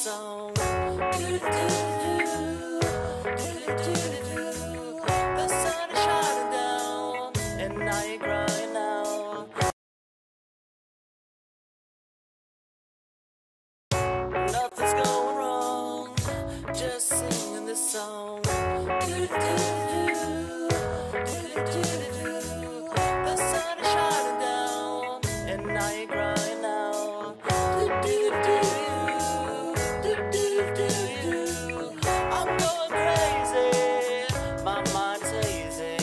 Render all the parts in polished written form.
song. The sun is shining down, and now you're crying out. Nothing's going wrong, just singing this song. The sun is shining down, and now you're crying out. I'm going crazy, my mind's hazy.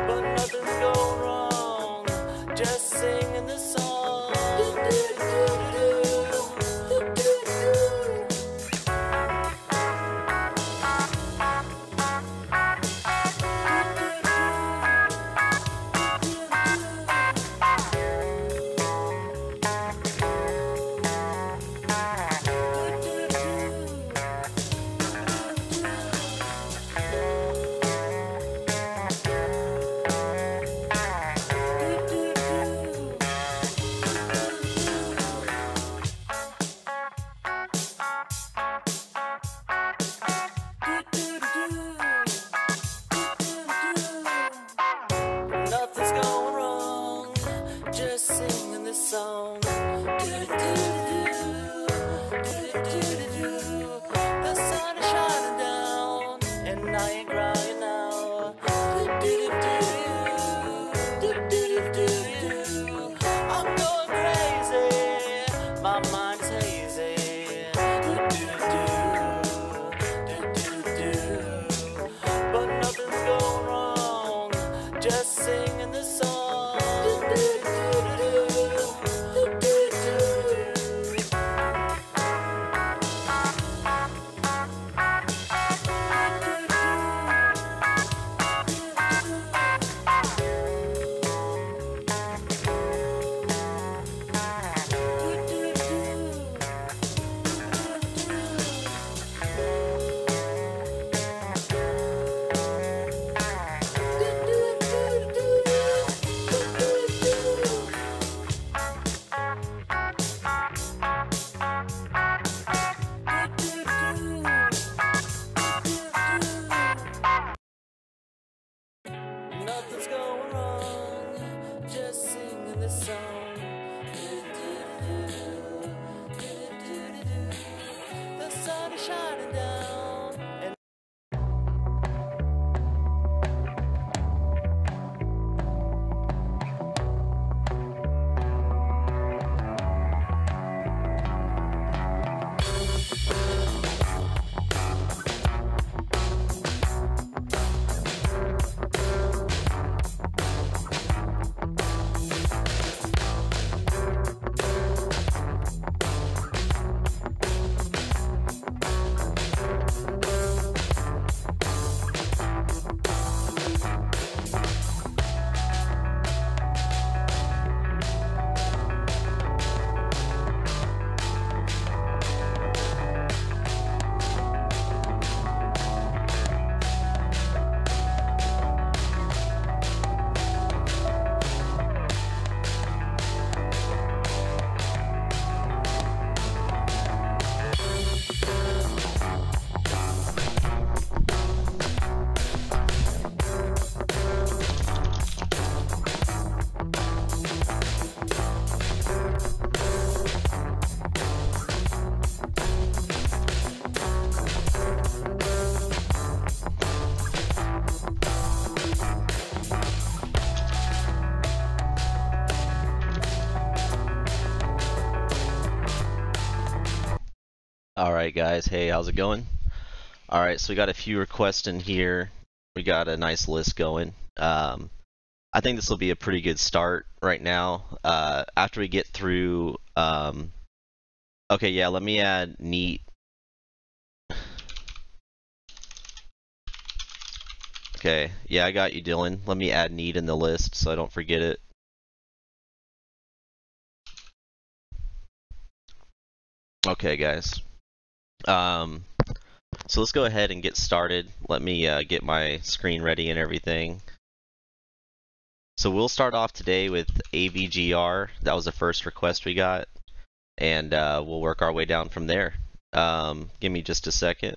But nothing's going wrong, just singing the song. Nothing's going wrong, just singing this song. The sun is shining down, and now you're crying out. I'm going crazy, my mind's hazy. But nothing's going wrong, just singing the song. Nothing's going wrong, just singing this song. The sun is shining down, and Alright guys, hey, how's it going? Alright, so we got a few requests in here. We got a nice list going. I think this will be a pretty good start right now. After we get through, okay, yeah, let me add neat. Okay, yeah, I got you, Dylan. Let me add neat in the list so I don't forget it. Okay, guys. So let's go ahead and get started. Let me get my screen ready and everything. So we'll start off today with AVGR. That was the first request we got, and we'll work our way down from there. Give me just a second.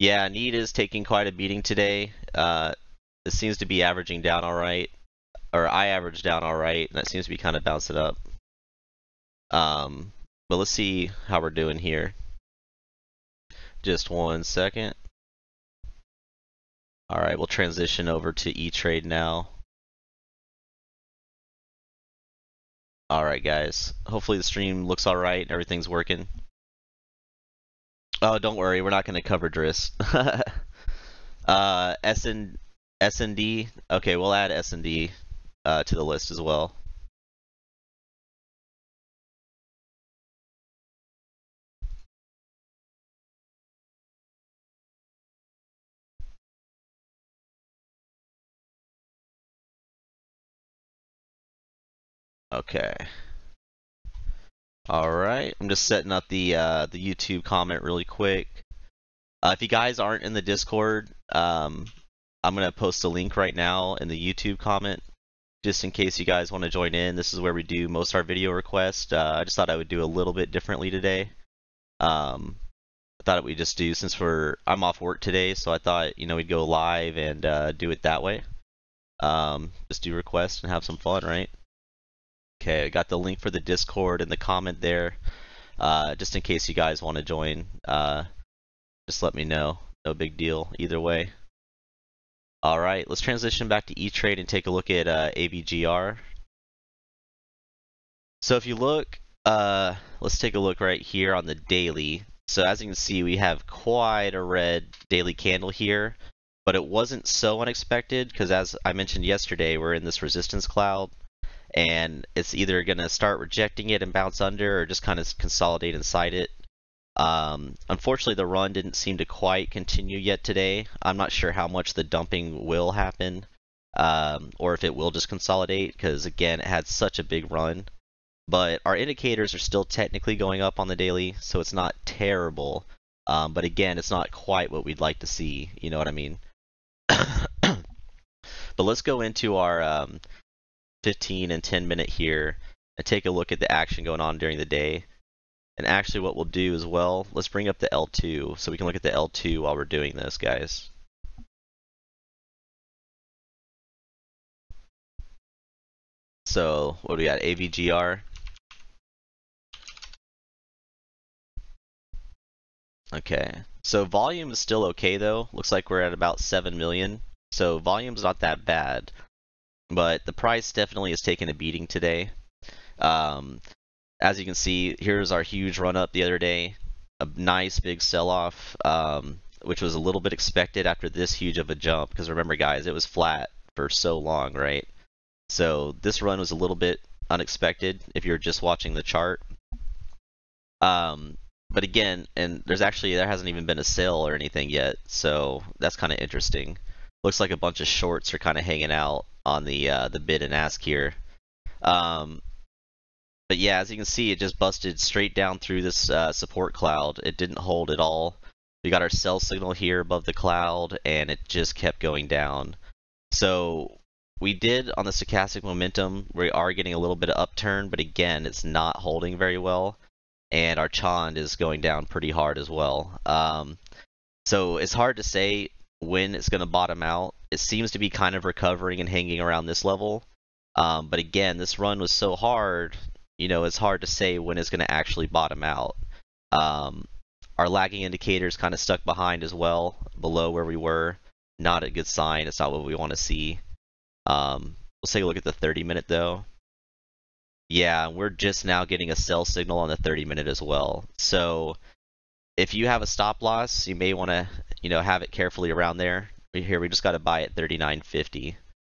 Yeah, need is taking quite a beating today. It seems to be averaging down all right, or I averaged down all right, and that seems to be kind of bouncing up. But let's see how we're doing here. Just 1 second. All right, we'll transition over to E-Trade now. All right, guys. Hopefully the stream looks all right and everything's working. Oh, don't worry, we're not going to cover DRIS. S&D. Okay, we'll add S&D to the list as well. Okay. All right, I'm just setting up the YouTube comment really quick. If you guys aren't in the Discord, I'm gonna post a link right now in the YouTube comment, just in case you guys want to join in. This is where we do most of our video requests. I just thought I would do a little bit differently today. I thought we'd just do, since I'm off work today, so I thought we'd go live and do it that way. Just do requests and have some fun, right? Okay, I got the link for the Discord in the comment there. Just in case you guys want to join, just let me know. No big deal either way. All right, let's transition back to E-Trade and take a look at AVGR. So if you look, let's take a look right here on the daily. So as you can see, we have quite a red daily candle here, but it wasn't so unexpected because, as I mentioned yesterday, we're in this resistance cloud, and it's either going to start rejecting it and bounce under or just kind of consolidate inside it. Unfortunately, the run didn't seem to quite continue yet today. I'm not sure how much the dumping will happen, or if it will just consolidate, because again, it had such a big run. But our indicators are still technically going up on the daily, so it's not terrible. But again, it's not quite what we'd like to see, you know what I mean? But let's go into our 15 and 10 minute here and take a look at the action going on during the day. And actually what we'll do as well, let's bring up the L2 so we can look at the L2 while we're doing this, guys. So what do we got? AVGR. Okay, so volume is still okay though. Looks like we're at about 7 million. So volume's not that bad, but the price definitely has taken a beating today. As you can see, here's our huge run up the other day, a nice big sell-off, which was a little bit expected after this huge of a jump, because remember guys, it was flat for so long, right? So this run was a little bit unexpected if you're just watching the chart. But again, and there hasn't even been a sale or anything yet, so that's kind of interesting. Looks like a bunch of shorts are kind of hanging out on the bid and ask here. But yeah, as you can see, it just busted straight down through this support cloud. It didn't hold at all. We got our sell signal here above the cloud, and it just kept going down. So we did, on the stochastic momentum, we are getting a little bit of upturn, but again, it's not holding very well. And our Chand is going down pretty hard as well. So it's hard to say when it's going to bottom out. It seems to be kind of recovering and hanging around this level. But again, this run was so hard, it's hard to say when it's going to actually bottom out. Our lagging indicators kind of stuck behind as well, below where we were. Not a good sign. It's not what we want to see. Let's take a look at the 30-minute though. Yeah, we're just now getting a sell signal on the 30-minute as well. So if you have a stop loss, you may want to, have it carefully around there. Here we just got to buy at 39.50.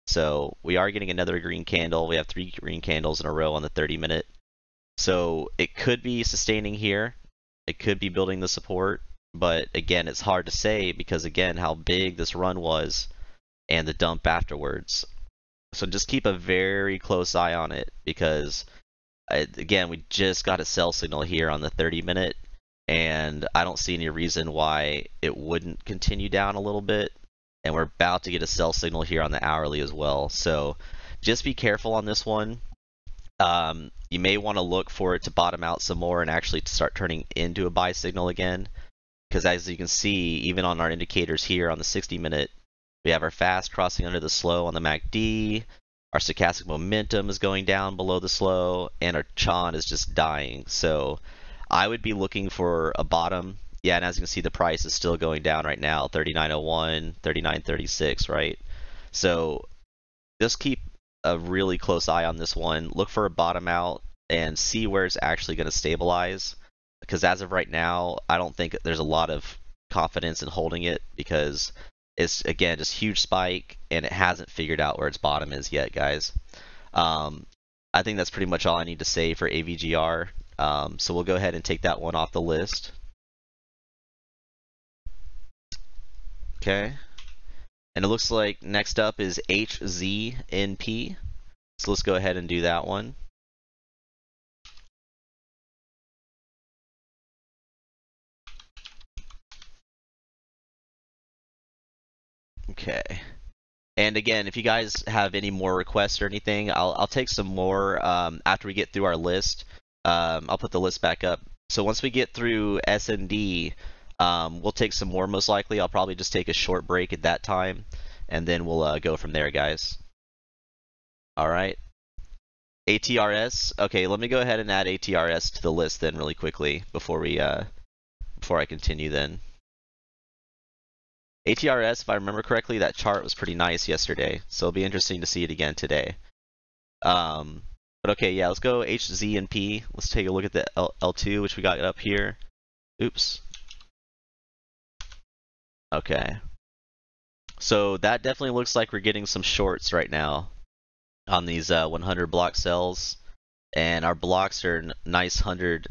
So we are getting another green candle. We have 3 green candles in a row on the 30-minute. So it could be sustaining here. It could be building the support. But again, it's hard to say because, again, how big this run was and the dump afterwards. So just keep a very close eye on it because, again, we just got a sell signal here on the 30-minute. And I don't see any reason why it wouldn't continue down a little bit. and we're about to get a sell signal here on the hourly as well. So just be careful on this one. You may want to look for it to bottom out some more and actually start turning into a buy signal again, because as you can see, even on our indicators here on the 60-minute, we have our fast crossing under the slow on the MACD, our stochastic momentum is going down below the slow, and our Chan is just dying. So I would be looking for a bottom. Yeah, and as you can see, the price is still going down right now, 39.01, 39.36, right? So just keep a really close eye on this one. Look for a bottom out and see where it's actually going to stabilize. Because as of right now, I don't think there's a lot of confidence in holding it, because it's, again, just huge spike and it hasn't figured out where its bottom is yet, guys. I think that's pretty much all I need to say for AVGR. So we'll go ahead and take that one off the list. Okay. And it looks like next up is HZNP. So let's go ahead and do that one. Okay. And again, if you guys have any more requests or anything, I'll take some more after we get through our list. I'll put the list back up. So once we get through S&D, we'll take some more most likely. I'll probably just take a short break at that time, and then we'll go from there, guys. All right. ATRS. Okay, let me go ahead and add ATRS to the list then really quickly before I continue then. ATRS, if I remember correctly, that chart was pretty nice yesterday, so it'll be interesting to see it again today. But okay, yeah, let's go HZ and P. Let's take a look at the L2, which we got up here. Oops. Okay. So that definitely looks like we're getting some shorts right now on these 100 block cells, and our blocks are nice 100,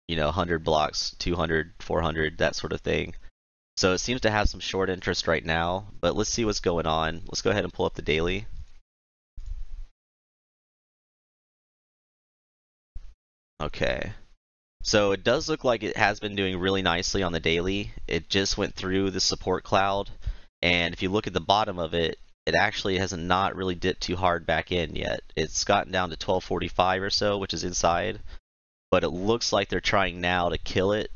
100 blocks, 200, 400, that sort of thing. So it seems to have some short interest right now, but let's see what's going on. Let's go ahead and pull up the daily. Okay. So it does look like it has been doing really nicely on the daily. It just went through the support cloud, and if you look at the bottom of it, it actually has not really dipped too hard back in yet. It's gotten down to 1245 or so, which is inside, but it looks like they're trying now to kill it.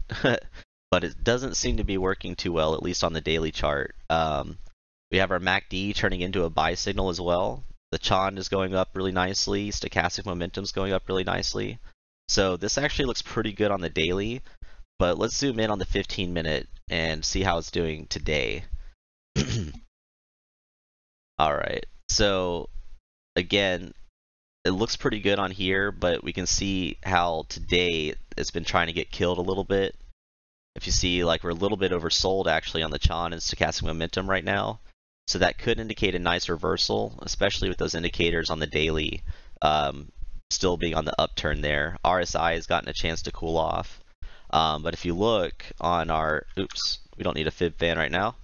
But it doesn't seem to be working too well, at least on the daily chart. We have our MACD turning into a buy signal as well. The Chan is going up really nicely. Stochastic momentum is going up really nicely. So this actually looks pretty good on the daily, but let's zoom in on the 15-minute and see how it's doing today. All right, so again, it looks pretty good on here, but we can see how today it's been trying to get killed a little bit. If you see, like, we're a little bit oversold actually on the Chan and stochastic momentum right now. So that could indicate a nice reversal, especially with those indicators on the daily still being on the upturn there. RSI has gotten a chance to cool off. But if you look on our, oops, we don't need a fib fan right now.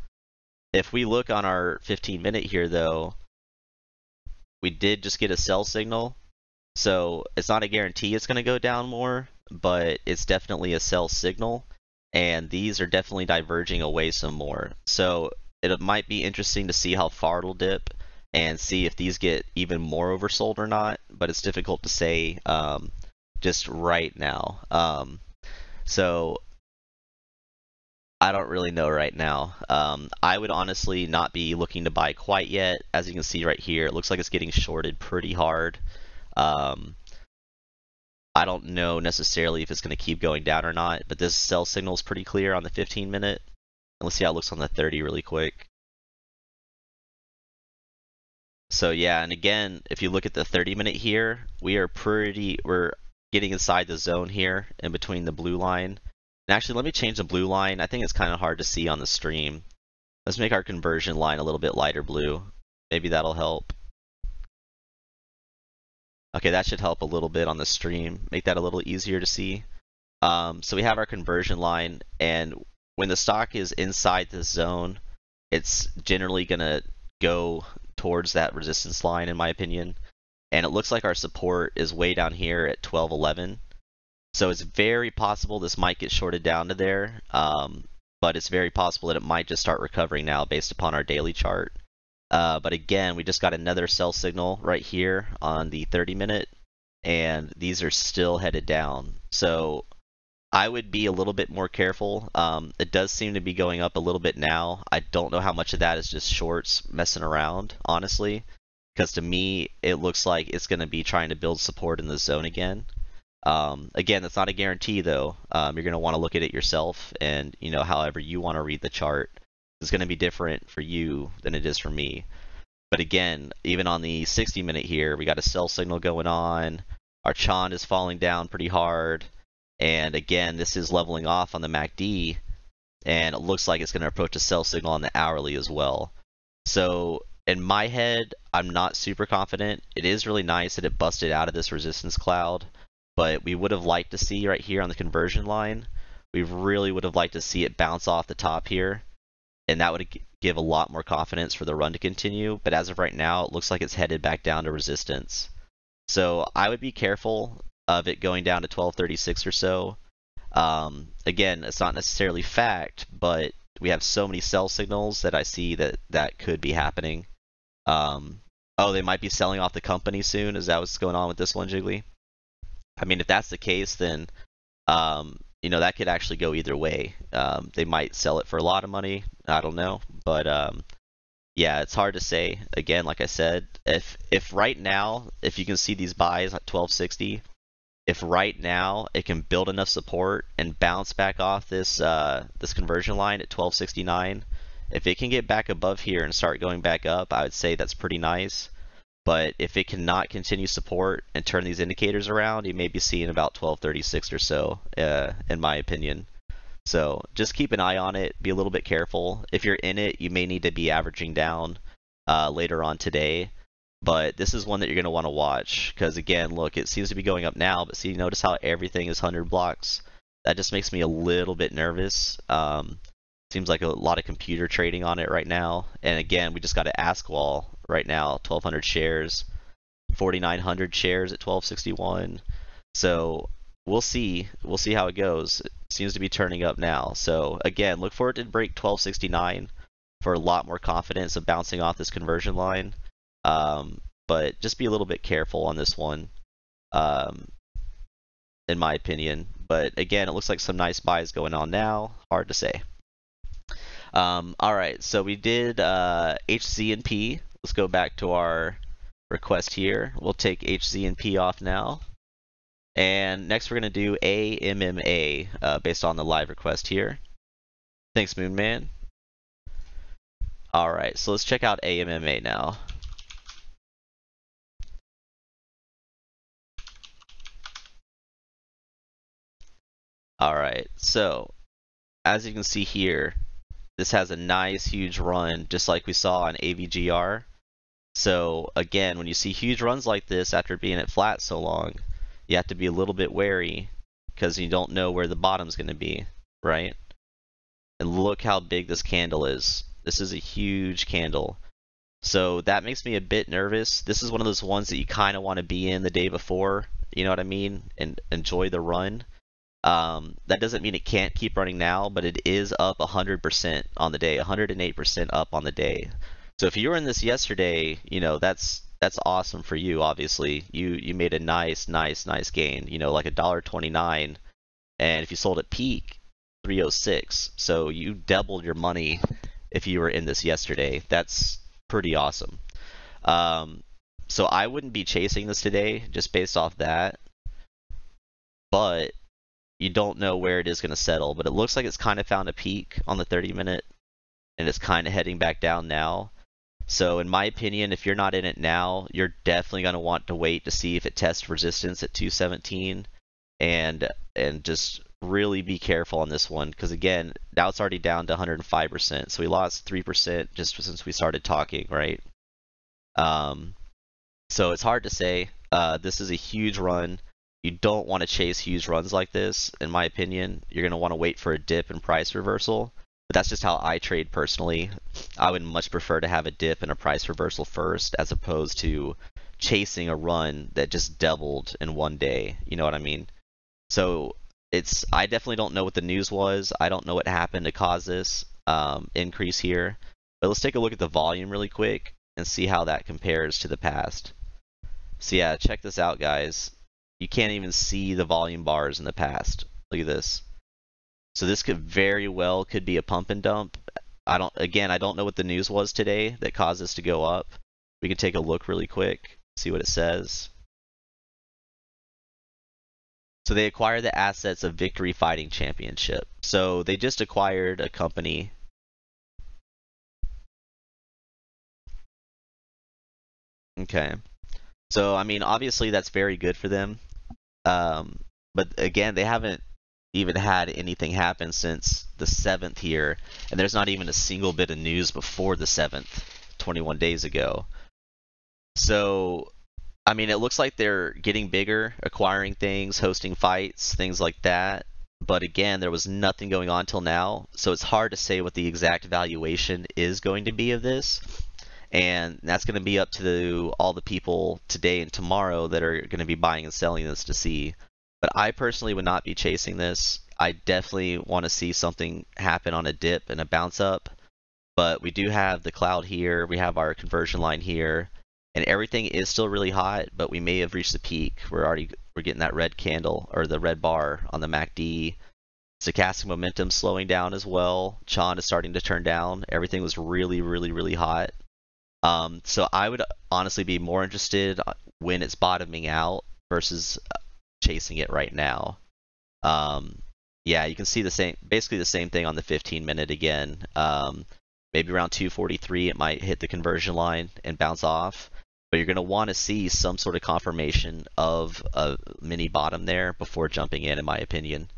If we look on our 15-minute here though, we did just get a sell signal. So it's not a guarantee it's going to go down more, but it's definitely a sell signal. And these are definitely diverging away some more. So it might be interesting to see how far it'll dip and see if these get even more oversold or not, but it's difficult to say just right now. So I don't really know right now. I would honestly not be looking to buy quite yet. As you can see right here, it looks like it's getting shorted pretty hard. I don't know necessarily if it's going to keep going down or not, but this sell signal is pretty clear on the 15-minute. Let's see how it looks on the 30 really quick. So yeah, and again, if you look at the 30-minute here, we're getting inside the zone here in between the blue line. And actually, let me change the blue line. I think it's kind of hard to see on the stream. Let's make our conversion line a little bit lighter blue. Maybe that'll help. Okay, that should help a little bit on the stream, make that a little easier to see. So we have our conversion line, and when the stock is inside this zone, it's generally going to go towards that resistance line, in my opinion. And it looks like our support is way down here at 1211. So it's very possible this might get shorted down to there. but it's very possible that it might just start recovering now based upon our daily chart. But again, we just got another sell signal right here on the 30-minute, and these are still headed down. So I would be a little bit more careful. It does seem to be going up a little bit now. I don't know how much of that is just shorts messing around, honestly, because to me, it looks like it's going to be trying to build support in the zone again. Again, that's not a guarantee, though. You're going to want to look at it yourself, and however you want to read the chart is going to be different for you than it is for me. But again, even on the 60-minute here, we got a sell signal going on. Our Chand is falling down pretty hard. And again, this is leveling off on the MACD, and it looks like it's going to approach a sell signal on the hourly as well. So in my head, I'm not super confident. It is really nice that it busted out of this resistance cloud, but we would have liked to see right here on the conversion line, we really would have liked to see it bounce off the top here, and that would give a lot more confidence for the run to continue. But as of right now, it looks like it's headed back down to resistance. So I would be careful of it going down to 1236 or so. Again, it's not necessarily fact, but we have so many sell signals that I see that could be happening. Oh, they might be selling off the company soon. Is that what's going on with this one, Jiggly? I mean, if that's the case, then that could actually go either way. They might sell it for a lot of money. I don't know, but yeah, it's hard to say. Again, like I said, if right now, if you can see these buys at 1260. If right now it can build enough support and bounce back off this this conversion line at 1269, if it can get back above here and start going back up, I would say that's pretty nice. But if it cannot continue support and turn these indicators around, you may be seeing about 1236 or so, in my opinion. So just keep an eye on it. Be a little bit careful. If you're in it, you may need to be averaging down later on today. But this is one that you're going to want to watch because, again, look, it seems to be going up now, but see, notice how everything is 100 blocks? That just makes me a little bit nervous. Seems like a lot of computer trading on it right now. And again, we just got an ask wall right now, 1,200 shares, 4,900 shares at 1261. So we'll see. We'll see how it goes. It seems to be turning up now. So again, look for it to break 1269 for a lot more confidence of bouncing off this conversion line. But just be a little bit careful on this one, in my opinion. But again, it looks like some nice buys going on now. Hard to say. Alright, so we did HZ&P. Let's go back to our request here. We'll take HZ&P off now. And next we're going to do AMMA based on the live request here. Thanks, Moonman. Alright, so let's check out AMMA now. Alright, so as you can see here, this has a nice huge run just like we saw on AVGR. So again, when you see huge runs like this after being at flat so long, you have to be a little bit wary because you don't know where the bottom's going to be, right? And look how big this candle is. This is a huge candle. So that makes me a bit nervous. This is one of those ones that you kind of want to be in the day before, you know what I mean? And enjoy the run. That doesn't mean it can't keep running now, but it is up 100% on the day, 108% up on the day. So if you were in this yesterday, that's awesome for you. Obviously, you made a nice gain. Like $1.29, and if you sold at peak, 306. So you doubled your money if you were in this yesterday. That's pretty awesome. So I wouldn't be chasing this today just based off that, but you don't know where it is going to settle. But it looks like it's kind of found a peak on the 30-minute, and it's kind of heading back down now. So in my opinion, if you're not in it now, you're definitely going to want to wait to see if it tests resistance at 217, and just really be careful on this one, because again, now it's already down to 105%. So we lost 3% just since we started talking, right? So it's hard to say. This is a huge run. You don't want to chase huge runs like this, in my opinion. You're going to want to wait for a dip and price reversal. But that's just how I trade personally. I would much prefer to have a dip and a price reversal first, as opposed to chasing a run that just doubled in one day. You know what I mean? So I definitely don't know what the news was. I don't know what happened to cause this increase here. But let's take a look at the volume really quick and see how that compares to the past. So yeah, check this out, guys. You can't even see the volume bars in the past. Look at this. So this could very well could be a pump and dump. I don't know what the news was today that caused this to go up. We can take a look really quick, see what it says. So they acquired the assets of Victory Fighting Championship. So they just acquired a company. Okay. So I mean, obviously that's very good for them. But again, they haven't even had anything happen since the 7th here, and there's not even a single bit of news before the 7th, 21 days ago. So I mean, it looks like they're getting bigger, acquiring things, hosting fights, things like that. But again, there was nothing going on till now, so it's hard to say what the exact valuation is going to be of this. And that's going to be up to all the people today and tomorrow that are going to be buying and selling this to see. But I personally would not be chasing this. I definitely want to see something happen on a dip and a bounce up. But we do have the cloud here, we have our conversion line here, and everything is still really hot, but we may have reached the peak. We're getting that red candle or the red bar on the MACD. Stochastic momentum slowing down as well. Chan is starting to turn down. Everything was really, really, really hot. So I would honestly be more interested when it's bottoming out versus chasing it right now. Yeah, you can see basically the same thing on the 15-minute again. Maybe around 243 it might hit the conversion line and bounce off, but you're going to want to see some sort of confirmation of a mini bottom there before jumping in my opinion.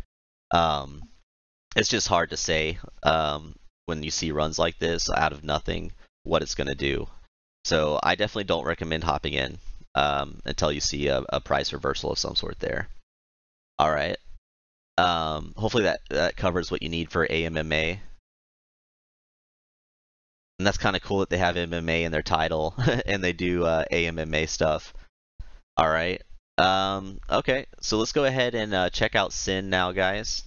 It's just hard to say when you see runs like this out of nothing what it's going to do. So I definitely don't recommend hopping in until you see a price reversal of some sort there. All right. Hopefully that covers what you need for AMMA. And that's kind of cool that they have MMA in their title and they do AMMA stuff. All right. Okay, so let's go ahead and check out Sin now, guys.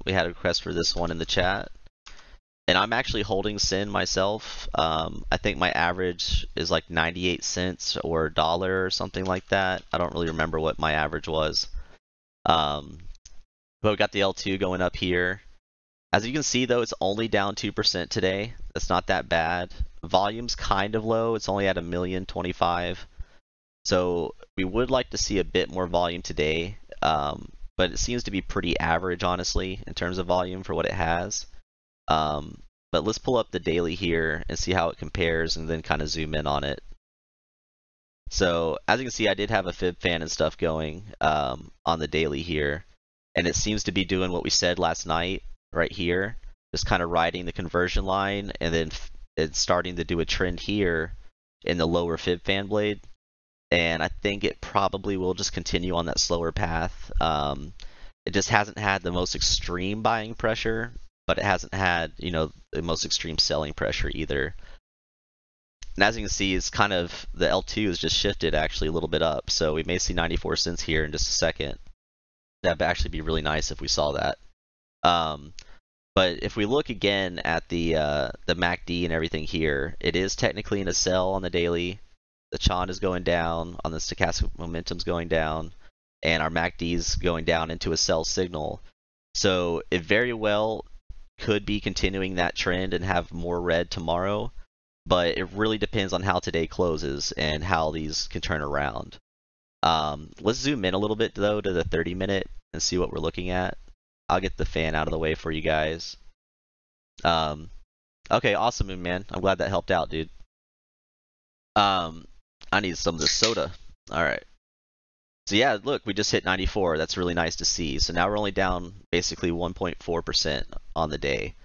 We had a request for this one in the chat. And I'm actually holding Sin myself. I think my average is like 98 cents or a dollar or something like that. I don't really remember what my average was. But we got the L2 going up here. As you can see, though, it's only down 2% today. That's not that bad. Volume's kind of low. It's only at 1,025,000. So we would like to see a bit more volume today. But it seems to be pretty average, honestly, in terms of volume for what it has. But let's pull up the daily here and see how it compares and then kind of zoom in on it. So as you can see, I did have a fib fan and stuff going on the daily here. And it seems to be doing what we said last night right here. Just kind of riding the conversion line and then it's starting to do a trend here in the lower fib fan blade. And I think it probably will just continue on that slower path. It just hasn't had the most extreme buying pressure, but it hasn't had, you know, the most extreme selling pressure either. And as you can see, it's kind of, the L2 has just shifted actually a little bit up. So we may see 94 cents here in just a second. That'd actually be really nice if we saw that. But if we look again at the MACD and everything here, it is technically in a sell on the daily. The Chan is going down, on the stochastic momentum's going down, and our MACD's going down into a sell signal. So it very well could be continuing that trend and have more red tomorrow, but it really depends on how today closes and how these can turn around. Let's zoom in a little bit though to the 30-minute and see what we're looking at. I'll get the fan out of the way for you guys. Okay, awesome, Moon Man. I'm glad that helped out, dude. I need some of this soda. All right. So yeah, look, we just hit 94. That's really nice to see. So now we're only down basically 1.4% on the day.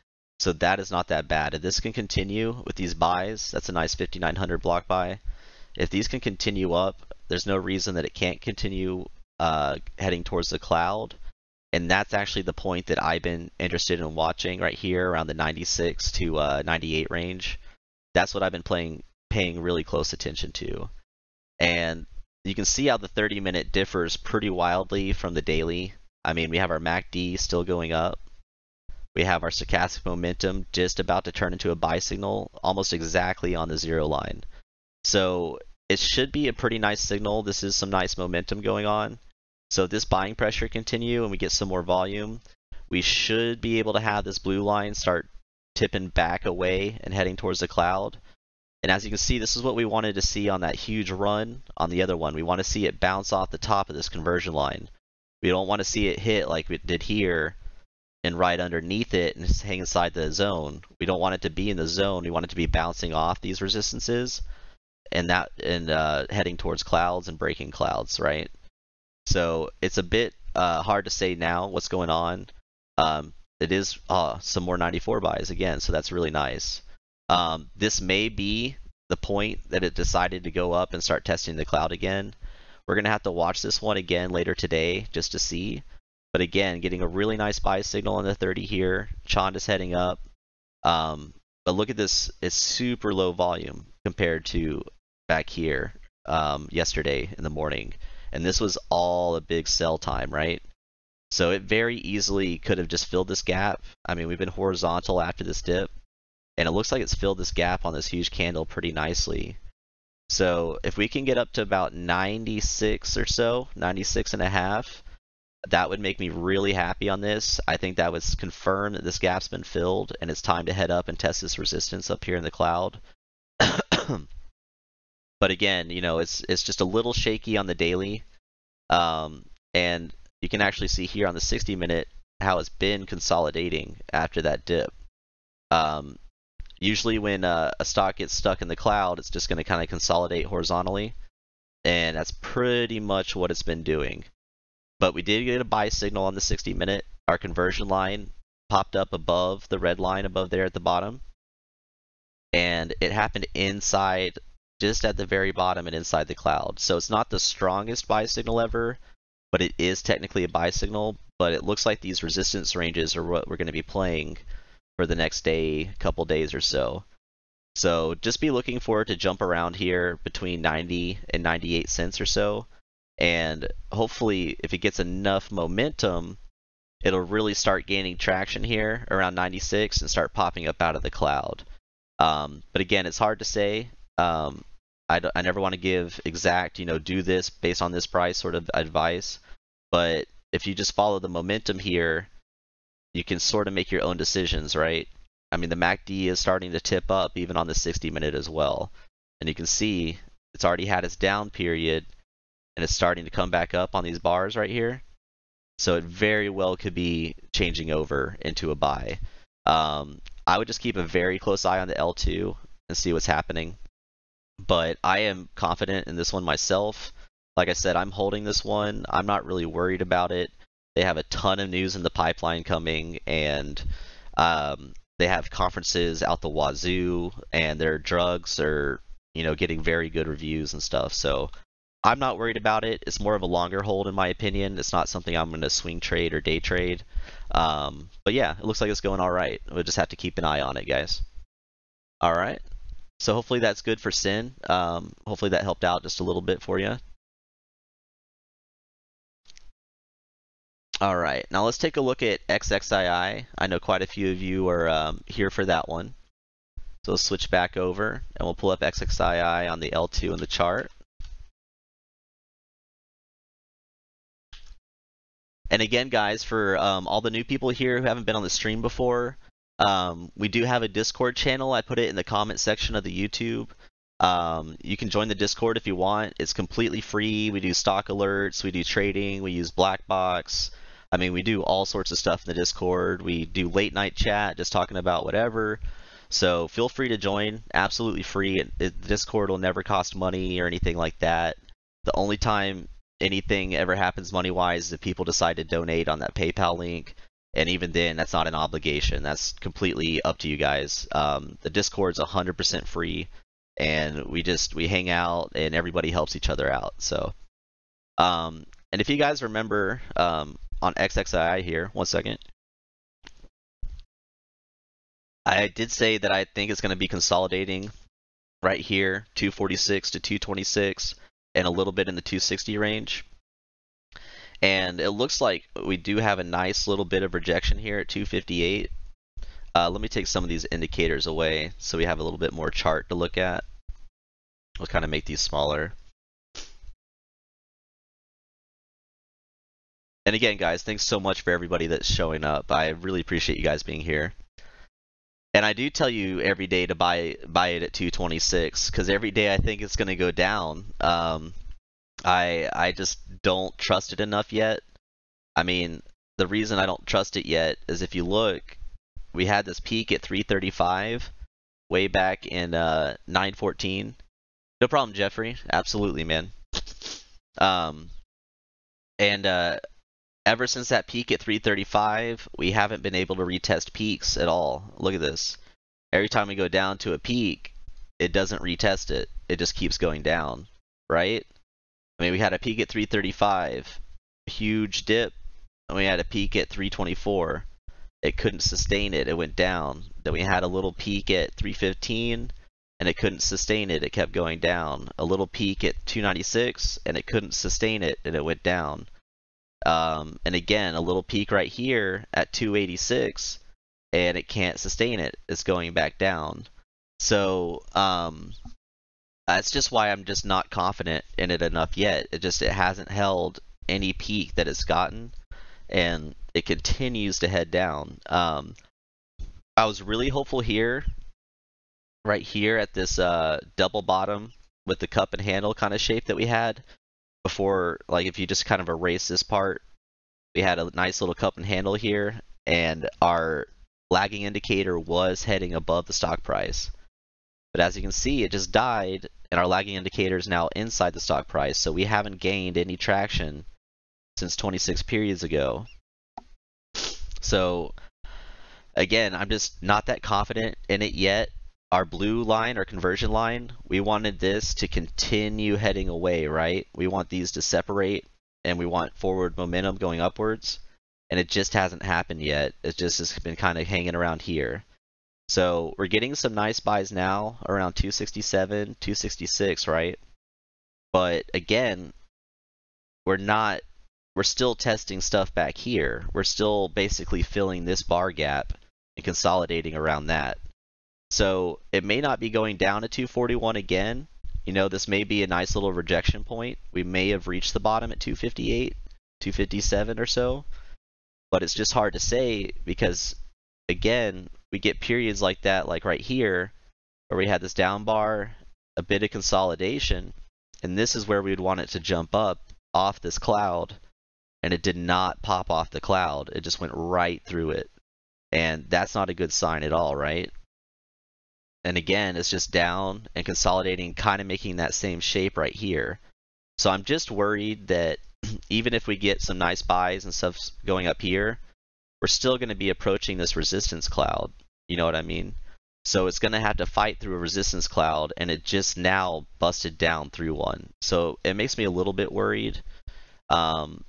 So that is not that bad. If this can continue with these buys, that's a nice 5,900 block buy. If these can continue up, there's no reason that it can't continue heading towards the cloud. And that's actually the point that I've been interested in watching right here around the 96 to 98 range. That's what I've been paying really close attention to. And you can see how the 30-minute differs pretty wildly from the daily. I mean, we have our MACD still going up. We have our stochastic momentum just about to turn into a buy signal, almost exactly on the 0 line. So it should be a pretty nice signal. This is some nice momentum going on. So if this buying pressure continue and we get some more volume, we should be able to have this blue line start tipping back away and heading towards the cloud. And as you can see, this is what we wanted to see on that huge run on the other one. We want to see it bounce off the top of this conversion line. We don't want to see it hit like we did here and right underneath it and hang inside the zone. We don't want it to be in the zone. We want it to be bouncing off these resistances and heading towards clouds and breaking clouds, right? So it's a bit hard to say now what's going on. It is some more 94 buys again, so that's really nice. This may be the point that it decided to go up and start testing the cloud again. We're going to have to watch this one again later today just to see. But again, getting a really nice buy signal on the 30 here. Chand is heading up. But look at this. It's super low volume compared to back here yesterday in the morning. And this was all a big sell time, right? So it very easily could have just filled this gap. I mean, we've been horizontal after this dip. And it looks like it's filled this gap on this huge candle pretty nicely. So if we can get up to about 96 or so, 96.5, that would make me really happy on this. I think that would confirm that this gap's been filled and it's time to head up and test this resistance up here in the cloud. But again, you know, it's just a little shaky on the daily. And you can actually see here on the 60-minute how it's been consolidating after that dip. Usually when a stock gets stuck in the cloud, it's just going to kind of consolidate horizontally. And that's pretty much what it's been doing. But we did get a buy signal on the 60-minute. Our conversion line popped up above the red line above there at the bottom. And it happened inside, just at the very bottom and inside the cloud. So it's not the strongest buy signal ever, but it is technically a buy signal. But it looks like these resistance ranges are what we're going to be playing for the next day, couple days or so. So just be looking for it to jump around here between 90 and 98 cents or so. And hopefully, if it gets enough momentum, it'll really start gaining traction here around 96 and start popping up out of the cloud. But again, it's hard to say. I never want to give exact, you know, do this based on this price sort of advice. But if you just follow the momentum here, you can sort of make your own decisions, right? I mean, the MACD is starting to tip up even on the 60-minute as well. And you can see it's already had its down period and it's starting to come back up on these bars right here. So it very well could be changing over into a buy. I would just keep a very close eye on the L2 and see what's happening. But I am confident in this one myself. Like I said, I'm holding this one. I'm not really worried about it. They have a ton of news in the pipeline coming, and they have conferences out the wazoo, and their drugs are, you know, getting very good reviews and stuff. So I'm not worried about it. It's more of a longer hold in my opinion. It's not something I'm going to swing trade or day trade. But yeah, it looks like it's going all right. We'll just have to keep an eye on it, guys. All right. So hopefully that's good for Sin. Hopefully that helped out just a little bit for you. All right, now let's take a look at XXII. I know quite a few of you are here for that one. So let's switch back over and we'll pull up XXII on the L2 in the chart. And again, guys, for all the new people here who haven't been on the stream before, we do have a Discord channel. I put it in the comment section of the YouTube. You can join the Discord if you want. It's completely free. We do stock alerts, we do trading, we use black box. I mean, we do all sorts of stuff in the Discord. We do late night chat, just talking about whatever. So feel free to join, absolutely free. Discord will never cost money or anything like that. The only time anything ever happens money-wise is if people decide to donate on that PayPal link. And even then, that's not an obligation. That's completely up to you guys. The Discord's 100% free. And we hang out and everybody helps each other out. So, and if you guys remember on XXII here, one second, I did say that I think it's going to be consolidating right here, 246 to 226, and a little bit in the 260 range. And it looks like we do have a nice little bit of rejection here at 258. Let me take some of these indicators away so we have a little bit more chart to look at. We'll kind of make these smaller. And again, guys, thanks so much for everybody that's showing up. I really appreciate you guys being here. And I do tell you every day to buy it at 226 because every day I think it's going to go down. I just don't trust it enough yet. I mean, the reason I don't trust it yet is if you look, we had this peak at 335 way back in 914. No problem, Jeffrey. Absolutely, man. Ever since that peak at 335, we haven't been able to retest peaks at all. Look at this. Every time we go down to a peak, it doesn't retest it. It just keeps going down, right? I mean, we had a peak at 335, a huge dip, and we had a peak at 324. It couldn't sustain it. It went down. Then we had a little peak at 315, and it couldn't sustain it. It kept going down. A little peak at 296, and it couldn't sustain it, and it went down. And again, a little peak right here at 286, and it can't sustain it. It's going back down. So that's just why I'm just not confident in it enough yet. It hasn't held any peak that it's gotten, and it continues to head down. I was really hopeful here, right here at this double bottom with the cup and handle kind of shape that we had before. Like if you just kind of erase this part, we had a nice little cup and handle here, and our lagging indicator was heading above the stock price. But as you can see, it just died, and our lagging indicator is now inside the stock price, so we haven't gained any traction since 26 periods ago. So again, I'm just not that confident in it yet. Our blue line, our conversion line, we wanted this to continue heading away, right? We want these to separate, and we want forward momentum going upwards, and it just hasn't happened yet. It just has been kind of hanging around here. So we're getting some nice buys now around 267, 266, right? But again, we're still testing stuff back here. We're still basically filling this bar gap and consolidating around that. So it may not be going down to 241 again. You know, this may be a nice little rejection point. We may have reached the bottom at 258, 257 or so. But it's just hard to say because, again, we get periods like that, like right here, where we had this down bar, a bit of consolidation, and this is where we would want it to jump up off this cloud, and it did not pop off the cloud. It just went right through it. And that's not a good sign at all, right? And again, it's just down and consolidating, kind of making that same shape right here. So I'm just worried that even if we get some nice buys and stuff going up here, we're still going to be approaching this resistance cloud. You know what I mean? So it's going to have to fight through a resistance cloud, and it just now busted down through one. So it makes me a little bit worried. And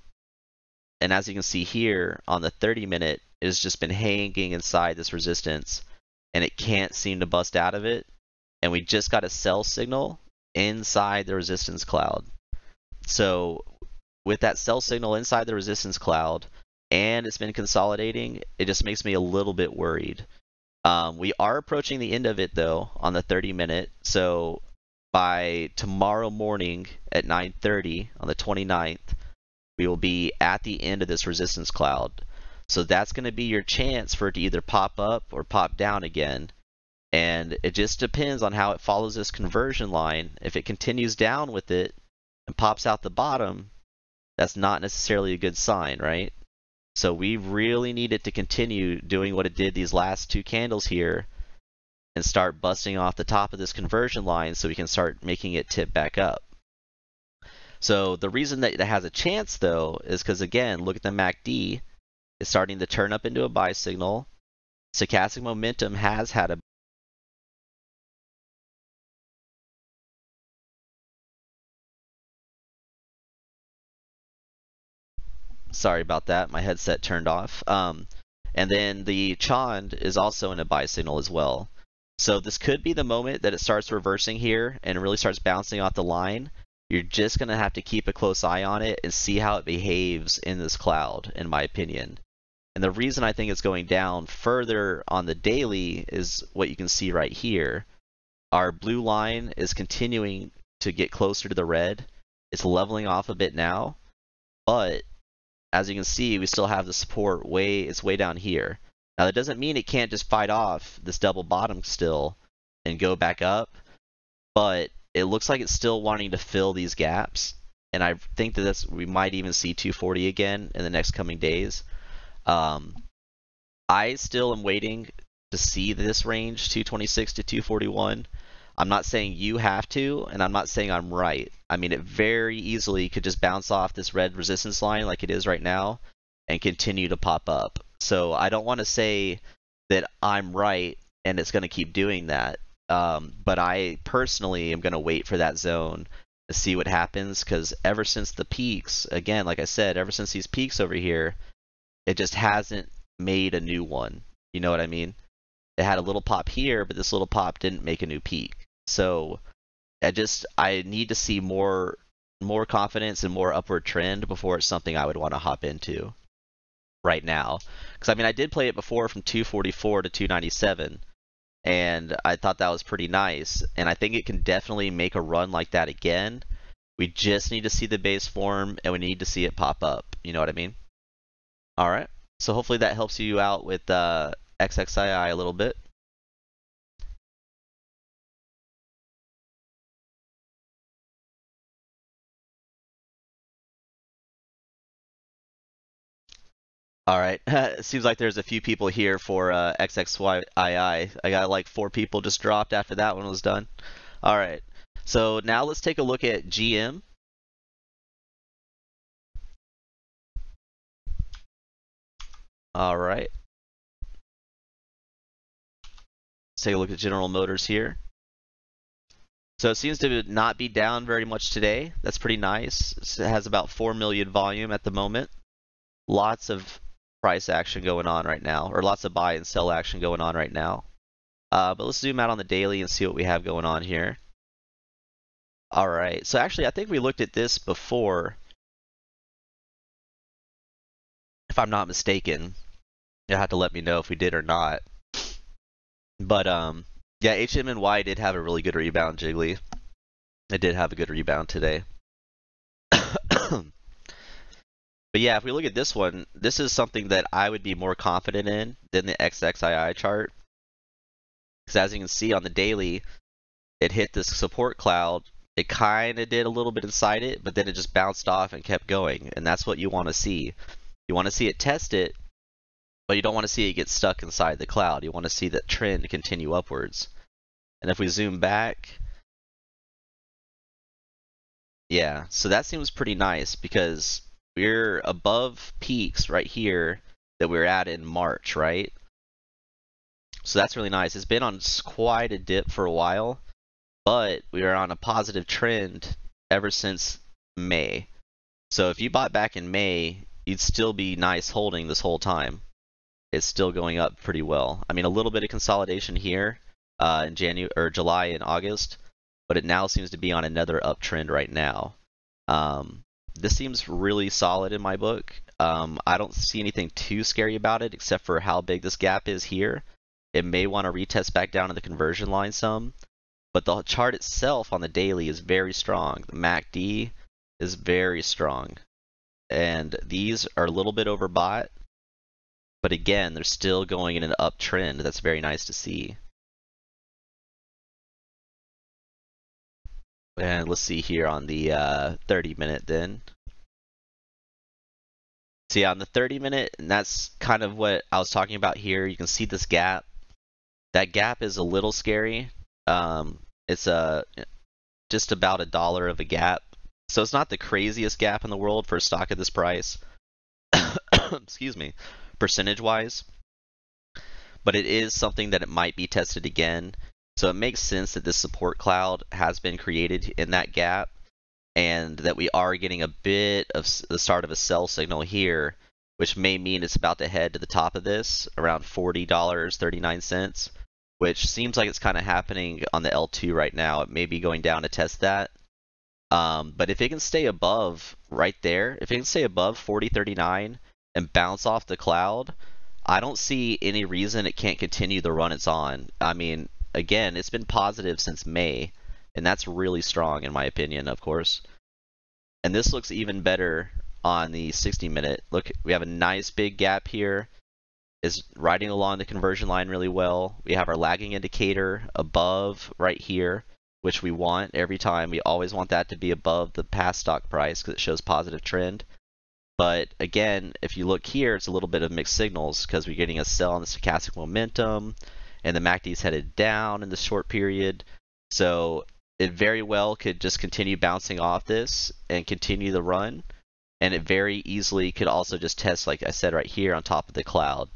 as you can see here on the 30-minute, it's just been hanging inside this resistance, and it can't seem to bust out of it. And we just got a sell signal inside the resistance cloud. So with that sell signal inside the resistance cloud, and it's been consolidating, it just makes me a little bit worried. We are approaching the end of it though on the 30-minute. So by tomorrow morning at 9:30 on the 29th, we will be at the end of this resistance cloud. So that's going to be your chance for it to either pop up or pop down again. And it just depends on how it follows this conversion line. If it continues down with it and pops out the bottom, that's not necessarily a good sign, right? So we really need it to continue doing what it did these last two candles here and start busting off the top of this conversion line so we can start making it tip back up. So the reason that it has a chance though is because, again, look at the MACD. It's starting to turn up into a buy signal. Stochastic momentum has had a sorry about that, my headset turned off. And then the Chand is also in a buy signal as well. So this could be the moment that it starts reversing here and really starts bouncing off the line. You're just going to have to keep a close eye on it and see how it behaves in this cloud, in my opinion. And the reason I think it's going down further on the daily is what you can see right here. Our blue line is continuing to get closer to the red. It's leveling off a bit now, but as you can see, we still have the support it's way down here. Now that doesn't mean it can't just fight off this double bottom still and go back up, but it looks like it's still wanting to fill these gaps, and I think that we might even see 240 again in the next coming days. I still am waiting to see this range, 226 to 241. I'm not saying you have to, and I'm not saying I'm right. I mean, it very easily could just bounce off this red resistance line like it is right now and continue to pop up. So I don't want to say that I'm right and it's going to keep doing that. But I personally am going to wait for that zone to see what happens, because ever since the peaks, again, like I said, ever since these peaks over here, it just hasn't made a new one. You know what I mean? It had a little pop here, but this little pop didn't make a new peak. So I need to see more confidence and more upward trend before it's something I would want to hop into right now. Because I mean, I did play it before from 244 to 297, and I thought that was pretty nice. And I think it can definitely make a run like that again. We just need to see the base form, and we need to see it pop up. You know what I mean? All right. So hopefully that helps you out with XXII a little bit. All right. It seems like there's a few people here for XXII. I got like 4 people just dropped after that one was done. All right. So now let's take a look at GM. All right. Let's take a look at General Motors here. So it seems to not be down very much today. That's pretty nice. It has about 4 million volume at the moment. Lots of price action going on right now, or lots of buy and sell action going on right now. But let's zoom out on the daily and see what we have going on here. All right, so actually I think we looked at this before, if I'm not mistaken. You'll have to let me know if we did or not. But yeah, HMNY did have a really good rebound, Jiggly. It did have a good rebound today. But yeah, if we look at this one, this is something that I would be more confident in than the XXII chart. Because as you can see on the daily, it hit this support cloud. It kind of did a little bit inside it, but then it just bounced off and kept going. And that's what you want to see. You want to see it test it, but you don't want to see it get stuck inside the cloud. You want to see that trend continue upwards. And if we zoom back, yeah, so that seems pretty nice because we're above peaks right here that we were at in March, right? So that's really nice. It's been on quite a dip for a while, but we are on a positive trend ever since May. So if you bought back in May, you'd still be nice holding this whole time. It's still going up pretty well. I mean, a little bit of consolidation here in July and August, but it now seems to be on another uptrend right now. This seems really solid in my book. I don't see anything too scary about it except for how big this gap is here. It may want to retest back down to the conversion line some, but the chart itself on the daily is very strong. The MACD is very strong, and these are a little bit overbought, but again, they're still going in an uptrend. That's very nice to see. And let's see here on the 30-minute then. So yeah, on the 30-minute, and that's kind of what I was talking about here. You can see this gap. That gap is a little scary. It's just about $1 of a gap. So it's not the craziest gap in the world for a stock at this price. Excuse me, percentage-wise. But it is something that it might be tested again. So it makes sense that this support cloud has been created in that gap, and that we are getting a bit of the start of a sell signal here, which may mean it's about to head to the top of this, around $40.39, which seems like it's kind of happening on the L2 right now. It may be going down to test that. But if it can stay above right there, if it can stay above 40.39 and bounce off the cloud, I don't see any reason it can't continue the run it's on. I mean, again, it's been positive since May, and that's really strong in my opinion, of course. And this looks even better on the 60-minute. Look, we have a nice big gap here. Is riding along the conversion line really well. We have our lagging indicator above right here, which we want every time. We always want that to be above the past stock price because it shows positive trend. But again, if you look here, it's a little bit of mixed signals because we're getting a sell on the stochastic momentum, and the MACD is headed down in the short period. So it very well could just continue bouncing off this and continue the run. And it very easily could also just test, like I said, right here on top of the cloud.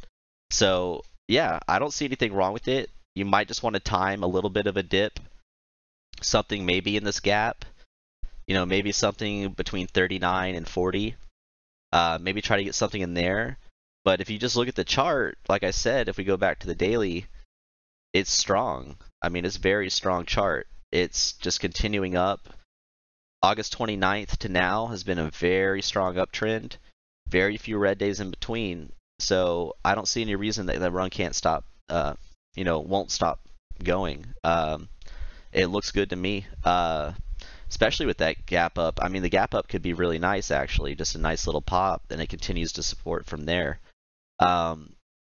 So yeah, I don't see anything wrong with it. You might just want to time a little bit of a dip, something maybe in this gap, maybe something between 39 and 40. Maybe try to get something in there. But if you just look at the chart, like I said, if we go back to the daily, it's strong. I mean, it's a very strong chart. It's just continuing up. August 29th to now has been a very strong uptrend. Very few red days in between. So I don't see any reason that the run can't stop, won't stop going. It looks good to me, especially with that gap up. I mean, the gap up could be really nice, actually, just a nice little pop, and it continues to support from there.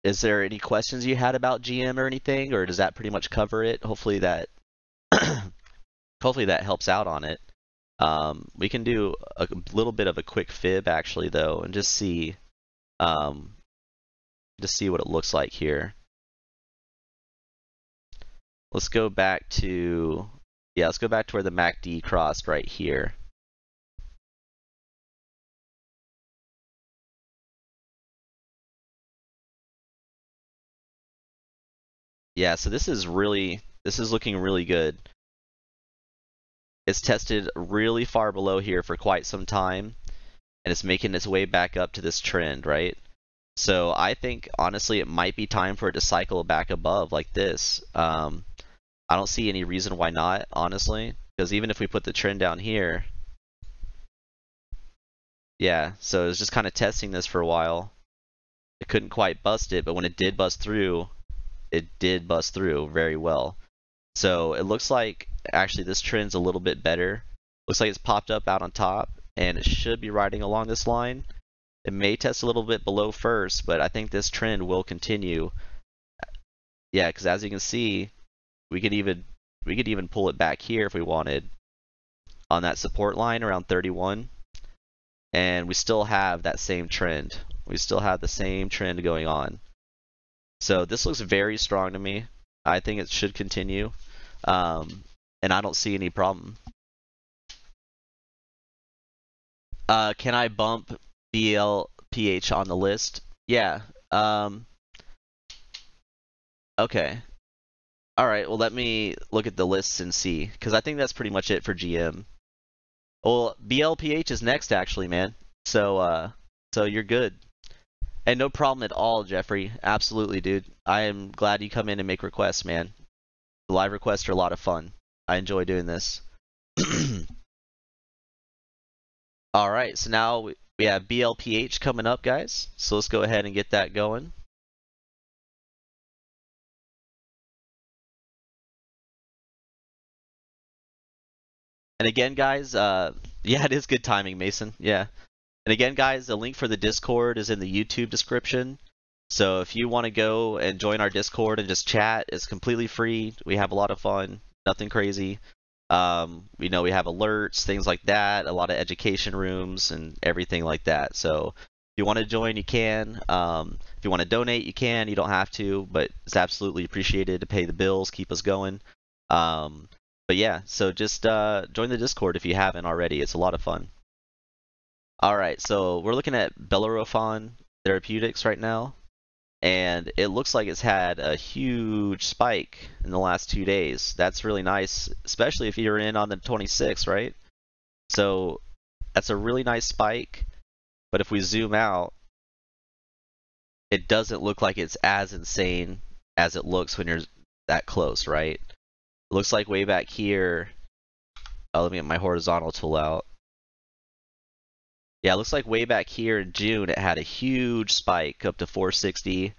Is there any questions you had about GM or anything, or does that pretty much cover it? Hopefully that, hopefully that helps out on it. We can do a little bit of a quick fib, actually, though, and just see what it looks like here. Let's go back to, let's go back to where the MACD crossed right here. Yeah, so this is looking really good. It's tested really far below here for quite some time, and it's making its way back up to this trend, right? So I think, honestly, it might be time for it to cycle back above like this. I don't see any reason why not, honestly, because even if we put the trend down here, yeah, so it was just kind of testing this for a while. It couldn't quite bust it, but when it did bust through, it did bust through very well. So it looks like, actually, this trend's a little bit better. Looks like it's popped up out on top, and it should be riding along this line. It may test a little bit below first, but I think this trend will continue. Yeah, because as you can see, we could even pull it back here if we wanted on that support line around 31, and we still have that same trend. We still have the same trend going on. So this looks very strong to me. I think it should continue, and I don't see any problem. Can I bump BLPH on the list? Yeah. Okay. All right. Well, let me look at the lists and see, because I think that's pretty much it for GM. Well, BLPH is next, actually, man. So you're good. And no problem at all, Jeffrey. Absolutely, dude. I am glad you come in and make requests, man. The live requests are a lot of fun. I enjoy doing this. All right, so now we have BLPH coming up, guys. So let's go ahead and get that going. And again, guys, yeah, it is good timing, Mason. Yeah. And again, guys, the link for the Discord is in the YouTube description. So if you want to go and join our Discord and just chat, it's completely free. We have a lot of fun, nothing crazy. We have alerts, things like that, a lot of education rooms and everything like that. So if you want to join, you can. If you want to donate, you can. You don't have to, but it's absolutely appreciated to pay the bills, keep us going. But yeah, so just join the Discord if you haven't already. It's a lot of fun. All right, so we're looking at Bellerophon Therapeutics right now, and it looks like it's had a huge spike in the last 2 days. That's really nice, especially if you're in on the 26th, right? So that's a really nice spike, but if we zoom out, it doesn't look like it's as insane as it looks when you're that close, right? It looks like way back here, Let me get my horizontal tool out. Yeah, it looks like way back here in June, it had a huge spike up to 460.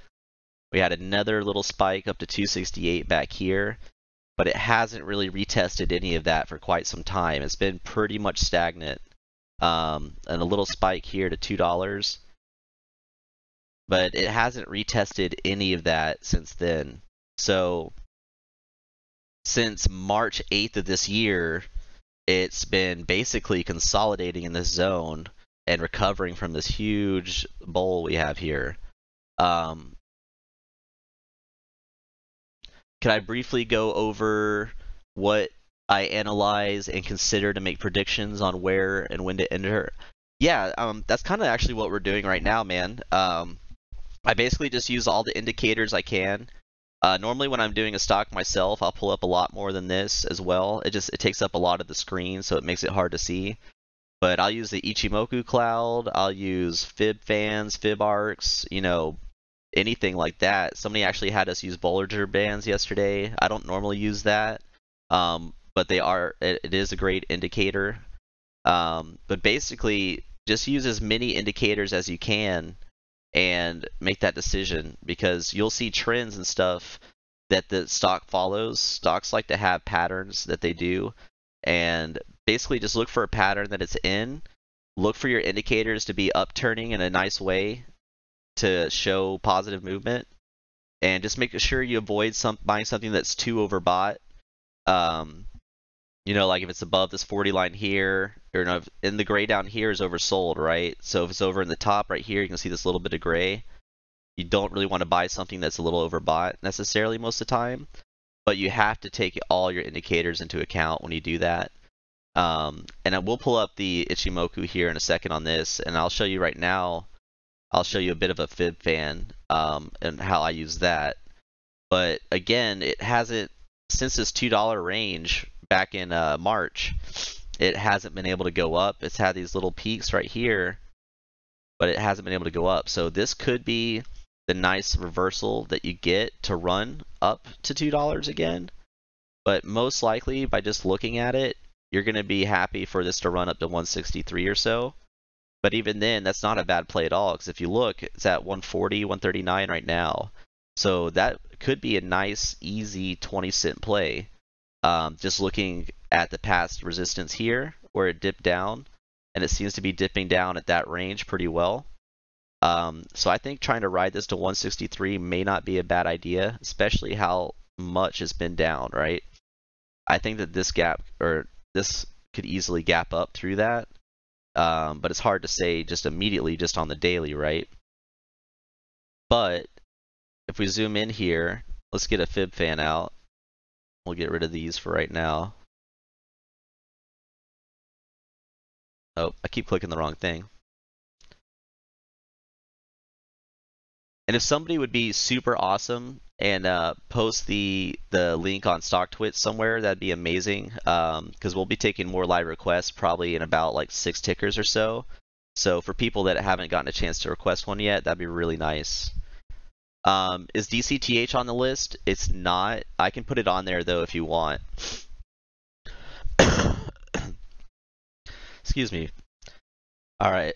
We had another little spike up to 268 back here, but it hasn't really retested any of that for quite some time. It's been pretty much stagnant. And a little spike here to $2, but it hasn't retested any of that since then. So since March 8th of this year, it's been basically consolidating in this zone and recovering from this huge bowl we have here. Can I briefly go over what I analyze and consider to make predictions on where and when to enter? Yeah, that's kind of actually what we're doing right now, man. I basically just use all the indicators I can. Normally when I'm doing a stock myself, I'll pull up a lot more than this as well. It takes up a lot of the screen, so it makes it hard to see. But I'll use the Ichimoku cloud, I'll use fib fans, fib arcs, you know, anything like that. Somebody actually had us use Bollinger Bands yesterday. I don't normally use that, but it is a great indicator. But basically, just use as many indicators as you can and make that decision, because you'll see trends and stuff that the stock follows. Stocks like to have patterns that they do, and basically just look for a pattern that it's in. Look for your indicators to be upturning in a nice way to show positive movement, and just make sure you avoid buying something that's too overbought. You know, like if it's above this 40 line here, or no, in the gray down here is oversold, right? So if it's over in the top right here, you can see this little bit of gray. You don't really want to buy something that's a little overbought necessarily most of the time, but you have to take all your indicators into account when you do that. And I will pull up the Ichimoku here in a second on this, and I'll show you right now. I'll show you a bit of a fib fan and how I use that. But again, it hasn't, since this $2 range back in March, it hasn't been able to go up. It's had these little peaks right here, but it hasn't been able to go up. So this could be the nice reversal that you get to run up to $2 again. But most likely, by just looking at it, you're going to be happy for this to run up to 163 or so. But even then, that's not a bad play at all, because if you look, it's at 140, 139 right now. So that could be a nice, easy 20-cent play. Just looking at the past resistance here, where it dipped down, and it seems to be dipping down at that range pretty well. So I think trying to ride this to 163 may not be a bad idea, especially how much it's been down, right? I think that this gap, or this could easily gap up through that. But it's hard to say just immediately, just on the daily, right? But if we zoom in here, let's get a fib fan out. We'll get rid of these for right now. Oh, I keep clicking the wrong thing. And if somebody would be super awesome and post the link on Stocktwits somewhere, that'd be amazing. Because we'll be taking more live requests probably in about like 6 tickers or so. So for people that haven't gotten a chance to request one yet, that'd be really nice. Is DCTH on the list? It's not. I can put it on there though if you want. Excuse me. All right.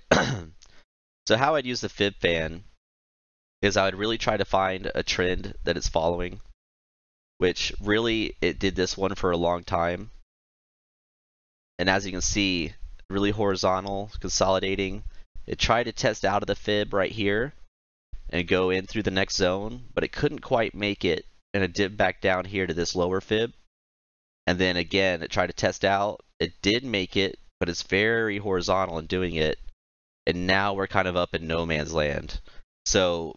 So how I'd use the fib fan is I would really try to find a trend that it's following, which really it did this one for a long time. And as you can see, really horizontal, consolidating. It tried to test out of the fib right here and go in through the next zone, but it couldn't quite make it, and it dipped back down here to this lower fib. And then again, it tried to test out. It did make it, but it's very horizontal in doing it. And now we're kind of up in no man's land. So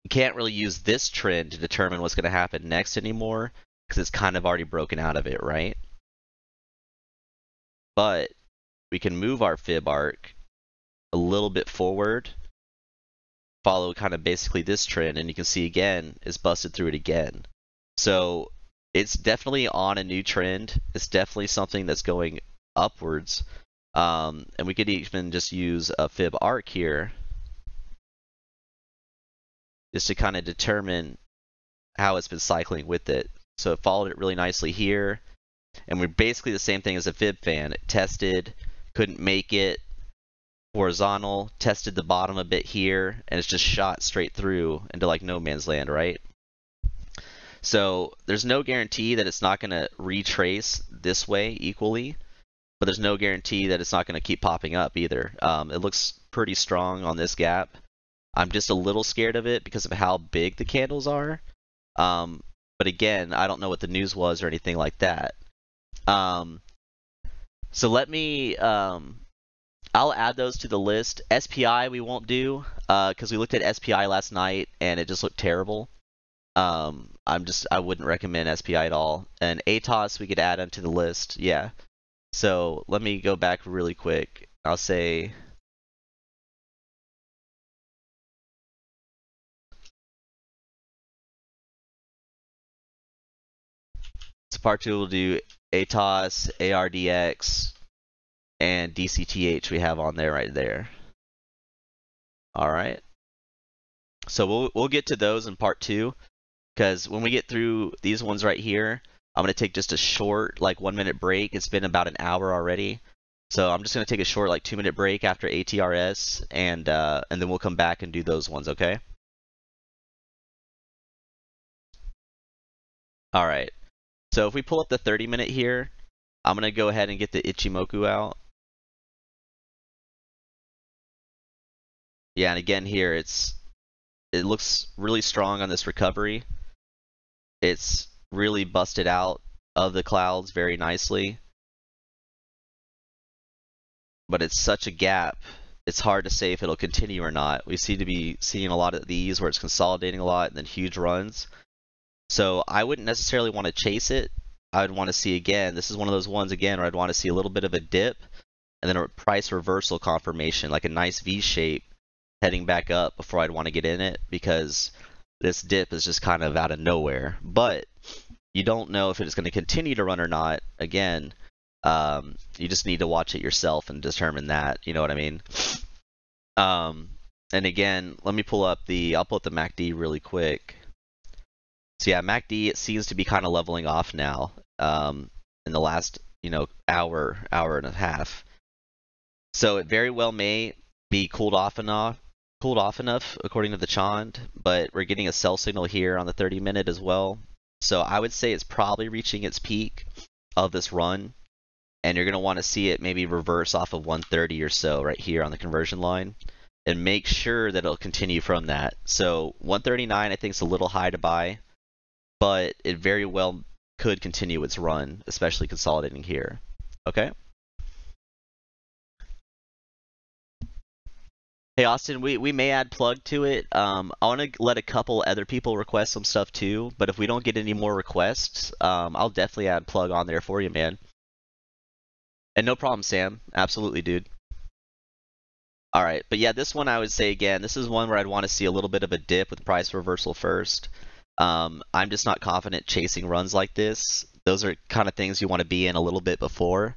you can't really use this trend to determine what's going to happen next anymore, because it's kind of already broken out of it, right? But we can move our fib arc a little bit forward, follow kind of basically this trend, and you can see again, it's busted through it again. So it's definitely on a new trend. It's definitely something that's going upwards. And we could even just use a fib arc here just to kind of determine how it's been cycling with it. So it followed it really nicely here, And we're basically the same thing as a fib fan. It tested, couldn't make it horizontal, tested the bottom a bit here, and it's just shot straight through into like no man's land, right? So there's no guarantee that it's not going to retrace this way equally, but there's no guarantee that it's not going to keep popping up either. It looks pretty strong on this gap. I'm just a little scared of it because of how big the candles are. But again, I don't know what the news was or anything like that. So let me, I'll add those to the list. SPI we won't do because we looked at SPI last night and it just looked terrible. I wouldn't recommend SPI at all. And ATOS we could add onto the list, yeah. So let me go back really quick. I'll say so part 2 will do ATOS, ARDX, and DCTH we have on there right there. All right. So we'll get to those in part 2, because when we get through these ones right here, I'm gonna take just a short, like 1 minute break. It's been about an hour already, so I'm just gonna take a short, like 2 minute break after ATRS, and then we'll come back and do those ones, okay? All right. So if we pull up the 30-minute here, I'm gonna go ahead and get the Ichimoku out. Yeah, and again here, it looks really strong on this recovery. It's really busted out of the clouds very nicely. But it's such a gap, it's hard to say if it'll continue or not. We seem to be seeing a lot of these where it's consolidating a lot and then huge runs. So I wouldn't necessarily want to chase it. I would want to see again, this is one of those ones again where I'd want to see a little bit of a dip and then a price reversal confirmation, like a nice V shape heading back up before I'd want to get in it, because this dip is just kind of out of nowhere. But you don't know if it's going to continue to run or not. Again, you just need to watch it yourself and determine that, you know what I mean? And again, let me pull up I'll pull up the MACD really quick. So yeah, MACD, it seems to be kind of leveling off now in the last, hour and a half. So it very well may be cooled off enough according to the Chand, but we're getting a sell signal here on the 30-minute as well. So I would say it's probably reaching its peak of this run, and you're going to want to see it maybe reverse off of 130 or so right here on the conversion line, and make sure that it'll continue from that. So 139 I think is a little high to buy, but it very well could continue its run, especially consolidating here. Okay? Hey Austin, we may add plug to it. I want to let a couple other people request some stuff too, but if we don't get any more requests, I'll definitely add plug on there for you, man. And no problem, Sam. Absolutely, dude. All right, but yeah, this one I would say again, this is one where I'd want to see a little bit of a dip with price reversal first. I'm just not confident chasing runs like this. Those are kind of things you want to be in a little bit before.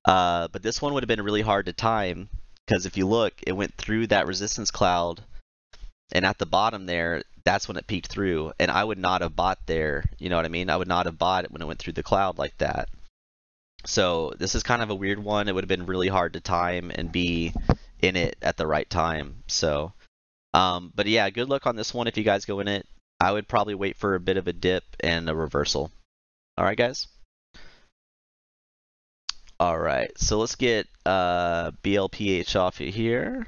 But this one would have been really hard to time, because if you look, it went through that resistance cloud, and at the bottom there, that's when it peaked through, and I would not have bought there, you know what I mean? I would not have bought it when it went through the cloud like that. So this is kind of a weird one. It would have been really hard to time and be in it at the right time. So, but yeah, good luck on this one if you guys go in it. I would probably wait for a bit of a dip and a reversal. All right, guys? All right, so let's get BLPH off of here.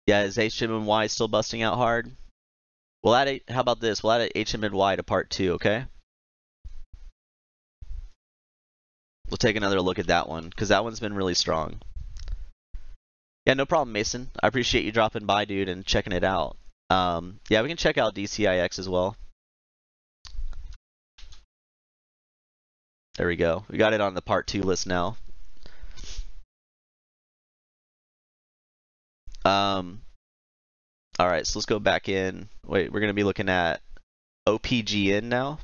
Yeah, is HMNY still busting out hard? We'll add how about this? We'll add HMNY to part 2, okay? We'll take another look at that one, because that one's been really strong. Yeah, no problem, Mason. I appreciate you dropping by, dude, and checking it out. Yeah, we can check out DCIX as well. There we go. We got it on the part 2 list now. All right, so let's go back in. Wait, we're going to be looking at OPGN now.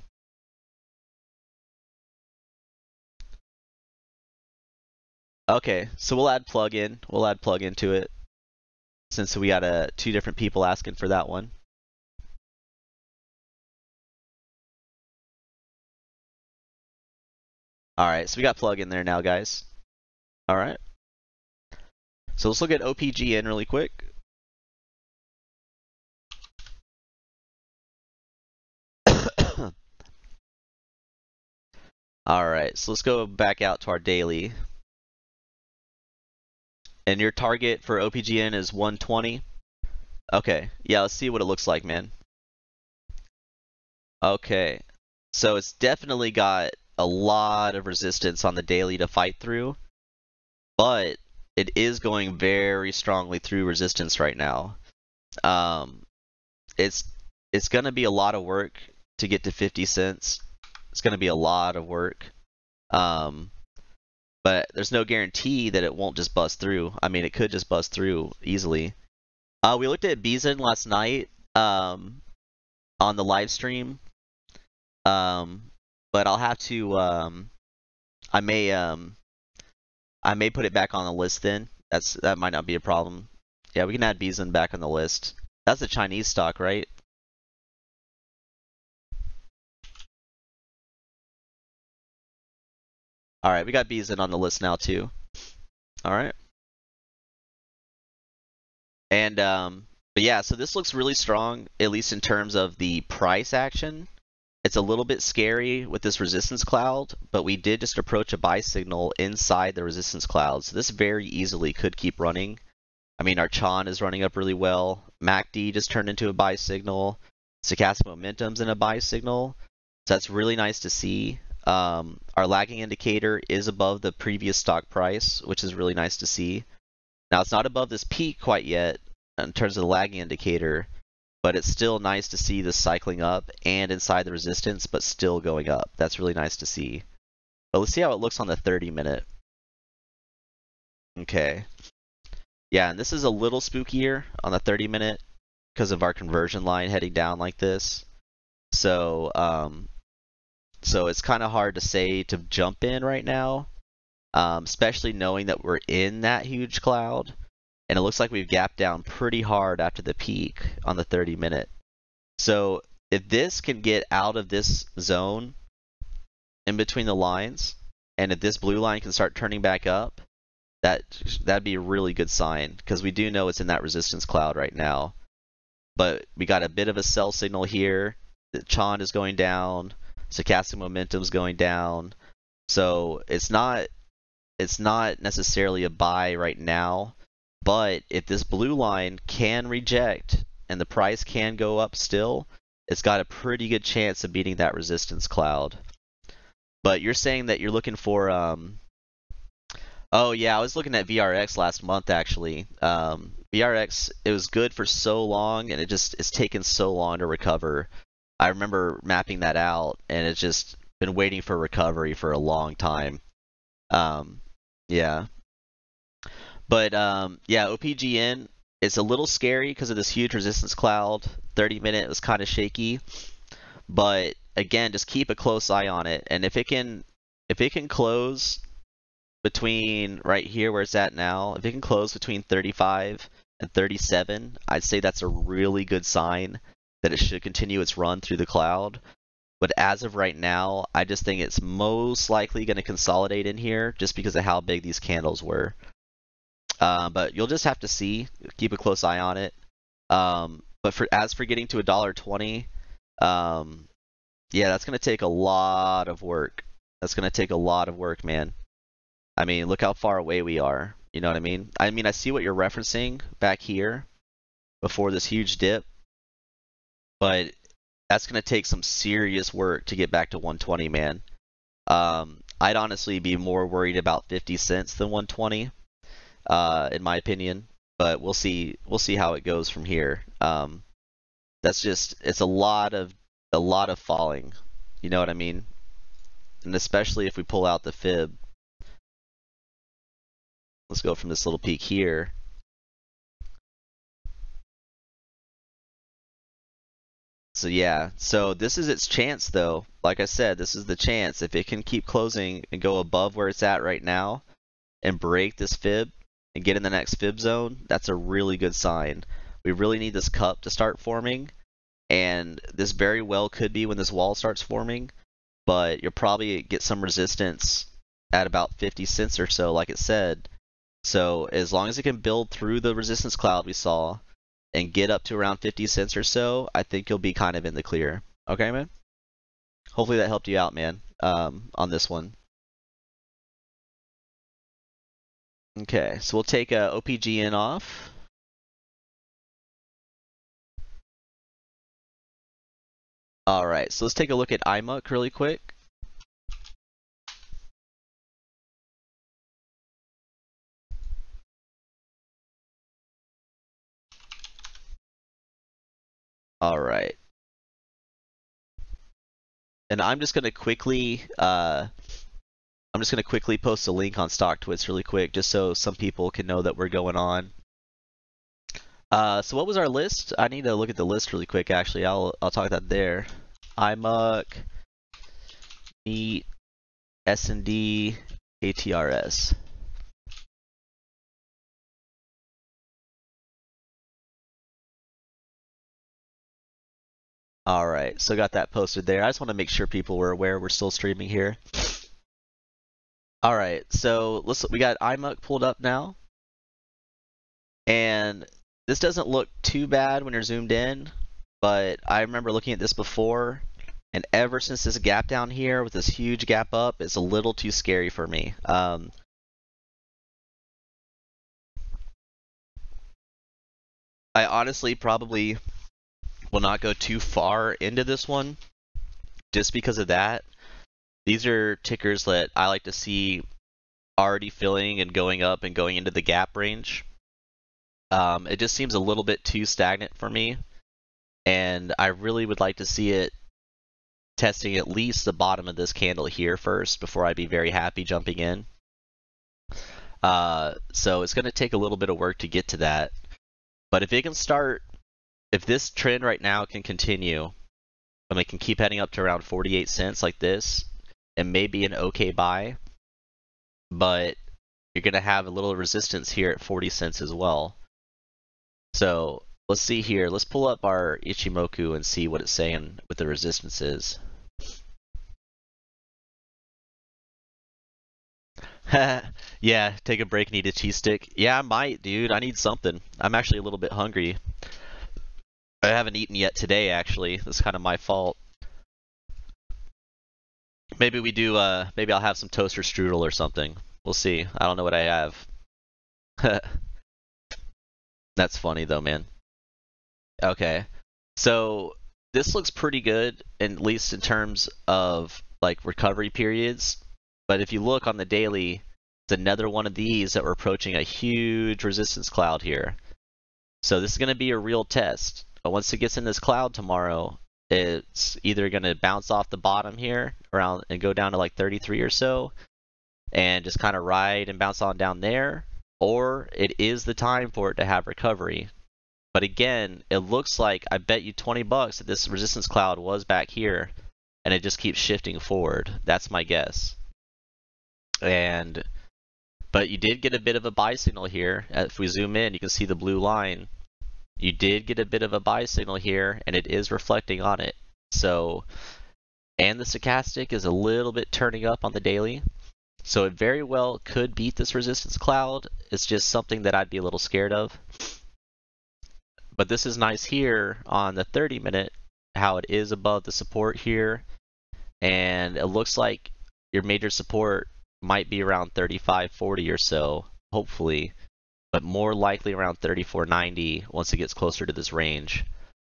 Okay, so we'll add plug in. We'll add plug into it, since we got two different people asking for that one. All right, so we got plug in there now, guys. All right. So let's look at OPGN really quick. All right, so let's go back out to our daily. And your target for OPGN is 120? Okay, yeah, let's see what it looks like, man. Okay, so it's definitely got a lot of resistance on the daily to fight through, but it is going very strongly through resistance right now. It's going to be a lot of work to get to 50 cents. It's going to be a lot of work. But there's no guarantee that it won't just bust through. I mean, it could just bust through easily. We looked at Bison last night on the live stream, but I'll have to. I may put it back on the list then. That might not be a problem. Yeah, we can add Bison back on the list. That's a Chinese stock, right? All right, we got Bison on the list now too. All right. And but yeah, so this looks really strong, at least in terms of the price action. It's a little bit scary with this resistance cloud, but we did just approach a buy signal inside the resistance cloud, so this very easily could keep running. I mean, our Chan is running up really well. MACD just turned into a buy signal. Stochastic momentum's in a buy signal, so that's really nice to see. Our lagging indicator is above the previous stock price, which is really nice to see. Now, it's not above this peak quite yet in terms of the lagging indicator, but it's still nice to see this cycling up and inside the resistance, but still going up. That's really nice to see. But let's see how it looks on the 30-minute. Okay. Yeah, and this is a little spookier on the 30-minute because of our conversion line heading down like this. So, so it's kind of hard to say to jump in right now, especially knowing that we're in that huge cloud. And it looks like we've gapped down pretty hard after the peak on the 30-minute. So if this can get out of this zone in between the lines, and if this blue line can start turning back up, that'd be a really good sign, because we do know it's in that resistance cloud right now. But we got a bit of a sell signal here. The Chan is going down. Stochastic momentum is going down. So it's not necessarily a buy right now. But if this blue line can reject and the price can go up still, it's got a pretty good chance of beating that resistance cloud. But you're saying that you're looking for oh yeah, I was looking at VRX last month actually. VRX, it was good for so long, and it's taken so long to recover. I remember mapping that out, and it's just been waiting for recovery for a long time. Yeah. But yeah, OPGN, it's a little scary because of this huge resistance cloud. 30-minute was kind of shaky, but again, just keep a close eye on it. And if it can close between right here where it's at now, if it can close between 35 and 37, I'd say that's a really good sign that it should continue its run through the cloud. But as of right now, I just think it's most likely going to consolidate in here just because of how big these candles were. But you'll just have to see, keep a close eye on it. But as for getting to $1.20, yeah, that's going to take a lot of work. That's going to take a lot of work, man. I mean, look how far away we are. You know what I mean? I see what you're referencing back here before this huge dip, but that's going to take some serious work to get back to 120, man. I'd honestly be more worried about 50 cents than 120. In my opinion, but we'll see how it goes from here. It's a lot of falling, you know what I mean? And especially if we pull out the fib. Let's go from this little peak here. So yeah, so this is its chance though. Like I said, this is the chance. If it can keep closing and go above where it's at right now and break this fib and get in the next fib zone, that's a really good sign. We really need this cup to start forming, and this very well could be when this wall starts forming. but you'll probably get some resistance at about 50 cents or so, like it said. So as long as it can build through the resistance cloud we saw and get up to around 50 cents or so, I think you'll be kind of in the clear. Okay, man? Hopefully that helped you out, man, on this one. Okay, so we'll take OPGN off. All right, so let's take a look at IMUC really quick. All right. And I'm just gonna quickly post a link on Stocktwits really quick, just so some people can know that we're going on. So what was our list? I need to look at the list really quick. Actually, I'll talk that there. IMUC, NEAT, S&D, ATRS. All right, so got that posted there. I just want to make sure people were aware we're still streaming here. All right, so we got IMUC pulled up now, and this doesn't look too bad when you're zoomed in, but I remember looking at this before, and ever since this gap down here with this huge gap up, it's a little too scary for me. I honestly probably will not go too far into this one just because of that. These are tickers that I like to see already filling and going up and going into the gap range. It just seems a little bit too stagnant for me, and I really would like to see it testing at least the bottom of this candle here first before I'd be very happy jumping in. So it's going to take a little bit of work to get to that, but if it can start, if this trend right now can continue, and it can keep heading up to around 48 cents like this, it may be an okay buy, but you're going to have a little resistance here at 40 cents as well. So let's see here. Let's pull up our Ichimoku and see what it's saying with the resistances. Yeah, take a break, need a cheese stick. Yeah, I might, dude. I need something. I'm actually a little bit hungry. I haven't eaten yet today, actually. That's kind of my fault. Maybe we do, maybe I'll have some toaster strudel or something. We'll see. I don't know what I have. That's funny though, man. Okay. So this looks pretty good, at least in terms of like recovery periods. But if you look on the daily, it's another one of these that we're approaching a huge resistance cloud here. So this is going to be a real test. But once it gets in this cloud tomorrow, it's either going to bounce off the bottom here around and go down to like 33 or so and just kind of ride and bounce on down there, or it is the time for it to have recovery. But again, it looks like, I bet you 20 bucks that this resistance cloud was back here and it just keeps shifting forward. That's my guess. But you did get a bit of a buy signal here. If we zoom in, you can see the blue line. You did get a bit of a buy signal here, and it is reflecting on it. So, and the stochastic is a little bit turning up on the daily. So it very well could beat this resistance cloud. It's just something that I'd be a little scared of. But this is nice here on the 30-minute, how it is above the support here. And it looks like your major support might be around 35.40 or so, hopefully, but more likely around 34.90 once it gets closer to this range.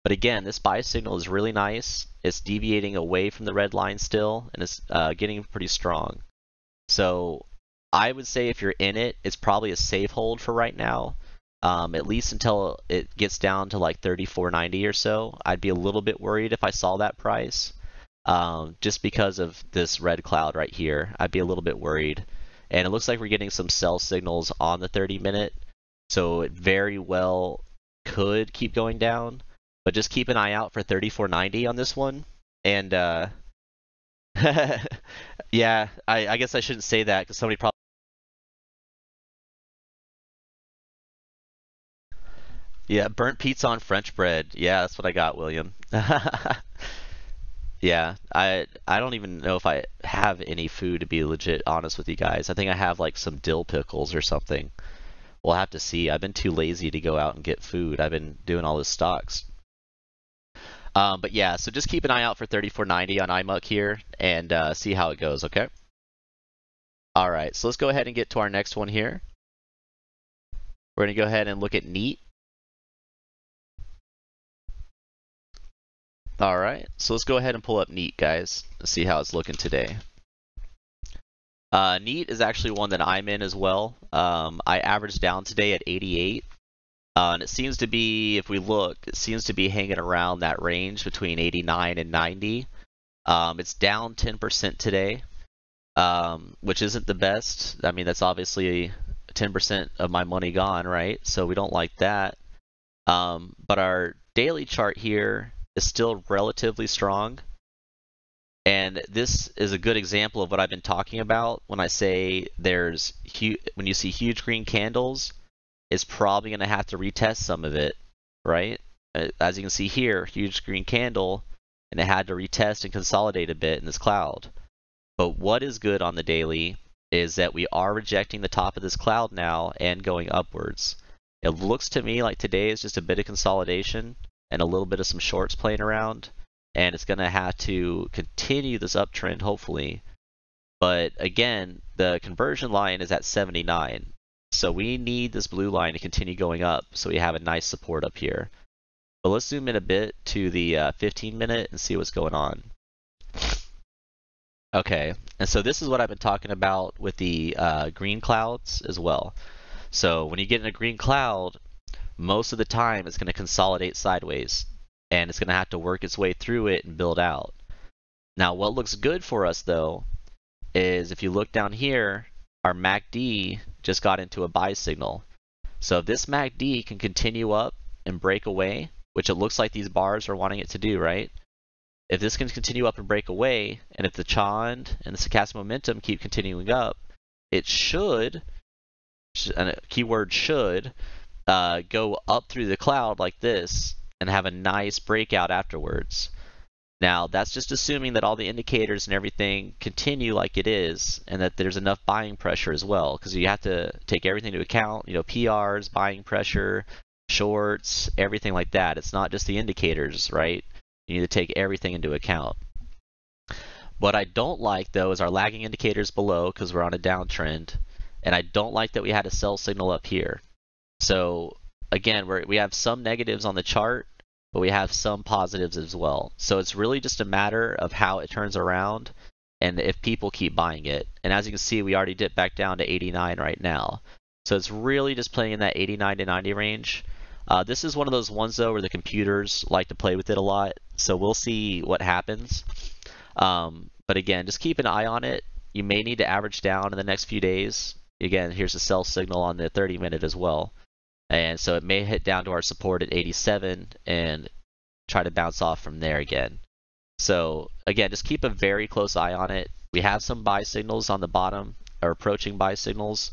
But again, this buy signal is really nice. It's deviating away from the red line still, and it's getting pretty strong. So I would say if you're in it, it's probably a safe hold for right now, at least until it gets down to like 34.90 or so. I'd be a little bit worried if I saw that price. Just because of this red cloud right here, I'd be a little bit worried. And it looks like we're getting some sell signals on the 30-minute, so it very well could keep going down. But just keep an eye out for 34.90 on this one. And yeah, I guess I shouldn't say that because somebody probably. Yeah, burnt pizza on French bread. Yeah, that's what I got, William. Yeah, I don't even know if I have any food to be legit honest with you guys. I think I have like some dill pickles or something. We'll have to see. I've been too lazy to go out and get food. I've been doing all this stocks. But yeah, so just keep an eye out for 3490 on iMuck here and see how it goes, okay? All right, so let's go ahead and get to our next one here. We're going to go ahead and look at NEAT. All right, so let's go ahead and pull up NEAT, guys, and see how it's looking today. NEAT is actually one that I'm in as well. I averaged down today at 88. And it seems to be, if we look, it seems to be hanging around that range between 89 and 90. It's down 10% today, which isn't the best. I mean, that's obviously 10% of my money gone, right? So we don't like that. But our daily chart here is still relatively strong. And this is a good example of what I've been talking about when I say when you see huge green candles, it's probably going to have to retest some of it, right? As you can see here, huge green candle, and it had to retest and consolidate a bit in this cloud. But what is good on the daily is that we are rejecting the top of this cloud now and going upwards. It looks to me like today is just a bit of consolidation and a little bit of some shorts playing around, and it's going to have to continue this uptrend, hopefully. But again, the conversion line is at 79. So we need this blue line to continue going up so we have a nice support up here. But let's zoom in a bit to the 15 minute and see what's going on. Okay, and so this is what I've been talking about with the green clouds as well. So when you get in a green cloud, most of the time it's going to consolidate sideways, and it's going to have to work its way through it and build out. Now what looks good for us though is if you look down here, our MACD just got into a buy signal. So if this MACD can continue up and break away, which it looks like these bars are wanting it to do, right? If this can continue up and break away, and if the Chand and the stochastic momentum keep continuing up, it should, and keyword should, go up through the cloud like this and have a nice breakout afterwards. Now, that's just assuming that all the indicators and everything continue like it is, and that there's enough buying pressure as well, because you have to take everything into account, you know, PRs, buying pressure, shorts, everything like that. It's not just the indicators, right? You need to take everything into account. What I don't like, though, is our lagging indicators below, because we're on a downtrend, and I don't like that we had a sell signal up here. So, again, we have some negatives on the chart, but we have some positives as well. So it's really just a matter of how it turns around and if people keep buying it. And as you can see, we already dipped back down to 89 right now. So it's really just playing in that 89 to 90 range. This is one of those ones though where the computers like to play with it a lot. So we'll see what happens. But again, just keep an eye on it. You may need to average down in the next few days. Again, here's a sell signal on the 30 minute as well. And so it may hit down to our support at 87 and try to bounce off from there again. So again, just keep a very close eye on it. We have some buy signals on the bottom, or approaching buy signals.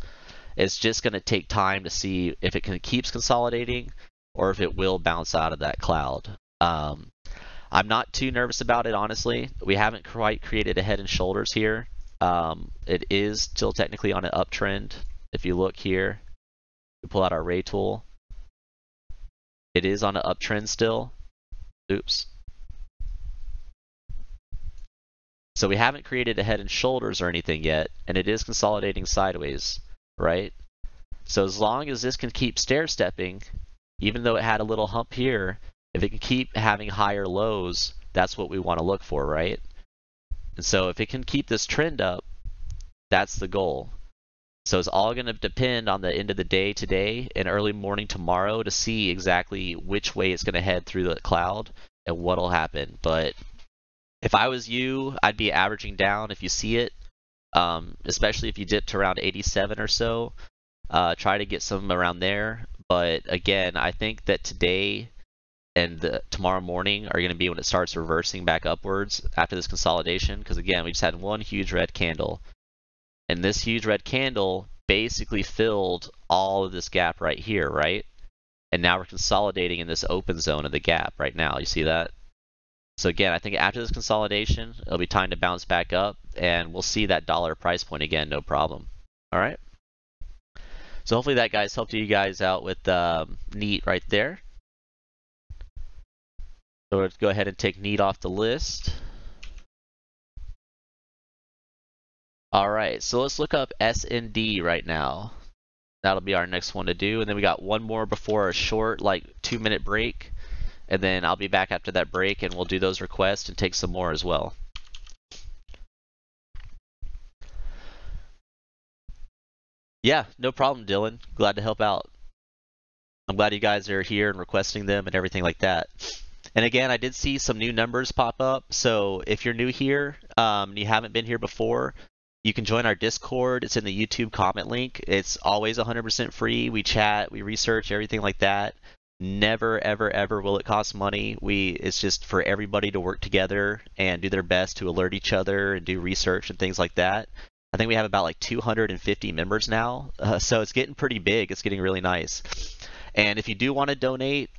It's just going to take time to see if it keeps consolidating or if it will bounce out of that cloud. I'm not too nervous about it, honestly. We haven't quite created a head and shoulders here. It is still technically on an uptrend. If you look here, we pull out our ray tool. It is on an uptrend still. Oops. So we haven't created a head and shoulders or anything yet, and it is consolidating sideways, right? So as long as this can keep stair-stepping, even though it had a little hump here, if it can keep having higher lows, that's what we want to look for, right? And so if it can keep this trend up, that's the goal. So it's all going to depend on the end of the day today and early morning tomorrow to see exactly which way it's going to head through the cloud and what will happen. But if I was you, I'd be averaging down if you see it, especially if you dip to around 87 or so. Try to get some around there. But again, I think that today and tomorrow morning are going to be when it starts reversing back upwards after this consolidation. Because again, we just had one huge red candle. And this huge red candle basically filled all of this gap right here, right? And now we're consolidating in this open zone of the gap right now. You see that? So again, I think after this consolidation, it'll be time to bounce back up, and we'll see that dollar price point again, no problem. All right. So hopefully that, guys, helped you guys out with NEAT right there. So let's go ahead and take NEAT off the list. All right, so let's look up SND right now. That'll be our next one to do, and then we got one more before a short, like 2-minute break, and then I'll be back after that break, and we'll do those requests and take some more as well. Yeah, no problem, Dylan. Glad to help out. I'm glad you guys are here and requesting them and everything like that. And again, I did see some new numbers pop up. So if you're new here and you haven't been here before, you can join our Discord. It's in the YouTube comment link. It's always 100% free. We chat, we research, everything like that. Never, ever, ever will it cost money. It's just for everybody to work together and do their best to alert each other and do research and things like that. I think we have about like 250 members now. So it's getting pretty big. It's getting really nice. And if you do want to donate,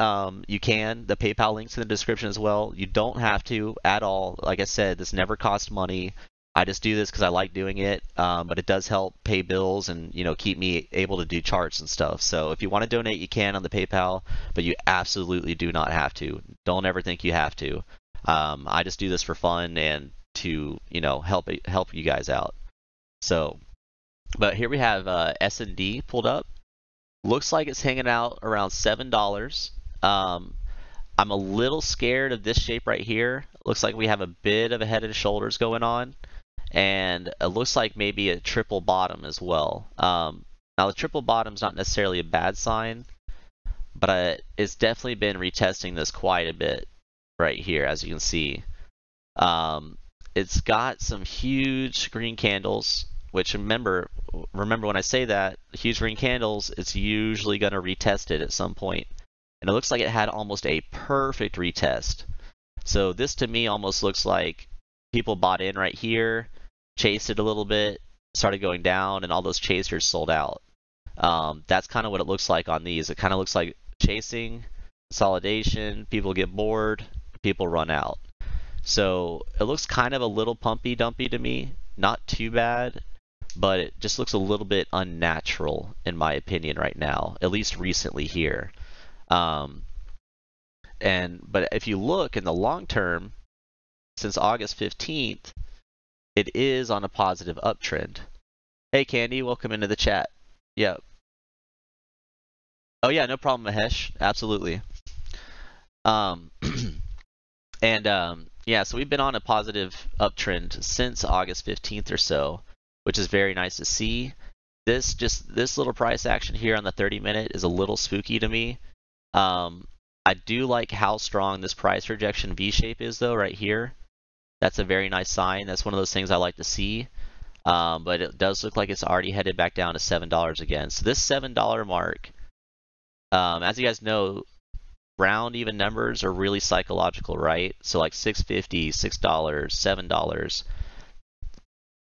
you can. The PayPal link's in the description as well. You don't have to at all. Like I said, this never costs money. I just do this because I like doing it, but it does help pay bills and keep me able to do charts and stuff. So if you want to donate, you can on the PayPal, but you absolutely do not have to. Don't ever think you have to. I just do this for fun and to help you guys out. So, but here we have S&D pulled up. Looks like it's hanging out around $7. I'm a little scared of this shape right here. Looks like we have a bit of a head and shoulders going on, and it looks like maybe a triple bottom as well. Now the triple bottom is not necessarily a bad sign, but it's definitely been retesting this quite a bit right here, as you can see. It's got some huge green candles, which remember when I say that, huge green candles, it's usually going to retest it at some point. And it looks like it had almost a perfect retest. So this to me almost looks like people bought in right here, chased it a little bit, started going down, and all those chasers sold out. That's kind of what it looks like on these. It kind of looks like chasing, consolidation, people get bored, people run out. So it looks kind of a little pumpy dumpy to me. Not too bad, but it just looks a little bit unnatural in my opinion right now, at least recently here. But if you look in the long term, since August 15th, it is on a positive uptrend. Hey Candy, welcome into the chat. Yep. Oh yeah, no problem, Mahesh. Absolutely. Yeah, so we've been on a positive uptrend since August 15th or so, which is very nice to see. This little price action here on the 30-minute is a little spooky to me. I do like how strong this price rejection V-shape is though right here. That's a very nice sign. That's one of those things I like to see. But it does look like it's already headed back down to $7 again. So this $7 mark, as you guys know, round even numbers are really psychological, right? So like $6.50, $6, $7.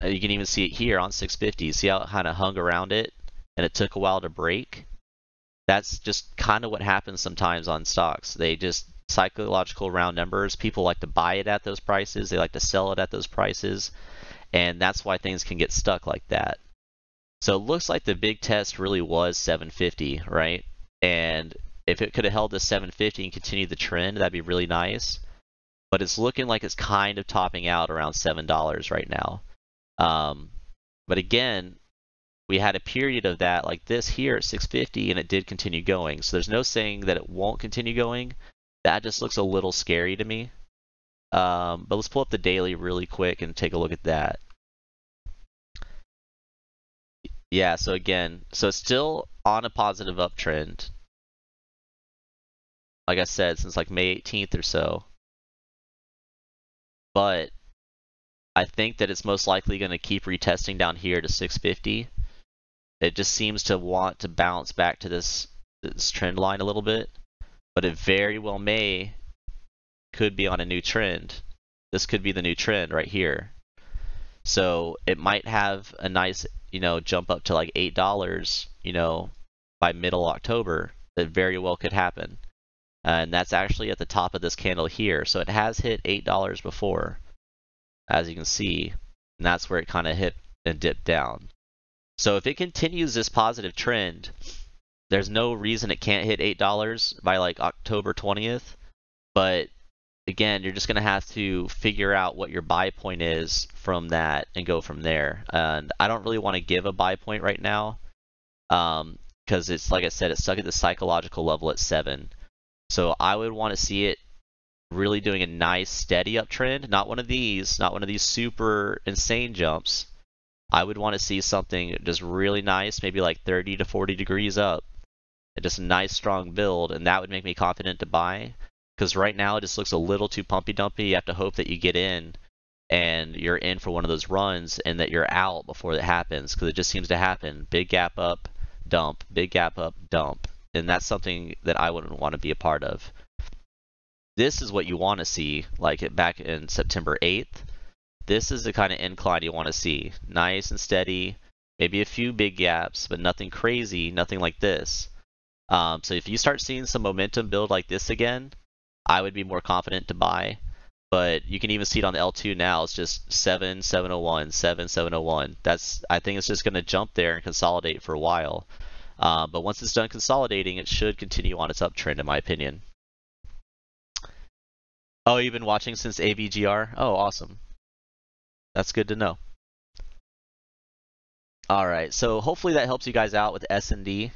You can even see it here on $6.50. See how it kind of hung around it and it took a while to break? That's just kind of what happens sometimes on stocks. They just psychological round numbers. People like to buy it at those prices. They like to sell it at those prices. And that's why things can get stuck like that. So it looks like the big test really was 750, right? And if it could have held this 750 and continued the trend, that'd be really nice. But it's looking like it's kind of topping out around $7 right now. But again, we had a period of that like this here at 650 and it did continue going. So there's no saying that it won't continue going. That just looks a little scary to me. But let's pull up the daily really quick and take a look at that. Yeah, so again, so it's still on a positive uptrend. Like I said, since like May 18th or so. But I think that it's most likely going to keep retesting down here to 650. It just seems to want to bounce back to this trend line a little bit. But it very well could be on a new trend. This could be the new trend right here. So it might have a nice, jump up to like $8, by middle October. That very well could happen. and that's actually at the top of this candle here. So it has hit $8 before, as you can see, and that's where it kind of hit and dipped down. So if it continues this positive trend, there's no reason it can't hit $8 by like October 20th. But again, you're just going to have to figure out what your buy point is from that and go from there. And I don't really want to give a buy point right now because it's, like I said, it's stuck at the psychological level at 7. So I would want to see it really doing a nice steady uptrend, not one of these super insane jumps. I would want to see something just really nice, maybe like 30 to 40 degrees up. Just a nice strong build, and that would make me confident to buy. Because right now it just looks a little too pumpy dumpy. You have to hope that you get in and you're in for one of those runs and that you're out before that happens, because it just seems to happen. Big gap up, dump, big gap up, dump. And that's something that I wouldn't want to be a part of. This is what you want to see, like it back in September 8th. This is the kind of incline you want to see. Nice and steady, maybe a few big gaps, but nothing crazy, nothing like this. So if you start seeing some momentum build like this again, I would be more confident to buy. But you can even see it on the L2 now. It's just 7,701, 7,701. I think it's just going to jump there and consolidate for a while. But once it's done consolidating, it should continue on its uptrend, in my opinion. Oh, you've been watching since AVGR? Oh, awesome. That's good to know. All right, so hopefully that helps you guys out with S&D.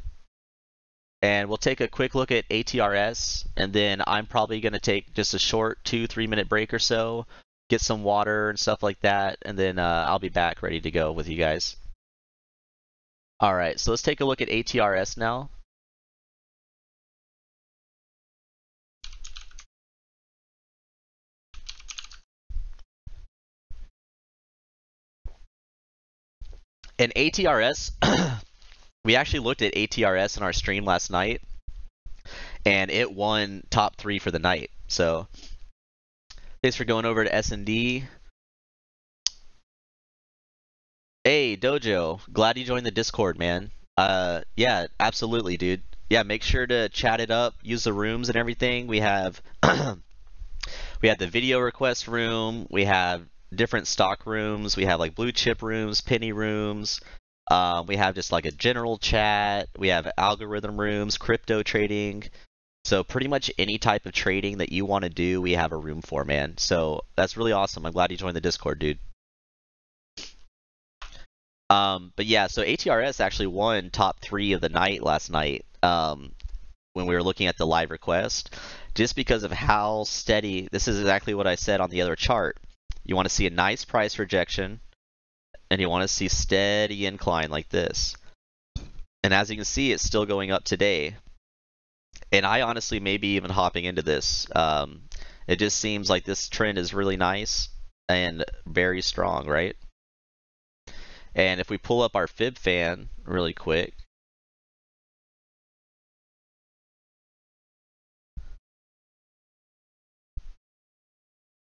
And we'll take a quick look at ATRS, and then I'm probably going to take just a short 2-3 minute break or so, get some water and stuff like that, and then I'll be back ready to go with you guys. All right, so let's take a look at ATRS now. In ATRS, we actually looked at ATRS in our stream last night, and it won top 3 for the night. So thanks for going over to S&D. Hey, Dojo, glad you joined the Discord, man. Yeah, absolutely, dude. Yeah, make sure to chat it up, use the rooms and everything. We have we have the video request room, we have different stock rooms, we have like blue chip rooms, penny rooms. We have just like a general chat. We have algorithm rooms, crypto trading. So pretty much any type of trading that you want to do, we have a room for, man. So that's really awesome. I'm glad you joined the Discord, dude. But yeah, so ATRS actually won top 3 of the night last night when we were looking at the live request, just because of how steady. This is exactly what I said on the other chart. You want to see a nice price rejection, and you want to see steady incline like this. And as you can see, it's still going up today. And I honestly may be even hopping into this. It just seems like this trend is really nice and very strong, right? And if we pull up our fib fan really quick,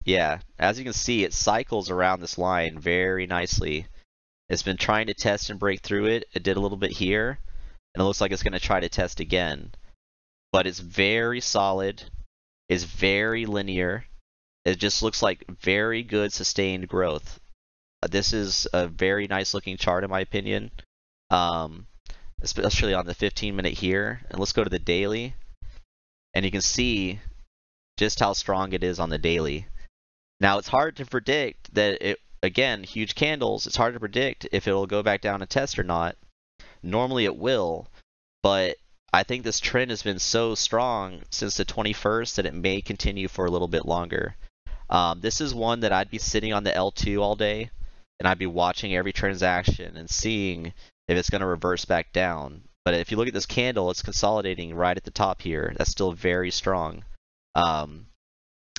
yeah, as you can see, it cycles around this line very nicely. It's been trying to test and break through it. It did a little bit here, and it looks like it's going to try to test again. But it's very solid. It's very linear. It just looks like very good sustained growth. This is a very nice looking chart in my opinion, especially on the 15-minute here. And let's go to the daily, and you can see just how strong it is on the daily. Now it's hard to predict that again, huge candles, it's hard to predict if it'll go back down and test or not. Normally it will, but I think this trend has been so strong since the 21st that it may continue for a little bit longer. This is one that I'd be sitting on the L2 all day, and I'd be watching every transaction and seeing if it's going to reverse back down. But if you look at this candle, it's consolidating right at the top here. That's still very strong.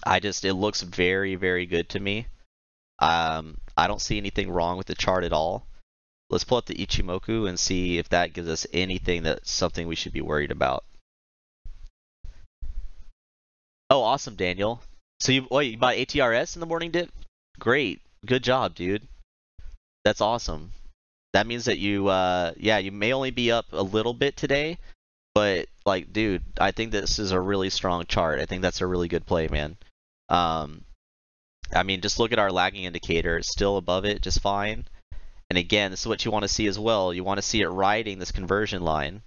It looks very, very good to me. I don't see anything wrong with the chart at all. Let's pull up the Ichimoku and see if that gives us anything that's something we should be worried about. Oh, awesome, Daniel. So you bought ATRS in the morning dip? Great. Good job, dude. That's awesome. That means that you may only be up a little bit today, But like, dude, I think this is a really strong chart. I think that's a really good play, man. Um, I mean, just look at our lagging indicator. It's still above it just fine. And again, this is what you want to see as well. You want to see it riding this conversion line.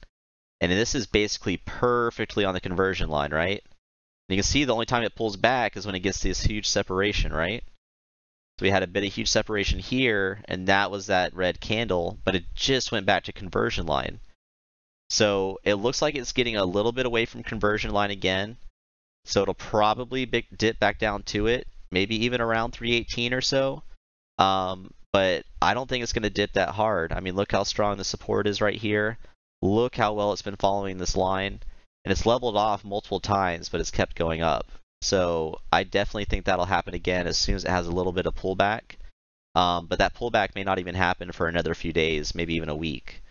And this is basically perfectly on the conversion line, right? And you can see the only time it pulls back is when it gets this huge separation, right? So we had a bit of huge separation here, and that was that red candle, but it just went back to conversion line. So it looks like it's getting a little bit away from conversion line again. So it'll probably dip back down to it, maybe even around 318 or so. But I don't think it's going to dip that hard. I mean, look how strong the support is right here. Look how well it's been following this line. And it's leveled off multiple times, but it's kept going up. So I definitely think that'll happen again as soon as it has a little bit of pullback. But that pullback may not even happen for another few days, maybe even a week.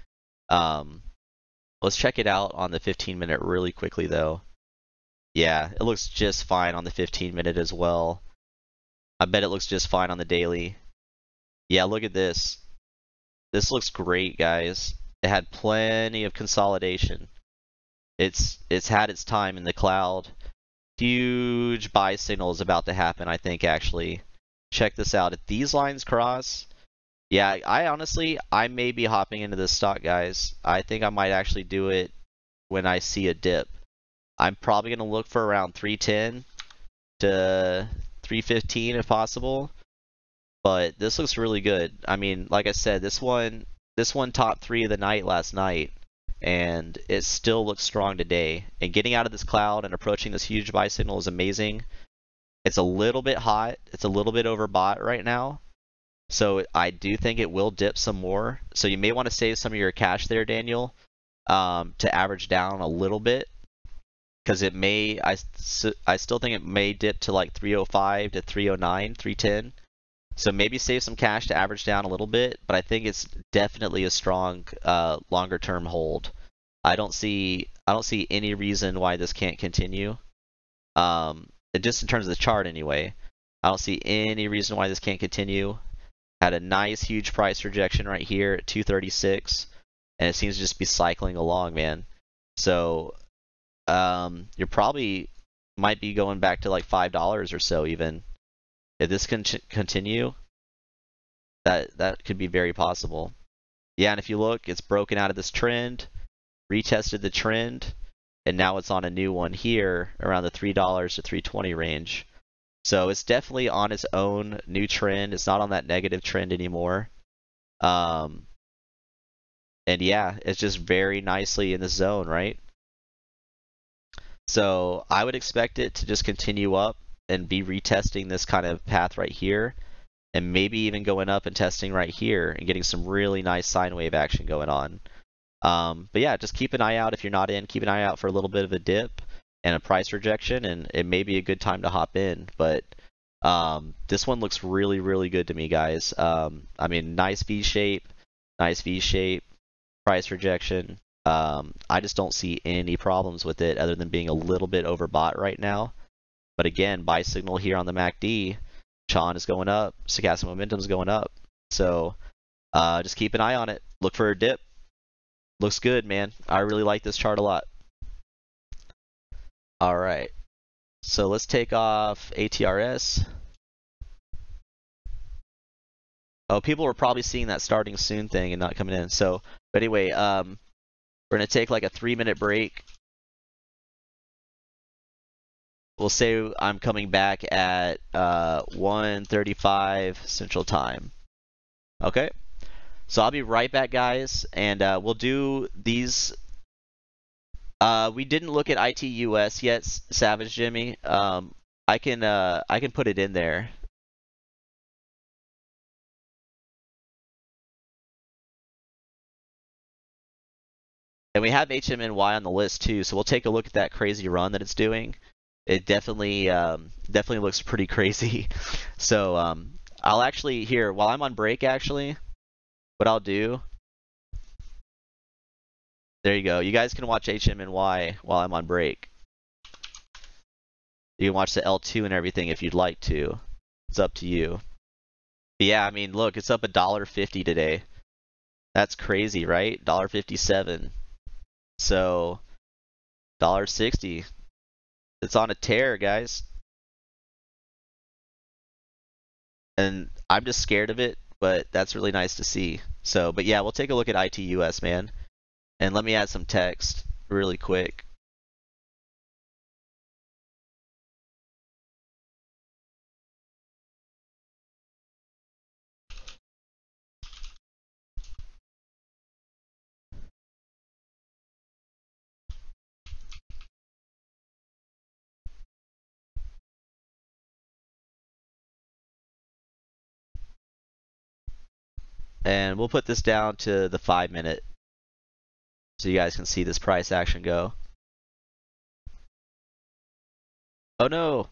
Let's check it out on the 15-minute really quickly, though. Yeah, it looks just fine on the 15-minute as well. I bet it looks just fine on the daily. Yeah, look at this. This looks great, guys. It had plenty of consolidation. It's had its time in the cloud. Huge buy signal is about to happen, I think, actually. Check this out. If these lines cross, yeah, I honestly, I may be hopping into this stock, guys. I think I might actually do it when I see a dip. I'm probably going to look for around 310 to 315 if possible. But this looks really good. I mean, like I said, this one top 3 of the night last night, and it still looks strong today. And getting out of this cloud and approaching this huge buy signal is amazing. It's a little bit hot. It's a little bit overbought right now. So I do think it will dip some more. So you may want to save some of your cash there, Daniel, to average down a little bit. Because it may, I still think it may dip to like 305 to 309, 310. So maybe save some cash to average down a little bit, but I think it's definitely a strong longer term hold. I don't see any reason why this can't continue. Just in terms of the chart anyway. I don't see any reason why this can't continue. Had a nice huge price rejection right here at 236, and it seems to just be cycling along, man. So you're probably might be going back to like $5 or so even. If this can continue, that could be very possible. Yeah, and if you look, it's broken out of this trend, retested the trend, and now it's on a new one here around the $3 to $3.20 range. So it's definitely on its own new trend. It's not on that negative trend anymore. And yeah, it's just very nicely in the zone, right? So I would expect it to just continue up and be retesting this kind of path right here, and maybe even going up and testing right here and getting some really nice sine wave action going on. But yeah, just keep an eye out if you're not in. Keep an eye out for a little bit of a dip and a price rejection, and it may be a good time to hop in. But this one looks really, really good to me, guys. I mean, nice V shape, price rejection. I just don't see any problems with it other than being a little bit overbought right now. But again, buy signal here on the MACD. Chan is going up. Stochastic momentum is going up. So just keep an eye on it. Look for a dip. Looks good, man. I really like this chart a lot. All right. So let's take off ATRS. Oh, people were probably seeing that starting soon thing and not coming in. So, but anyway, we're going to take like a 3-minute break. We'll say I'm coming back at 1:35 Central Time. Okay? So I'll be right back, guys, and we'll do these. We didn't look at ITUS yet, Savage Jimmy. I can put it in there. And we have HMNY on the list too, so we'll take a look at that crazy run that it's doing. It definitely looks pretty crazy. So I'll actually here while I'm on break. Actually, what I'll do. There you go. You guys can watch HMNY while I'm on break. You can watch the L2 and everything if you'd like to. It's up to you. But yeah, I mean, look, it's up $1.50 today. That's crazy, right? $1.57. So $1.60. It's on a tear, guys. And I'm just scared of it, but that's really nice to see. So, but yeah, we'll take a look at ITUS, man. And let me add some text really quick. And we'll put this down to the 5 minute so you guys can see this price action go. Oh no!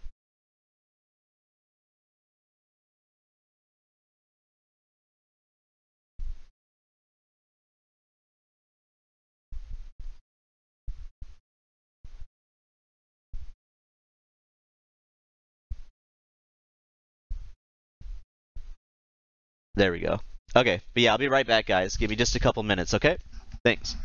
There we go. Okay, but yeah, I'll be right back, guys. Give me just a couple minutes, okay? Thanks.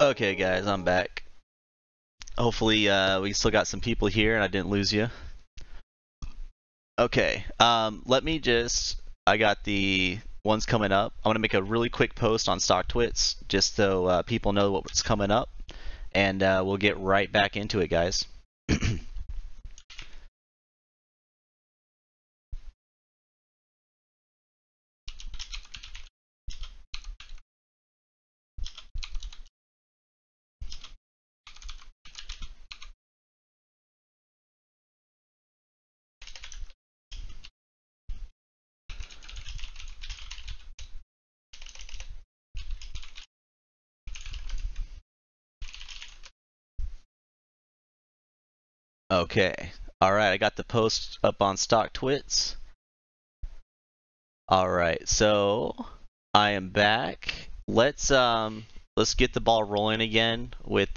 Okay, guys, I'm back. Hopefully, we still got some people here and I didn't lose you. Okay, let me just. I got the ones coming up. I'm gonna make a really quick post on Stocktwits just so people know what's coming up, and we'll get right back into it, guys. Okay. Alright, I got the post up on Stocktwits. Alright, so I am back. Let's get the ball rolling again with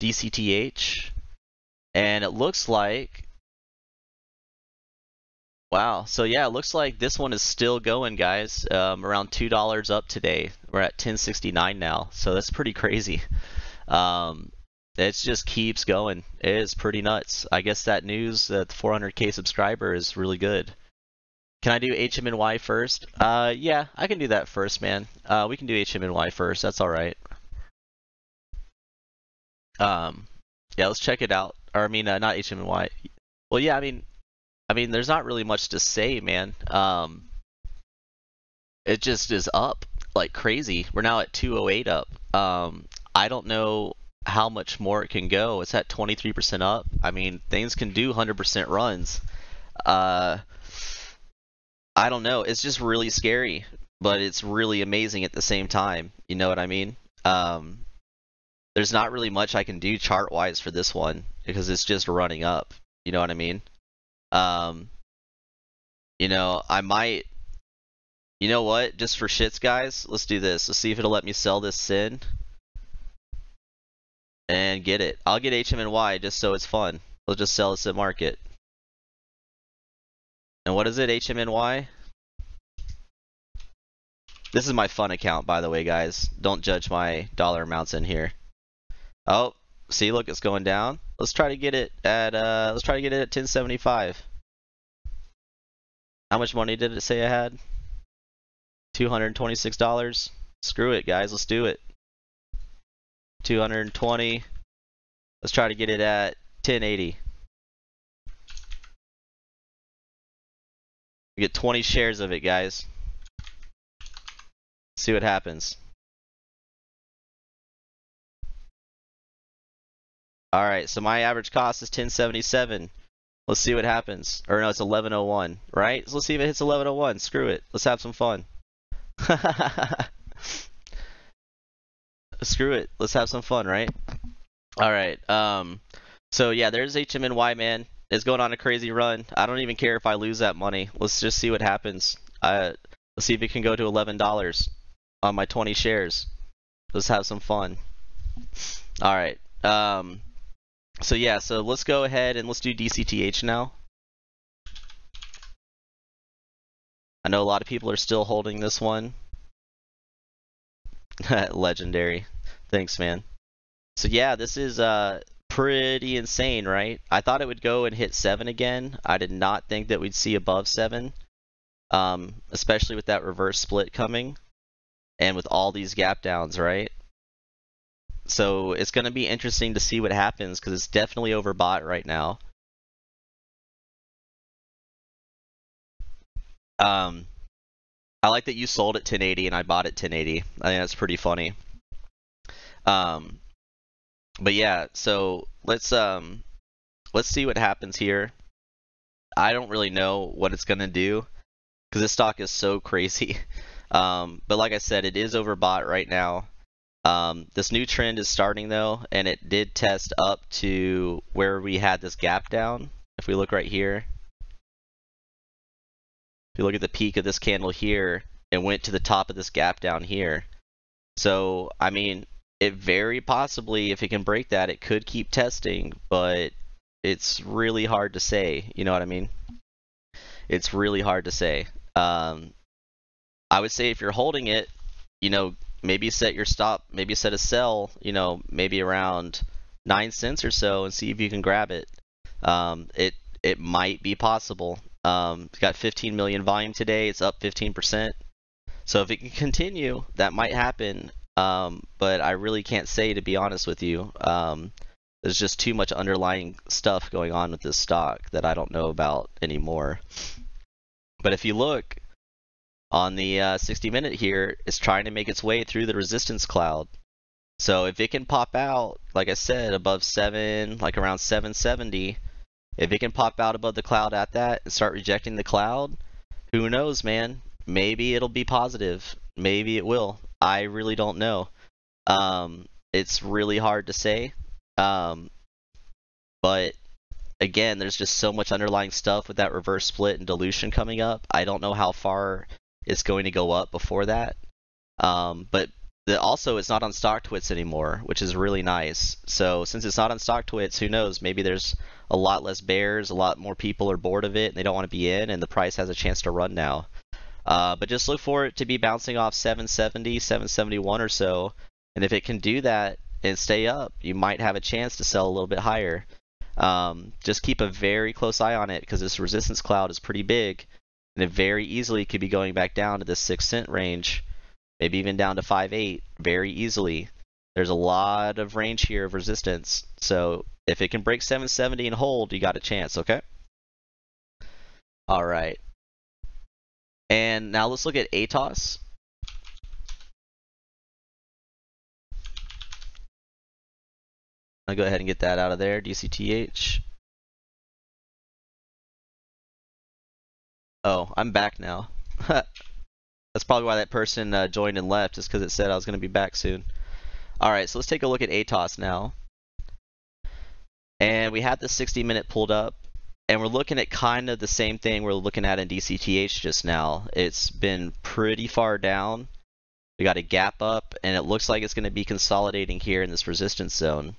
DCTH. And it looks like wow, so yeah, it looks like this one is still going, guys. Around $2 up today. We're at 1069 now, so that's pretty crazy. It just keeps going. It is pretty nuts. I guess that news that the 400K subscriber is really good. Can I do HMNY first? Yeah, I can do that first, man. We can do HMNY first. That's all right. Yeah, let's check it out. Or I mean, not HMNY. Well, yeah, I mean, there's not really much to say, man. It just is up like crazy. We're now at 208 up. I don't know how much more it can go. It's at 23% up. I mean, things can do 100% runs. I don't know. It's just really scary, but it's really amazing at the same time. You know what I mean? There's not really much I can do chart-wise for this one because it's just running up. You know what I mean? You know, I might. You know what? Just for shits, guys, let's do this. Let's see if it'll let me sell this SIN and get it. I'll get HMNY just so it's fun. We'll just sell this at market. And what is it, HMNY? This is my fun account, by the way, guys. Don't judge my dollar amounts in here. Oh, see, look, it's going down. Let's try to get it at 1075. How much money did it say I had? $226. Screw it, guys. Let's do it. 220. Let's try to get it at 1080. We get 20 shares of it, guys. See what happens. Alright, so my average cost is 1077. Let's see what happens. Or no, it's 1101, right? So let's see if it hits 1101. Screw it. Let's have some fun. Screw it. Let's have some fun, right? Alright, so yeah, there's HMNY, man. It's going on a crazy run. I don't even care if I lose that money. Let's just see what happens. Let's see if it can go to $11 on my 20 shares. Let's have some fun. Alright, so yeah, so let's go ahead and let's do DCTH now. I know a lot of people are still holding this one. Legendary. Thanks, man. So yeah, this is pretty insane, right? I thought it would go and hit 7 again. I did not think that we'd see above 7, especially with that reverse split coming and with all these gap downs, right? So it's going to be interesting to see what happens because it's definitely overbought right now. I like that you sold at 1080 and I bought at 1080. I think that's pretty funny. But yeah, so let's see what happens here. I don't really know what it's gonna do because this stock is so crazy. But like I said, it is overbought right now. This new trend is starting though, and it did test up to where we had this gap down. If we look right here, if you look at the peak of this candle here, it went to the top of this gap down here. So, I mean, it very possibly, if it can break that, it could keep testing, but it's really hard to say. You know what I mean? It's really hard to say. I would say if you're holding it, you know, maybe set your stop, maybe set a sell, maybe around 9 cents or so, and see if you can grab it. It might be possible. It's got 15 million volume today. It's up 15%. So if it can continue, that might happen. But I really can't say, to be honest with you. There's just too much underlying stuff going on with this stock that I don't know about anymore. But if you look on the 60-minute here, it's trying to make its way through the resistance cloud. So if it can pop out, like I said, above 7, like around 770, if it can pop out above the cloud at that and start rejecting the cloud, who knows, man? Maybe it'll be positive. Maybe it will. I really don't know. It's really hard to say. But again, there's just so much underlying stuff with that reverse split and dilution coming up. I don't know how far it's going to go up before that. But also, it's not on Stocktwits anymore, which is really nice. So since it's not on Stocktwits, who knows? Maybe there's a lot less bears, a lot more people are bored of it, and they don't want to be in, and the price has a chance to run now. But just look for it to be bouncing off 770, 771 or so. And if it can do that and stay up, you might have a chance to sell a little bit higher. Just keep a very close eye on it, because this resistance cloud is pretty big, and it very easily could be going back down to the 6 cent range, maybe even down to 5.8 very easily. There's a lot of range here of resistance. So if it can break 770 and hold, you got a chance, okay? All right. And now let's look at ATOS. I'll go ahead and get that out of there, DCTH. Oh, I'm back now. That's probably why that person joined and left, just because it said I was going to be back soon. Alright, so let's take a look at ATOS now. And we have the 60-minute pulled up, and we're looking at kind of the same thing we're looking at in DCTH just now. It's been pretty far down. We got a gap up, and it looks like it's going to be consolidating here in this resistance zone.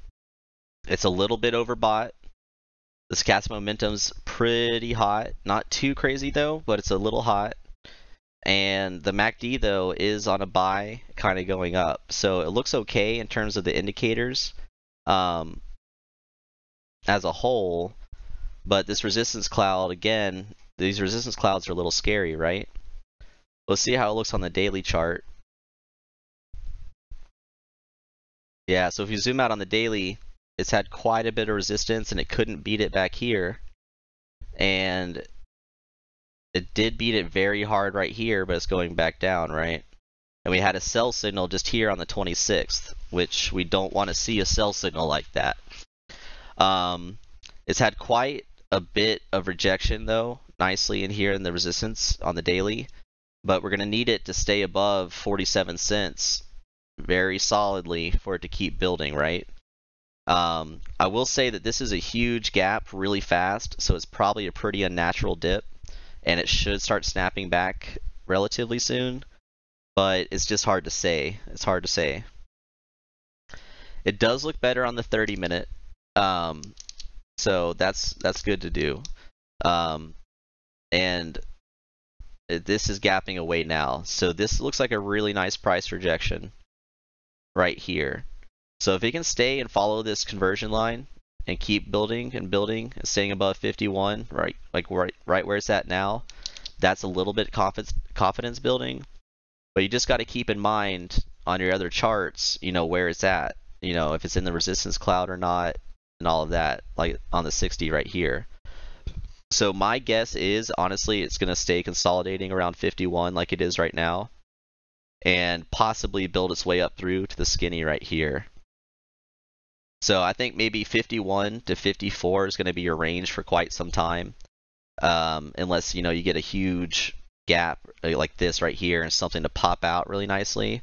It's a little bit overbought. The stochastic momentum's pretty hot. Not too crazy though, but it's a little hot. And the MACD though is on a buy, kind of going up. So it looks okay in terms of the indicators as a whole. But this resistance cloud, again, these resistance clouds are a little scary, right? Let's see how it looks on the daily chart. Yeah, so if you zoom out on the daily, it's had quite a bit of resistance, and it couldn't beat it back here. And it did beat it very hard right here, but it's going back down, right? And we had a sell signal just here on the 26th, which we don't want to see a sell signal like that. It's had quite a bit of rejection, though, nicely in here in the resistance on the daily. But we're going to need it to stay above 47 cents very solidly for it to keep building, right? I will say that this is a huge gap really fast, so it's probably a pretty unnatural dip, and it should start snapping back relatively soon, but it's just hard to say. It's hard to say. It does look better on the 30-minute, so that's good to do. And this is gapping away now, so this looks like a really nice price rejection right here. So if it can stay and follow this conversion line and keep building and building and staying above 51, right where it's at now, that's a little bit confidence building. But you just got to keep in mind on your other charts, where it's at, if it's in the resistance cloud or not, and all of that, like on the 60 right here. So my guess is, honestly, it's going to stay consolidating around 51 like it is right now, and possibly build its way up through to the skinny right here. So I think maybe 51 to 54 is going to be your range for quite some time, unless you get a huge gap like this right here and something to pop out really nicely.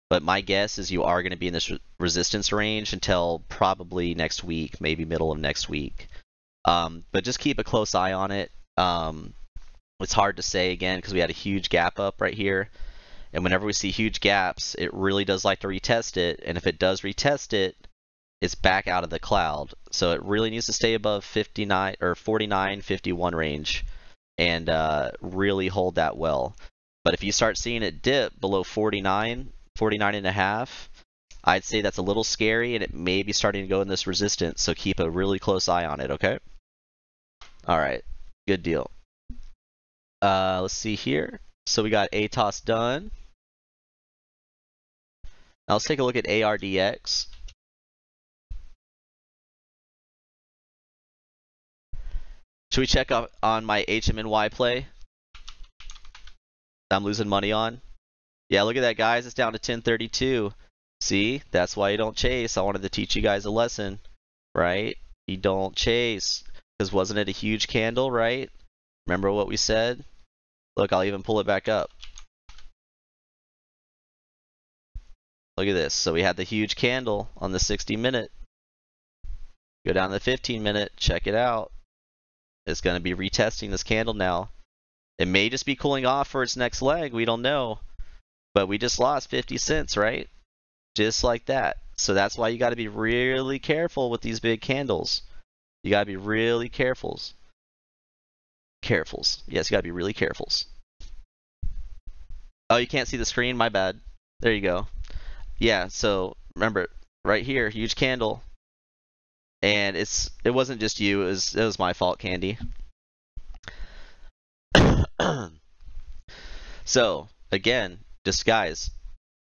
But my guess is you are going to be in this resistance range until probably next week, maybe middle of next week. But just keep a close eye on it. It's hard to say again because we had a huge gap up right here, and whenever we see huge gaps, it really does like to retest it. And if it does retest it, it's back out of the cloud. So it really needs to stay above 59 or 49, 51 range and really hold that well. But if you start seeing it dip below 49, 49.5. I'd say that's a little scary, and it may be starting to go in this resistance, so keep a really close eye on it, okay? All right, good deal. Let's see here. So we got ATOS done. Now let's take a look at ARDX. Should we check on my HMNY play that I'm losing money on? Yeah, look at that, guys. It's down to 1032. See, that's why you don't chase. I wanted to teach you guys a lesson, right? You don't chase. Because wasn't it a huge candle, right? Remember what we said? Look, I'll even pull it back up. Look at this. So we had the huge candle on the 60-minute. Go down to the 15-minute. Check it out. It's going to be retesting this candle now. It may just be cooling off for its next leg. We don't know. But we just lost 50 cents, right? Just like that. So that's why you got to be really careful with these big candles. You got to be really carefuls. Yes, you got to be really carefuls. Oh, you can't see the screen? My bad. There you go. Yeah, so remember, right here, huge candle. And it wasn't just you, it was my fault, Candy. So, again, just guys,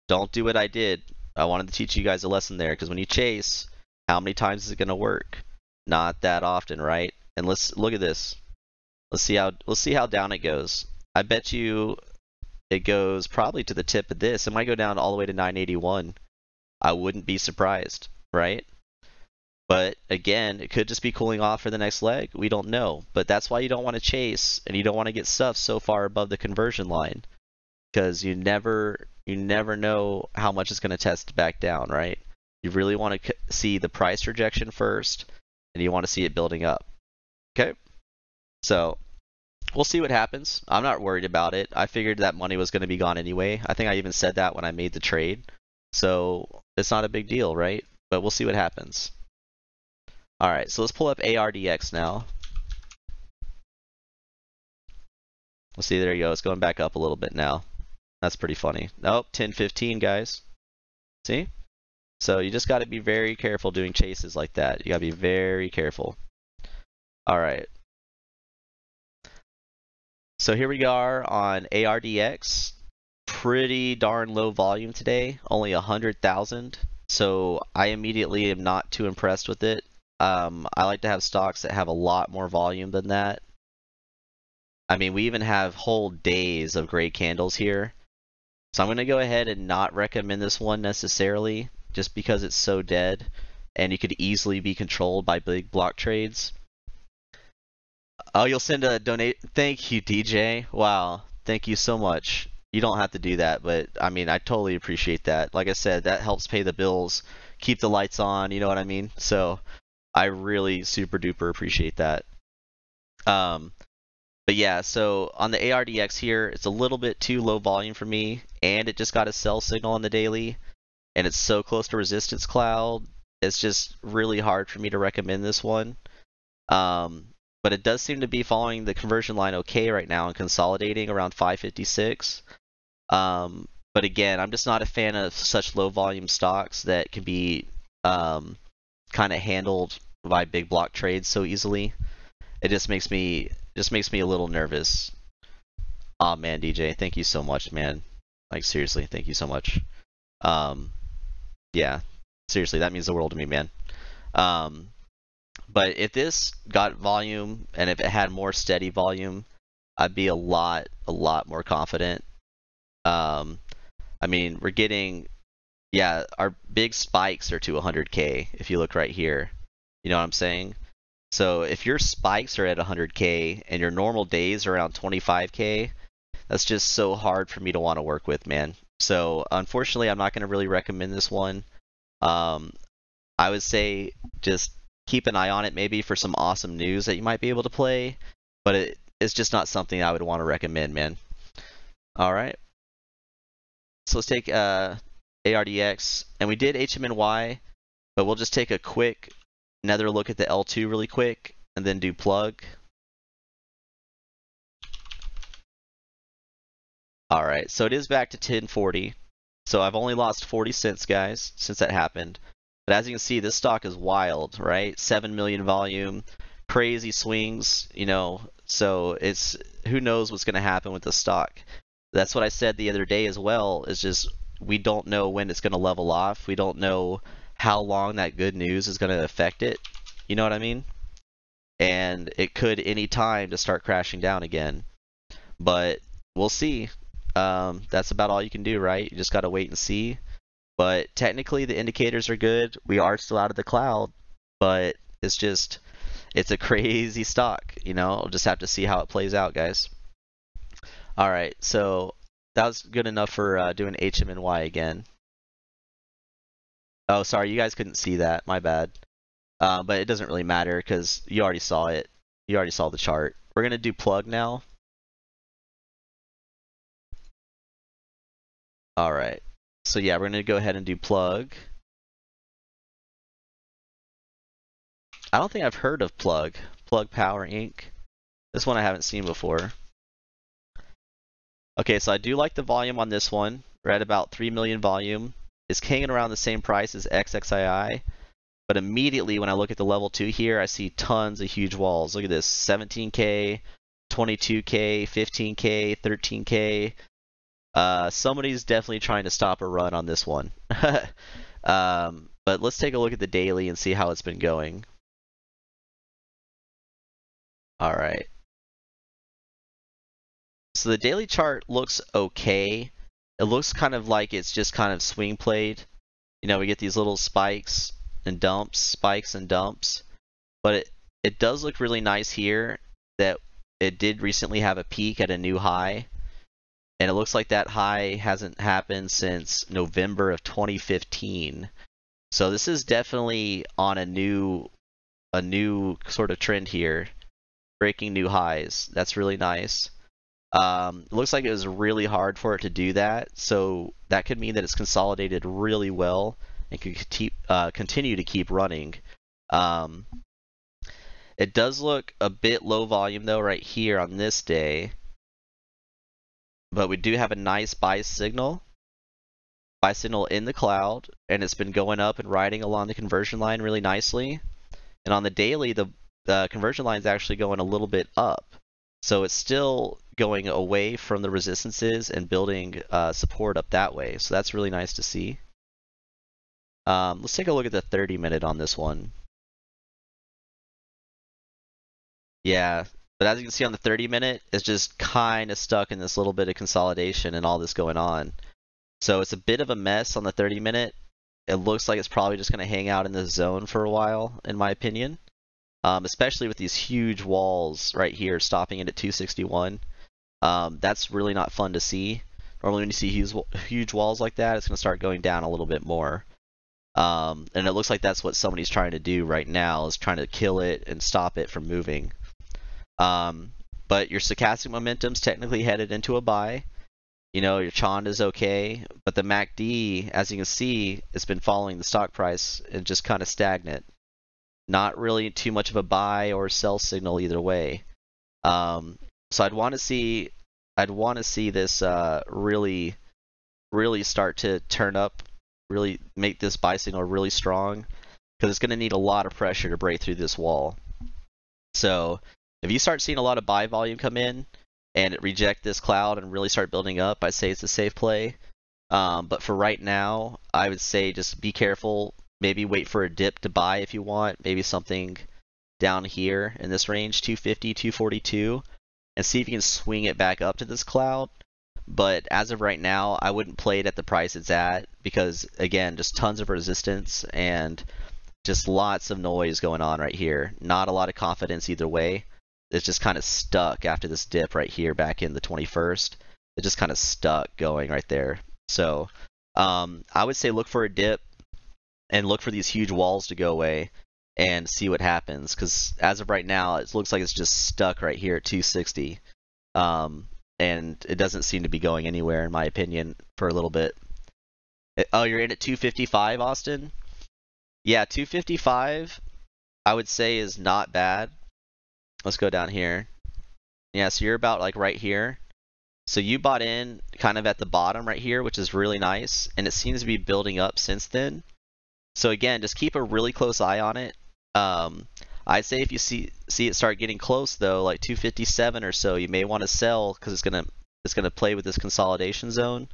don't do what I did. I wanted to teach you guys a lesson there, because when you chase, how many times is it going to work? Not that often, right? And let's look at this. Let's see how down it goes. I bet you it goes probably to the tip of this. It might go down all the way to 981. I wouldn't be surprised, right? But again, it could just be cooling off for the next leg. We don't know. But that's why you don't want to chase, and you don't want to get stuff so far above the conversion line, because you never know how much it's going to test back down, right? You really want to see the price rejection first, and you want to see it building up. Okay? So we'll see what happens. I'm not worried about it. I figured that money was going to be gone anyway. I think I even said that when I made the trade. So it's not a big deal, right? But we'll see what happens. All right, so let's pull up ARDX now. Let's see, there you go. It's going back up a little bit now. That's pretty funny. Nope, 10.15, guys. See? So you just got to be very careful doing chases like that. You got to be very careful. All right. So here we are on ARDX. Pretty darn low volume today, only 100,000. So I immediately am not too impressed with it. I like to have stocks that have a lot more volume than that. I mean, we even have whole days of great candles here. So I'm going to go ahead and not recommend this one necessarily, just because it's so dead and you could easily be controlled by big block trades. Oh, you'll send a donate. Thank you, DJ. Wow. Thank you so much. You don't have to do that, but I mean, I totally appreciate that. Like I said, that helps pay the bills, keep the lights on, you know what I mean? So I really super duper appreciate that. But yeah, so on the ARDX here, it's a little bit too low volume for me, and it just got a sell signal on the daily, and it's so close to resistance cloud. It's just really hard for me to recommend this one. But it does seem to be following the conversion line okay right now and consolidating around 556. But again, I'm just not a fan of such low volume stocks that can be kind of handled by big block trades so easily. It just makes me a little nervous. Aw, man, DJ, thank you so much, man. Like, seriously, thank you so much. Yeah, seriously, that means the world to me, man. But if this got volume and if it had more steady volume, I'd be a lot more confident. I mean, we're getting, yeah, our big spikes are to 100K if you look right here. You know what I'm saying? So if your spikes are at 100K and your normal days are around 25K, that's just so hard for me to want to work with, man. So unfortunately, I'm not going to really recommend this one. I would say just keep an eye on it maybe for some awesome news that you might be able to play, but it's just not something I would want to recommend, man. All right. So let's take ARDX, and we did HMNY, but we'll just take a quick another look at the L2 really quick, and then do plug. All right, so it is back to 1040. So I've only lost 40 cents, guys, since that happened. But as you can see, this stock is wild, right? 7 million volume, crazy swings, you know. So it's who knows what's going to happen with the stock. That's what I said the other day as well. Is just we don't know when it's going to level off. We don't know how long that good news is going to affect it. You know what I mean? And it could any time to start crashing down again. But we'll see. That's about all you can do, right? You just got to wait and see. But technically, the indicators are good. We are still out of the cloud, but it's a crazy stock. You know, we'll just have to see how it plays out, guys. All right, so that was good enough for doing HMNY again. Oh, sorry, you guys couldn't see that. My bad. But it doesn't really matter because you already saw it. You already saw the chart. We're gonna do plug now. All right. So yeah, we're gonna go ahead and do plug. I don't think I've heard of Plug. Plug Power Inc. This one I haven't seen before. Okay, so I do like the volume on this one. We're at about 3 million volume. It's hanging around the same price as XXII. But immediately when I look at the level 2 here, I see tons of huge walls. Look at this, 17K, 22K, 15K, 13K. Somebody's definitely trying to stop a run on this one. But let's take a look at the daily and see how it's been going. All right. So the daily chart looks okay. It looks kind of like it's just kind of swing played. You know, we get these little spikes and dumps, spikes and dumps. But it does look really nice here that it did recently have a peak at a new high. And it looks like that high hasn't happened since November of 2015. So this is definitely on a new sort of trend here. Breaking new highs. That's really nice. It looks like it was really hard for it to do that, so that could mean that it's consolidated really well and could continue to keep running. It does look a bit low volume though right here on this day, but we do have a nice buy signal in the cloud, and it's been going up and riding along the conversion line really nicely. And on the daily, the conversion line is actually going a little bit up. So it's still going away from the resistances and building support up that way. So that's really nice to see. Let's take a look at the 30-minute on this one. Yeah, but as you can see on the 30-minute, it's just kind of stuck in this little bit of consolidation and all this going on. So it's a bit of a mess on the 30-minute. It looks like it's probably just going to hang out in this zone for a while, in my opinion. Especially with these huge walls right here stopping it at 261. That's really not fun to see. Normally when you see huge walls like that, it's going to start going down a little bit more. And it looks like that's what somebody's trying to do right now, is trying to kill it and stop it from moving. But your stochastic momentum's technically headed into a buy. You know, your Chand is okay, but the MACD, as you can see, has been following the stock price and just kind of stagnant. Not really too much of a buy or sell signal either way. So I'd want to see this really start to turn up, really make this buy signal really strong, because it's going to need a lot of pressure to break through this wall. So if you start seeing a lot of buy volume come in and it reject this cloud and really start building up, I'd say it's a safe play. But for right now, I would say just be careful. Maybe wait for a dip to buy if you want. Maybe something down here in this range, 250, 242, and see if you can swing it back up to this cloud. But as of right now, I wouldn't play it at the price it's at because, again, just tons of resistance and just lots of noise going on right here. Not a lot of confidence either way. It's just kind of stuck after this dip right here back in the 21st. It just kind of stuck going right there. So I would say look for a dip and look for these huge walls to go away and see what happens. Because as of right now, it looks like it's just stuck right here at 260. And it doesn't seem to be going anywhere, in my opinion, for a little bit. Oh, you're in at 255, Austin? Yeah, 255, I would say, is not bad. Let's go down here. Yeah, so you're about like right here. So you bought in kind of at the bottom right here, which is really nice, and it seems to be building up since then. So again, just keep a really close eye on it. I'd say if you see it start getting close though, like 257 or so, you may want to sell because it's gonna play with this consolidation zone.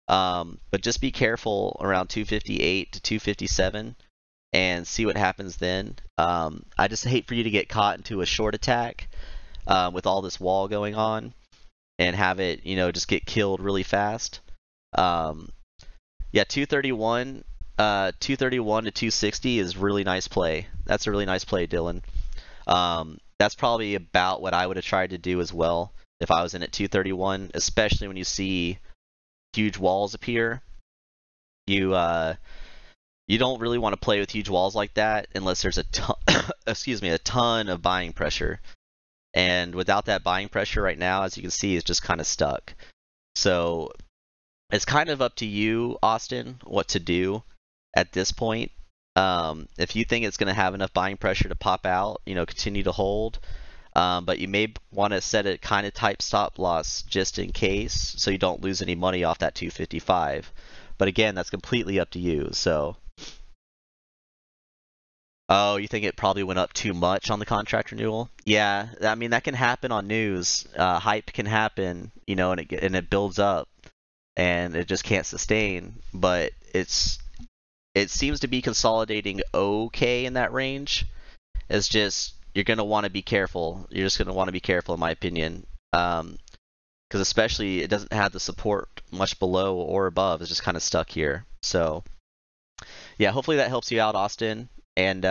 But just be careful around 258 to 257 and see what happens then. I just hate for you to get caught into a short attack with all this wall going on and have it, just get killed really fast. Yeah, 231 to 260 is really nice play. That's a really nice play, Dylan. That's probably about what I would have tried to do as well if I was in at 231, especially when you see huge walls appear. You don't really want to play with huge walls like that unless there's a ton, a ton of buying pressure. And without that buying pressure right now, as you can see, it's just kind of stuck. So it's kind of up to you, Austin, what to do at this point. If you think it's going to have enough buying pressure to pop out, continue to hold. But you may want to set a kind of type stop loss just in case, so you don't lose any money off that 255. But again, that's completely up to you. So, oh, you think it probably went up too much on the contract renewal? Yeah, I mean that can happen on news. Hype can happen, and it builds up, and it just can't sustain. But it seems to be consolidating okay in that range. It's just you're going to want to be careful. You're just going to want to be careful, in my opinion, because especially it doesn't have the support much below or above. It's just kind of stuck here. So, yeah, hopefully that helps you out, Austin. And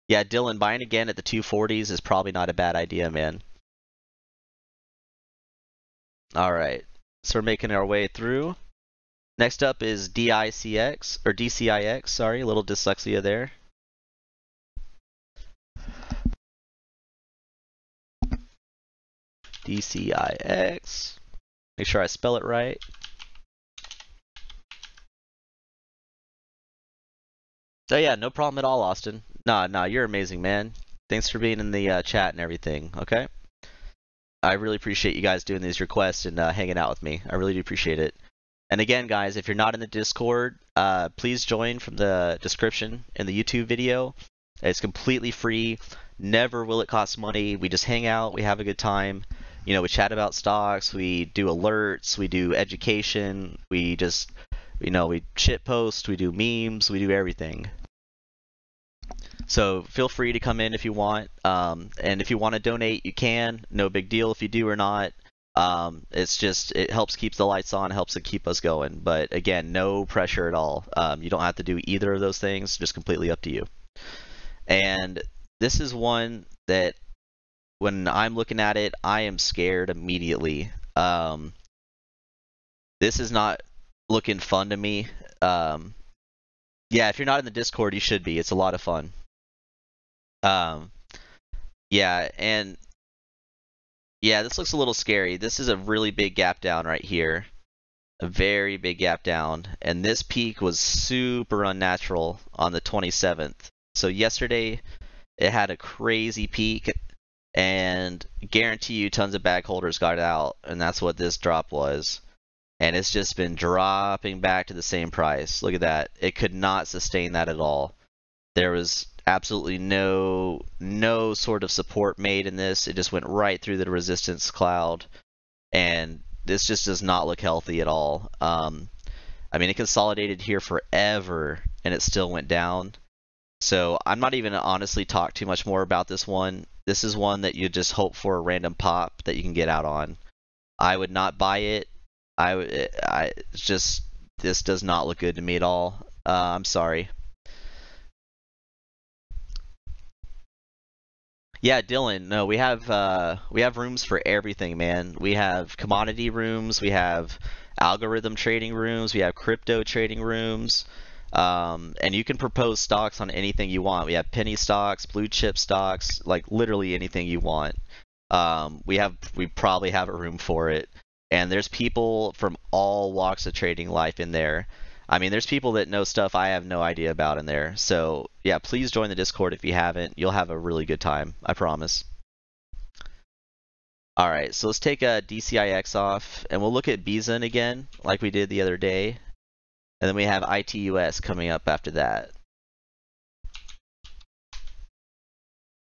yeah, Dylan, buying again at the 240s is probably not a bad idea, man. All right, so we're making our way through. Next up is DCIX. Sorry, a little dyslexia there. DCIX. Make sure I spell it right. So yeah, no problem at all, Austin. Nah, you're amazing, man. Thanks for being in the chat and everything, okay? I really appreciate you guys doing these requests and hanging out with me. I really do appreciate it. And again, guys, if you're not in the Discord, please join from the description in the YouTube video. It's completely free. Never will it cost money. We just hang out. We have a good time. We chat about stocks. We do alerts. We do education. We just, we shit post. We do memes. We do everything. So feel free to come in if you want. And if you want to donate, you can. No big deal if you do or not. It's just, it helps keep the lights on, helps it keep us going. But again, no pressure at all. You don't have to do either of those things, just completely up to you. And this is one that when I'm looking at it, I am scared immediately. This is not looking fun to me. Yeah, if you're not in the Discord, you should be. It's a lot of fun. Yeah, and yeah, this looks a little scary. This is a really big gap down right here. A very big gap down. And this peak was super unnatural on the 27th. So yesterday, it had a crazy peak, and guarantee you tons of bag holders got out, and that's what this drop was. And it's just been dropping back to the same price. Look at that. It could not sustain that at all. There was absolutely no sort of support made in this. It just went right through the resistance cloud, and this just does not look healthy at all. I mean, it consolidated here forever, and it still went down. So I'm not even gonna honestly talk too much more about this one. This is one that you just hope for a random pop that you can get out on. I would not buy it. It's just, this does not look good to me at all. I'm sorry. Yeah, Dylan. No, we have rooms for everything, man. We have commodity rooms. We have algorithm trading rooms. We have crypto trading rooms. And you can propose stocks on anything you want. We have penny stocks, blue chip stocks, like literally anything you want. We probably have a room for it. And there's people from all walks of trading life in there. I mean, there's people that know stuff I have no idea about in there. So yeah, please join the Discord if you haven't. You'll have a really good time, I promise. All right, so let's take a DCIX off, and we'll look at Bison again, like we did the other day, and then we have ITUS coming up after that.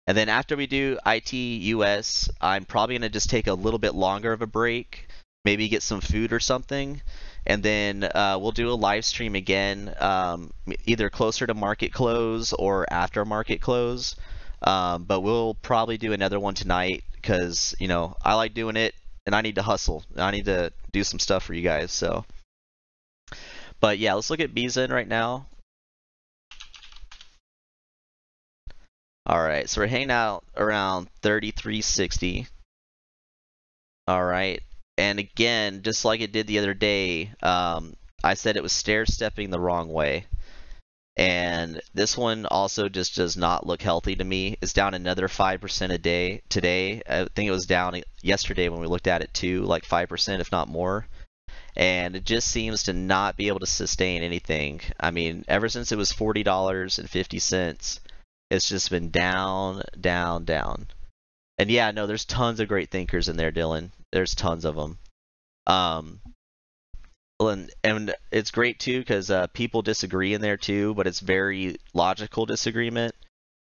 And then after we do ITUS, I'm probably going to just take a little bit longer of a break, maybe get some food or something, and then we'll do a live stream again, either closer to market close or after market close. But we'll probably do another one tonight because, you know, I like doing it and I need to hustle. I need to do some stuff for you guys. So, but yeah, let's look at Bison right now. All right, so we're hanging out around 33.60. All right, and again, just like it did the other day, I said it was stair-stepping the wrong way. And this one also just does not look healthy to me. It's down another 5% a day today. I think it was down yesterday when we looked at it too, like 5%, if not more. And it just seems to not be able to sustain anything. I mean, ever since it was $40.50, it's just been down, down, down. And yeah, no, there's tons of great thinkers in there, Dylan. There's tons of them. And it's great too because people disagree in there too, but it's very logical disagreement.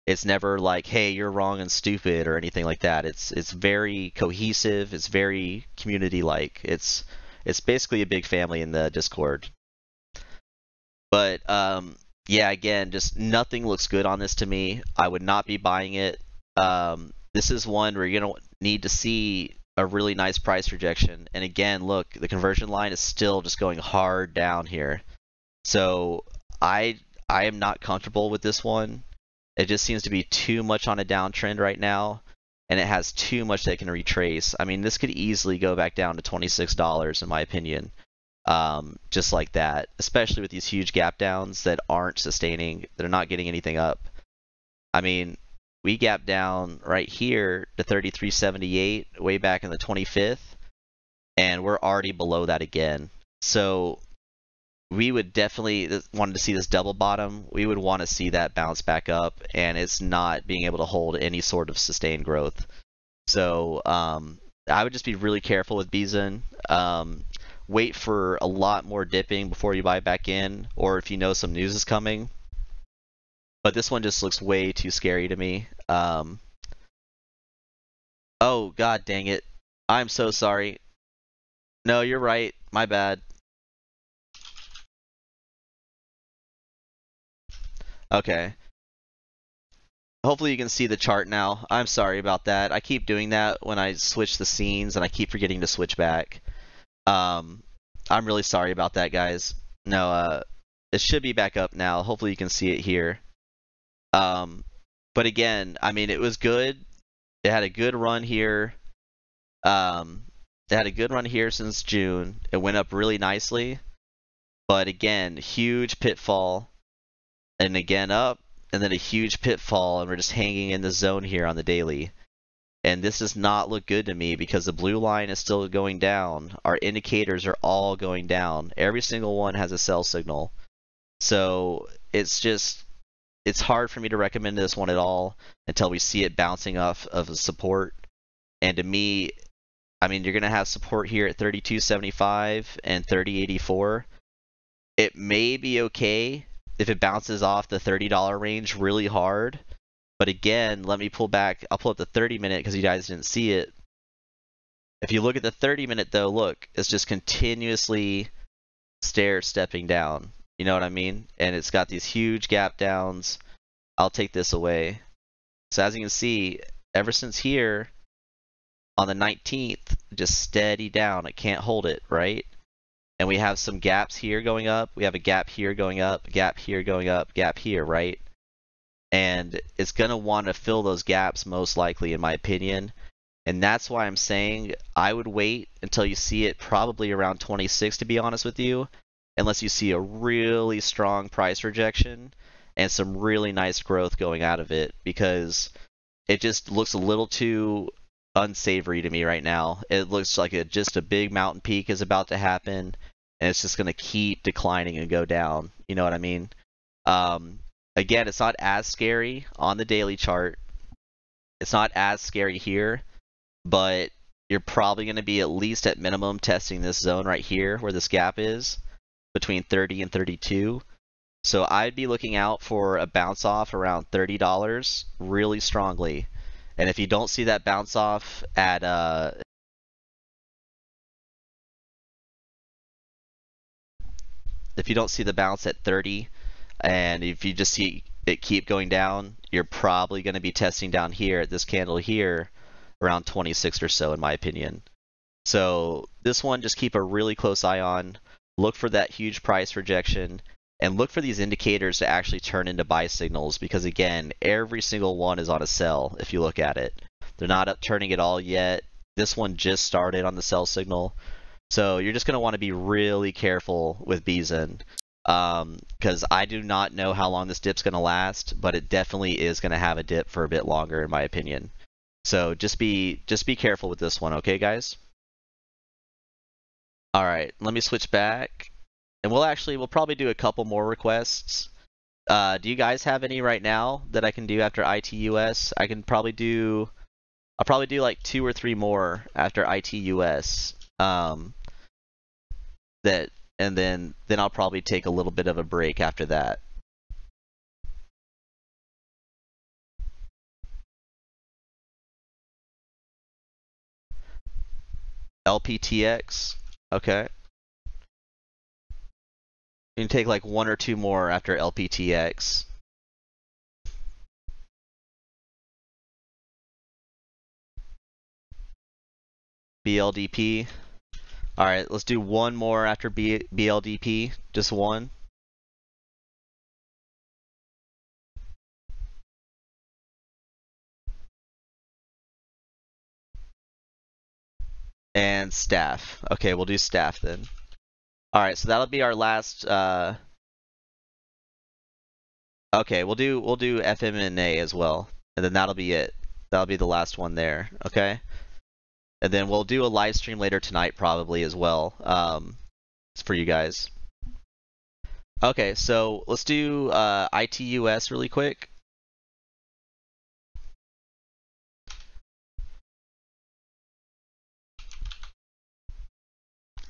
It's never like, hey, you're wrong and stupid or anything like that. It's very cohesive. It's very community-like. It's basically a big family in the Discord. But yeah, again, just nothing looks good on this to me. I would not be buying it. This is one where you're gonna need to see a really nice price rejection. And again, look, the conversion line is still just going hard down here. So I am not comfortable with this one. It just seems to be too much on a downtrend right now, and it has too much that can retrace. I mean, this could easily go back down to $26 in my opinion, just like that, especially with these huge gap downs that aren't sustaining. They're not getting anything up. I mean, we gap down right here to 33.78 way back in the 25th, and we're already below that again. So we would definitely want to see this double bottom. We would want to see that bounce back up, and it's not being able to hold any sort of sustained growth. So I would just be really careful with Bison. Wait for a lot more dipping before you buy back in, or if you know some news is coming. But this one just looks way too scary to me. Oh, god dang it. I'm so sorry. No, you're right. My bad. Okay. Hopefully you can see the chart now. I'm sorry about that. I keep doing that when I switch the scenes, and I keep forgetting to switch back. I'm really sorry about that, guys. No, it should be back up now. Hopefully you can see it here. But again, I mean, it was good. It had a good run here. It had a good run here since June. It went up really nicely. But again, huge pitfall. And again up. And then a huge pitfall. And we're just hanging in the zone here on the daily. And this does not look good to me because the blue line is still going down. Our indicators are all going down. Every single one has a sell signal. So it's hard for me to recommend this one at all until we see it bouncing off of a support. And to me, I mean, you're going to have support here at 32.75 and 30.84. It may be okay if it bounces off the $30 range really hard. But again, let me pull back. I'll pull up the 30-minute because you guys didn't see it. If you look at the 30-minute though, look, it's just continuously stair-stepping down. You know what I mean? And it's got these huge gap downs. I'll take this away. So as you can see, ever since here on the 19th, just steady down. It can't hold it, right? And we have some gaps here going up. We have a gap here going up, gap here going up, gap here, right? And it's going to want to fill those gaps most likely, in my opinion. And that's why I'm saying I would wait until you see it probably around 26, to be honest with you, unless you see a really strong price rejection and some really nice growth going out of it, because it just looks a little too unsavory to me right now. It looks like just a big mountain peak is about to happen, and it's just going to keep declining and go down. You know what I mean? Again, it's not as scary on the daily chart. It's not as scary here, but you're probably going to be at least at minimum testing this zone right here where this gap is between 30 and 32. So I'd be looking out for a bounce off around $30 really strongly. And if you don't see that bounce off at if you don't see the bounce at 30, and if you just see it keep going down, you're probably going to be testing down here at this candle here around 26 or so, in my opinion. So this one, just keep a really close eye on. Look for that huge price rejection, and look for these indicators to actually turn into buy signals, because again, every single one is on a sell if you look at it. They're not upturning at all yet. This one just started on the sell signal. So you're just going to want to be really careful with Bison, because I do not know how long this dip's going to last, but it definitely is going to have a dip for a bit longer, in my opinion. So just be careful with this one, okay, guys? All right, let me switch back, and we'll probably do a couple more requests. Do you guys have any right now that I can do after ITUS? I'll probably do like 2 or 3 more after ITUS. And then I'll probably take a little bit of a break after that. LPTX, okay. You can take like 1 or 2 more after LPTX. BLDP. All right, let's do 1 more after BLDP, just 1. And staff. Okay, we'll do staff then. All right, so that'll be our last. Okay, we'll do FMNA as well, and then that'll be it. That'll be the last one there. Okay. And then we'll do a live stream later tonight probably as well, for you guys. Okay, so let's do ITUS really quick.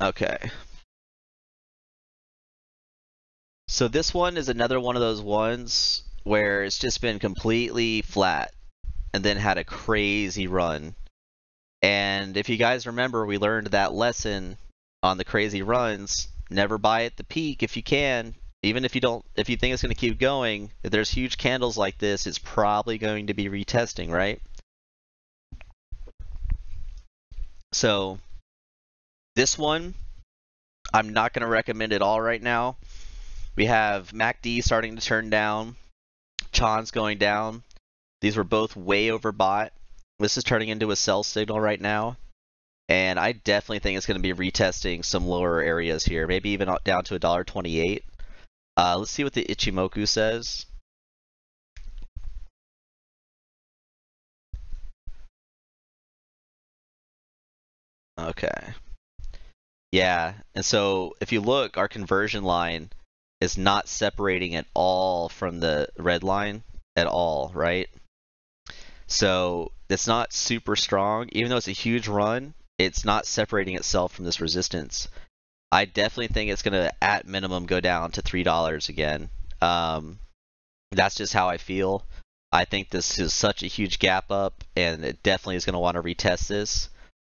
Okay. So this one is another one of those ones where it's just been completely flat and then had a crazy run. And if you guys remember, we learned that lesson on the crazy runs. Never buy at the peak if you can. Even if you think it's going to keep going, if there's huge candles like this, it's probably going to be retesting, right? So this one, I'm not going to recommend at all right now. We have MACD starting to turn down. Chan's going down. These were both way overbought. This is turning into a sell signal right now, and I definitely think it's going to be retesting some lower areas here, maybe even down to $1.28. Let's see what the Ichimoku says. Okay. Yeah, and so if you look, our conversion line is not separating at all from the red line at all, right? So it's not super strong. Even though it's a huge run, it's not separating itself from this resistance. I definitely think it's going to, at minimum, go down to $3 again. That's just how I feel. I think this is such a huge gap up, and it definitely is going to want to retest this.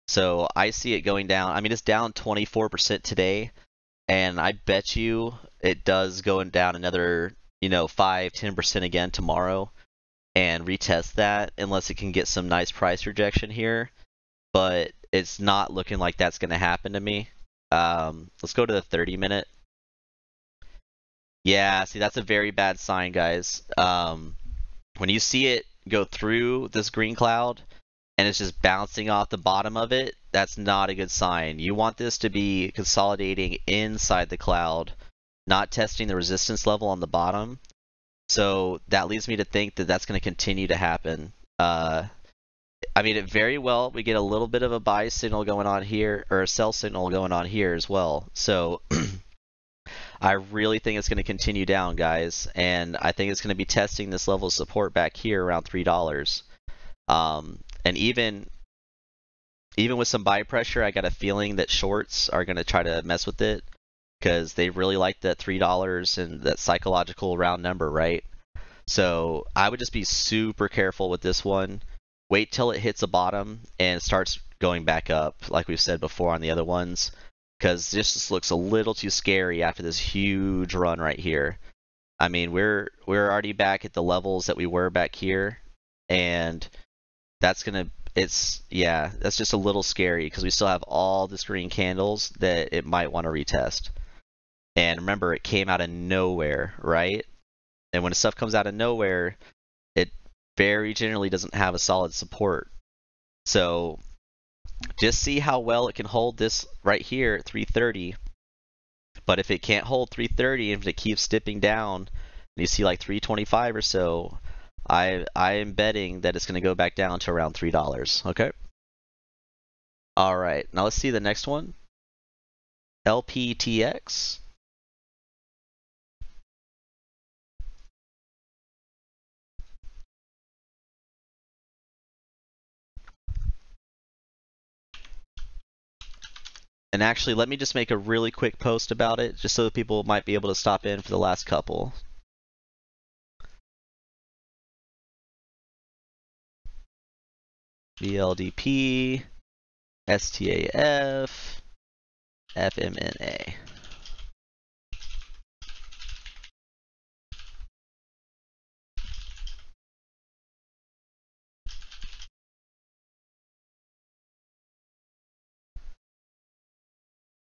So I see it going down. I mean, it's down 24% today, and I bet you it does go down another, 5-10% again tomorrow, and retest that unless it can get some nice price rejection here. But it's not looking like that's going to happen to me. Let's go to the 30-minute. Yeah, see, that's a very bad sign, guys. When you see it go through this green cloud and it's just bouncing off the bottom of it, that's not a good sign. You want this to be consolidating inside the cloud, not testing the resistance level on the bottom. So that leads me to think that that's going to continue to happen. I mean, it very well, we get a little bit of a buy signal going on here, or a sell signal going on here as well. So I really think it's going to continue down, guys, and I think it's going to be testing this level of support back here around $3. And even even with some buy pressure, I got a feeling that shorts are going to try to mess with it because they really like that $3 and that psychological round number, right? So I would just be super careful with this one. Wait till it hits a bottom and starts going back up, like we've said before on the other ones, because this just looks a little too scary after this huge run right here. I mean, we're already back at the levels that we were back here, and that's gonna yeah, that's just a little scary because we still have all this green candles that it might want to retest. And remember, it came out of nowhere, right? And when stuff comes out of nowhere, it very generally doesn't have a solid support. So just see how well it can hold this right here at 330. But if it can't hold 330 and if it keeps dipping down, and you see like 325 or so, I am betting that it's going to go back down to around $3. Okay. All right. Now let's see the next one. LPTX. And actually, let me just make a really quick post about it, just so that people might be able to stop in for the last couple. BLDP, STAF, FMNA.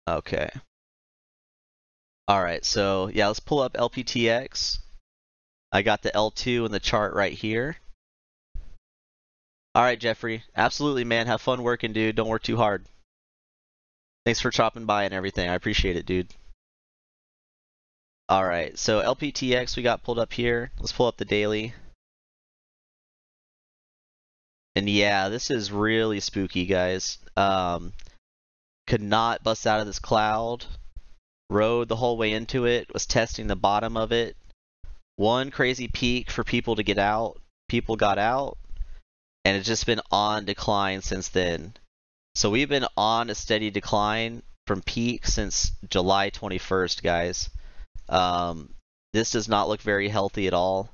Okay. All right, so yeah, let's pull up LPTX. I got the L2 in the chart right here. All right, Jeffrey. Absolutely, man. Have fun working, dude. Don't work too hard. Thanks for chopping by and everything. I appreciate it, dude. All right, so LPTX we got pulled up here. Let's pull up the daily. And yeah, this is really spooky, guys. Could not bust out of this cloud. Rode the whole way into it. Was testing the bottom of it. One crazy peak for people to get out. People got out. And it's just been on decline since then. So we've been on a steady decline from peak since July 21st, guys. This does not look very healthy at all.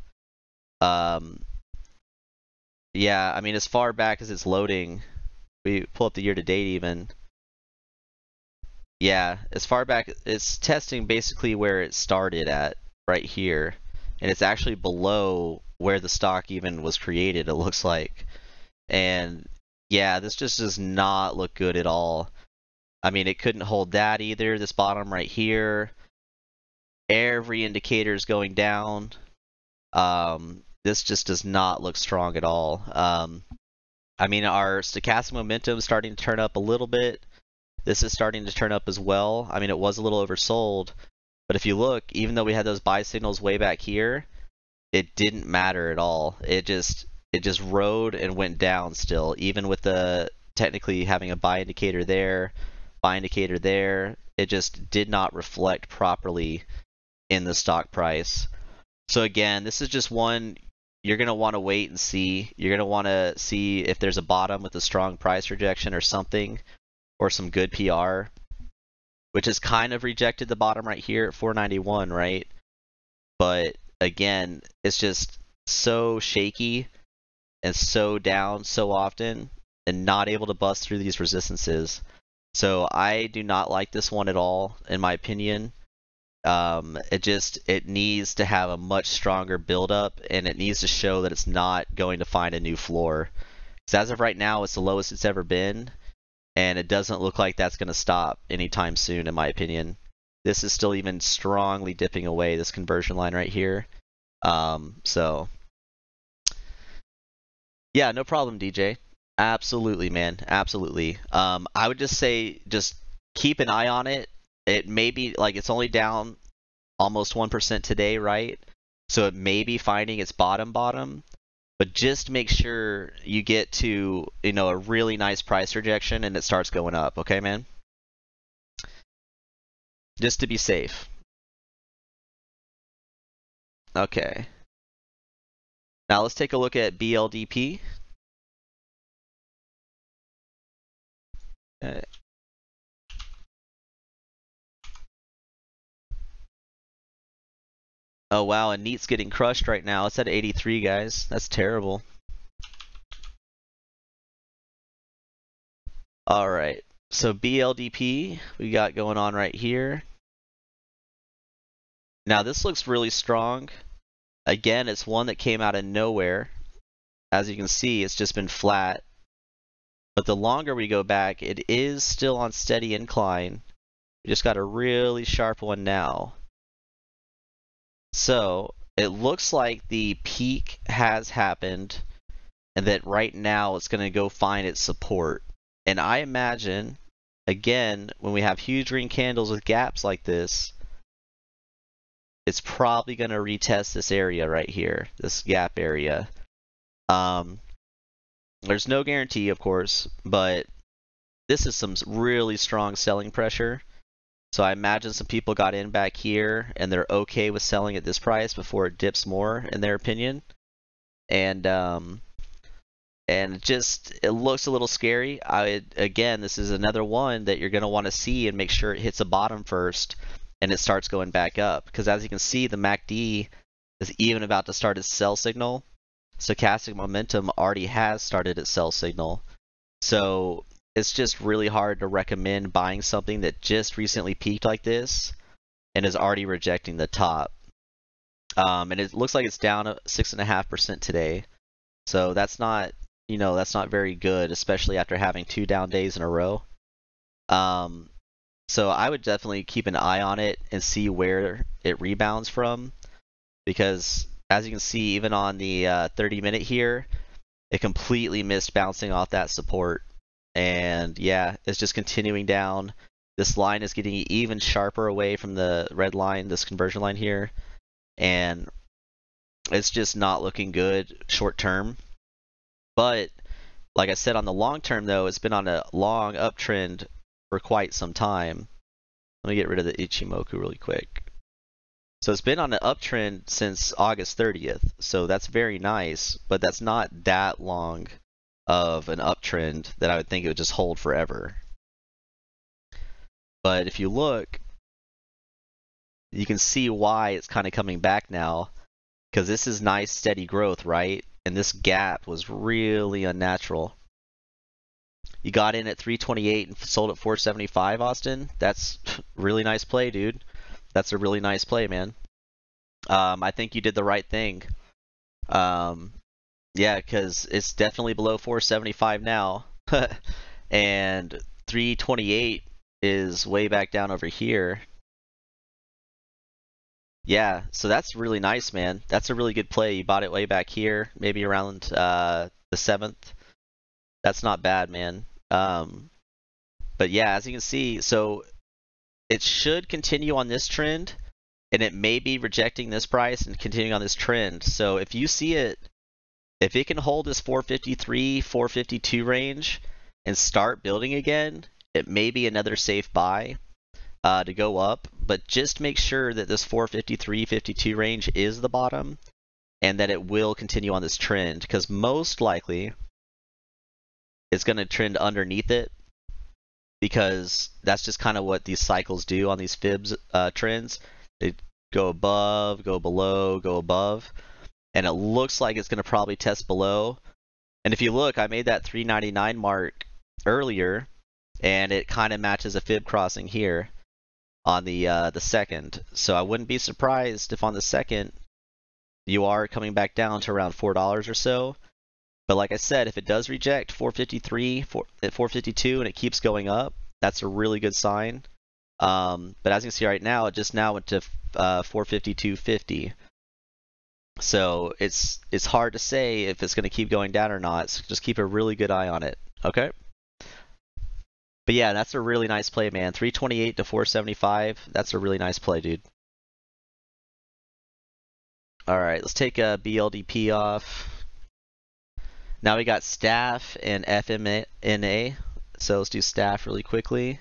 Yeah, I mean, as far back as it's loading, we pull up the year to date even. Yeah, as far back, it's testing basically where it started at, right here. And it's actually below where the stock even was created, it looks like. And yeah, this just does not look good at all. I mean, it couldn't hold that either, this bottom right here. Every indicator is going down. This just does not look strong at all. I mean, our stochastic momentum is starting to turn up a little bit. This is starting to turn up as well. I mean, it was a little oversold, but if you look, even though we had those buy signals way back here, it didn't matter at all. It just rode and went down still, even with the technically having a buy indicator there, it just did not reflect properly in the stock price. So again, this is just one you're going to want to wait and see. You're going to want to see if there's a bottom with a strong price rejection or something, or some good PR, which has kind of rejected the bottom right here at 491, right? But again, it's just so shaky and so down so often and not able to bust through these resistances. So I do not like this one at all, in my opinion. It needs to have a much stronger buildup, and it needs to show that it's not going to find a new floor. Because as of right now, it's the lowest it's ever been, and it doesn't look like that's going to stop anytime soon, in my opinion. This is still even strongly dipping away, this conversion line right here. So yeah, no problem, DJ. Absolutely, man. Absolutely. I would just say, just keep an eye on it. It may be like it's only down almost 1% today, right? So it may be finding its bottom, but just make sure you get to, a really nice price rejection and it starts going up, okay, man? Just to be safe. Okay. Now let's take a look at BLDP. Okay. Oh wow, and Neat's getting crushed right now. It's at 83, guys. That's terrible. All right. So BLDP we got going on right here. Now this looks really strong. Again, it's one that came out of nowhere. As you can see, it's just been flat. But the longer we go back, it is still on steady incline. We just got a really sharp one now. So it looks like the peak has happened and that right now it's going to go find its support. And I imagine, again, when we have huge green candles with gaps like this, it's probably going to retest this area right here, this gap area. There's no guarantee, of course, but this is some really strong selling pressure. So I imagine some people got in back here and they're okay with selling at this price before it dips more, in their opinion. And just it looks a little scary. Again, this is another one that you're going to want to see and make sure it hits a bottom first and it starts going back up. Because as you can see, the MACD is even about to start its sell signal. Stochastic momentum already has started its sell signal. So it's just really hard to recommend buying something that just recently peaked like this and is already rejecting the top. And it looks like it's down 6.5% today. So that's not, that's not very good, especially after having 2 down days in a row. So I would definitely keep an eye on it and see where it rebounds from, because as you can see, even on the 30-minute here, it completely missed bouncing off that support. And yeah, it's just continuing down. This line is getting even sharper away from the red line, this conversion line here. And it's just not looking good short term. But like I said, on the long term though, it's been on a long uptrend for quite some time. Let me get rid of the Ichimoku really quick. So it's been on an uptrend since August 30th. So that's very nice, but that's not that long of an uptrend that I would think it would just hold forever. But if you look, you can see why it's kind of coming back now, because this is nice steady growth, right? And this gap was really unnatural. You got in at 328 and sold at 475, Austin. That's really nice play, dude. That's a really nice play, man. I think you did the right thing. Yeah, because it's definitely below 475 now. And 328 is way back down over here. Yeah, so that's really nice, man. That's a really good play. You bought it way back here, maybe around the 7th. That's not bad, man. But yeah, as you can see, so it should continue on this trend, and it may be rejecting this price and continuing on this trend. So if you see it, if it can hold this 453, 452 range and start building again, it may be another safe buy to go up. But just make sure that this 453, 52 range is the bottom and that it will continue on this trend, because most likely it's going to trend underneath it, because that's just kind of what these cycles do on these fibs trends. They go above, go below, go above, and it looks like it's going to probably test below. And if you look, I made that 399 mark earlier, and it kind of matches a fib crossing here on the second. So I wouldn't be surprised if on the second you are coming back down to around $4 or so. But like I said, if it does reject 453, 452, and it keeps going up, that's a really good sign. But as you can see right now, it just now went to 452.50. So it's hard to say if it's going to keep going down or not. So just keep a really good eye on it. Okay. But yeah, that's a really nice play, man. 328 to 475. That's a really nice play, dude. All right, let's take a BLDP off. Now we got staff and FMNA. So let's do staff really quickly.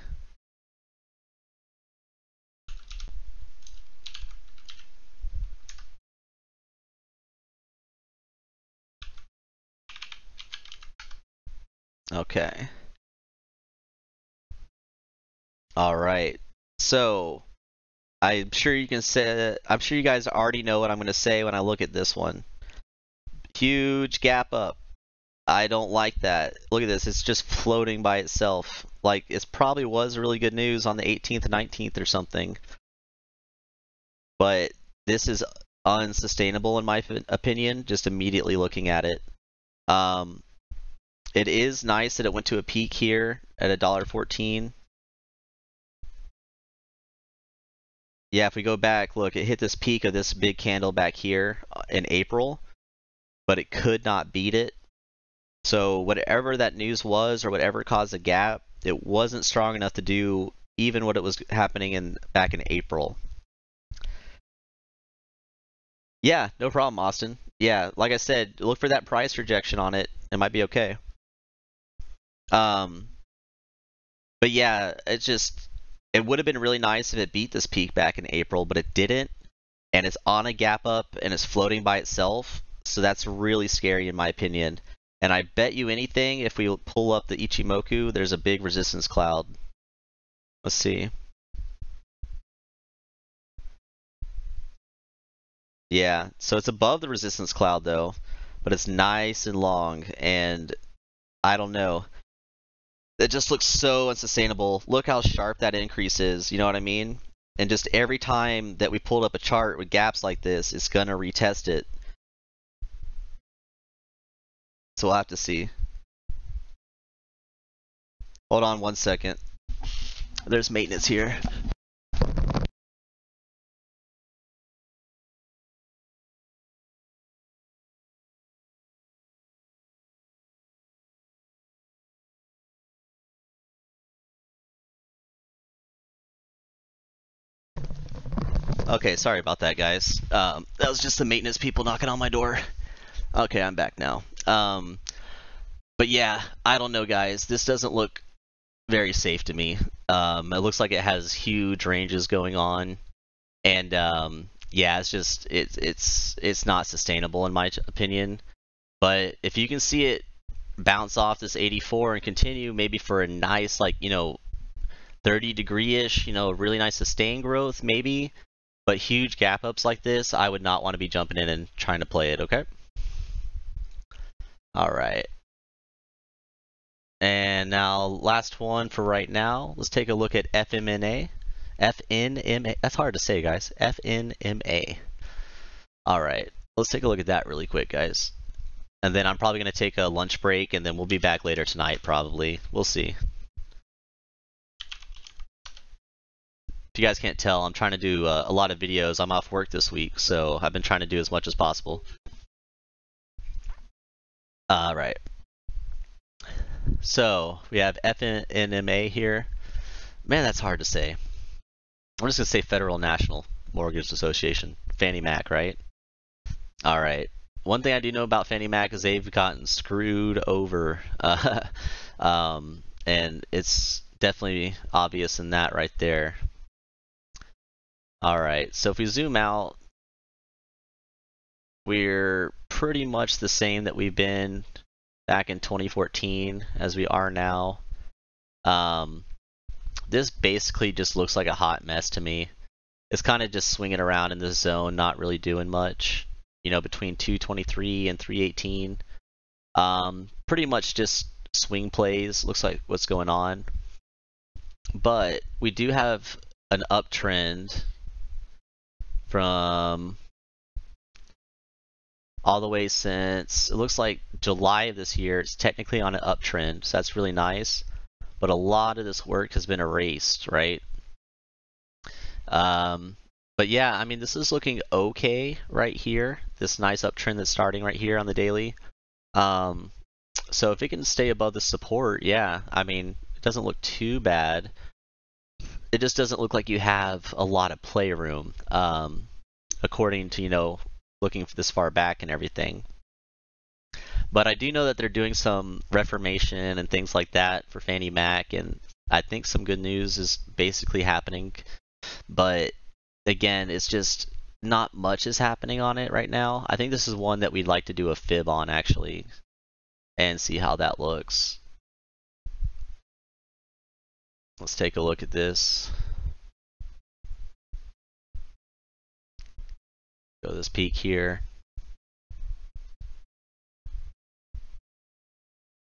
Okay. All right. So I'm sure you can say. I'm sure you guys already know what I'm going to say when I look at this one. Huge gap up. I don't like that. Look at this. It's just floating by itself. Like, it probably was really good news on the 18th and 19th or something. But this is unsustainable in my opinion, just immediately looking at it. It is nice that it went to a peak here at $1.14. Yeah, if we go back, look, it hit this peak of this big candle back here in April, but it could not beat it. So whatever that news was or whatever caused the gap, it wasn't strong enough to do even what it was happening back in April. Yeah, no problem, Austin. Yeah, like I said, look for that price rejection on it. It might be okay. But yeah, it would have been really nice if it beat this peak back in April, but it didn't. And it's on a gap up and it's floating by itself. So that's really scary in my opinion. And I bet you anything, if we pull up the Ichimoku, there's a big resistance cloud. Let's see. Yeah, so it's above the resistance cloud though, but it's nice and long, and I don't know. It just looks so unsustainable. Look how sharp that increase is, you know what I mean? And just every time that we pulled up a chart with gaps like this, it's gonna retest it. So we'll have to see. Hold on 1 second. There's maintenance here. Okay, sorry about that, guys. That was just the maintenance people knocking on my door. Okay, I'm back now. But yeah, I don't know, guys. This doesn't look very safe to me. It looks like it has huge ranges going on, and yeah, it's not sustainable in my opinion. But if you can see it bounce off this 84 and continue, maybe for a nice 30-degree-ish, really nice sustained growth, maybe. But huge gap ups like this, I would not want to be jumping in and trying to play it. Okay. All right. And now, last one for right now. Let's take a look at FMNA. FNMA. That's hard to say, guys. FNMA. All right. Let's take a look at that really quick, guys. And then I'm probably going to take a lunch break, and then we'll be back later tonight, probably. We'll see. If you guys can't tell, I'm trying to do a lot of videos. I'm off work this week, so I've been trying to do as much as possible. All right. So we have FNMA here. Man, that's hard to say. I'm just going to say Federal National Mortgage Association. Fannie Mac, right? All right. One thing I do know about Fannie Mac is they've gotten screwed over. And it's definitely obvious in that right there. All right. So if we zoom out, we're pretty much the same that we've been back in 2014 as we are now. This basically just looks like a hot mess to me. It's kind of just swinging around in this zone, not really doing much, between 223 and 318. Pretty much just swing plays, looks like what's going on. But we do have an uptrend from all the way since, it looks like July of this year. It's technically on an uptrend, so that's really nice. But a lot of this work has been erased, right? But yeah, I mean, this is looking okay right here. This nice uptrend that's starting right here on the daily. So if it can stay above the support, yeah, I mean, it doesn't look too bad. It just doesn't look like you have a lot of playroom, according to, looking this far back and everything. But I do know that they're doing some reformation and things like that for Fannie Mac, and I think some good news is basically happening. But again, it's just not much is happening on it right now. I think this is one that we'd like to do a fib on, actually, and see how that looks. Let's take a look at this. Go to this peak here.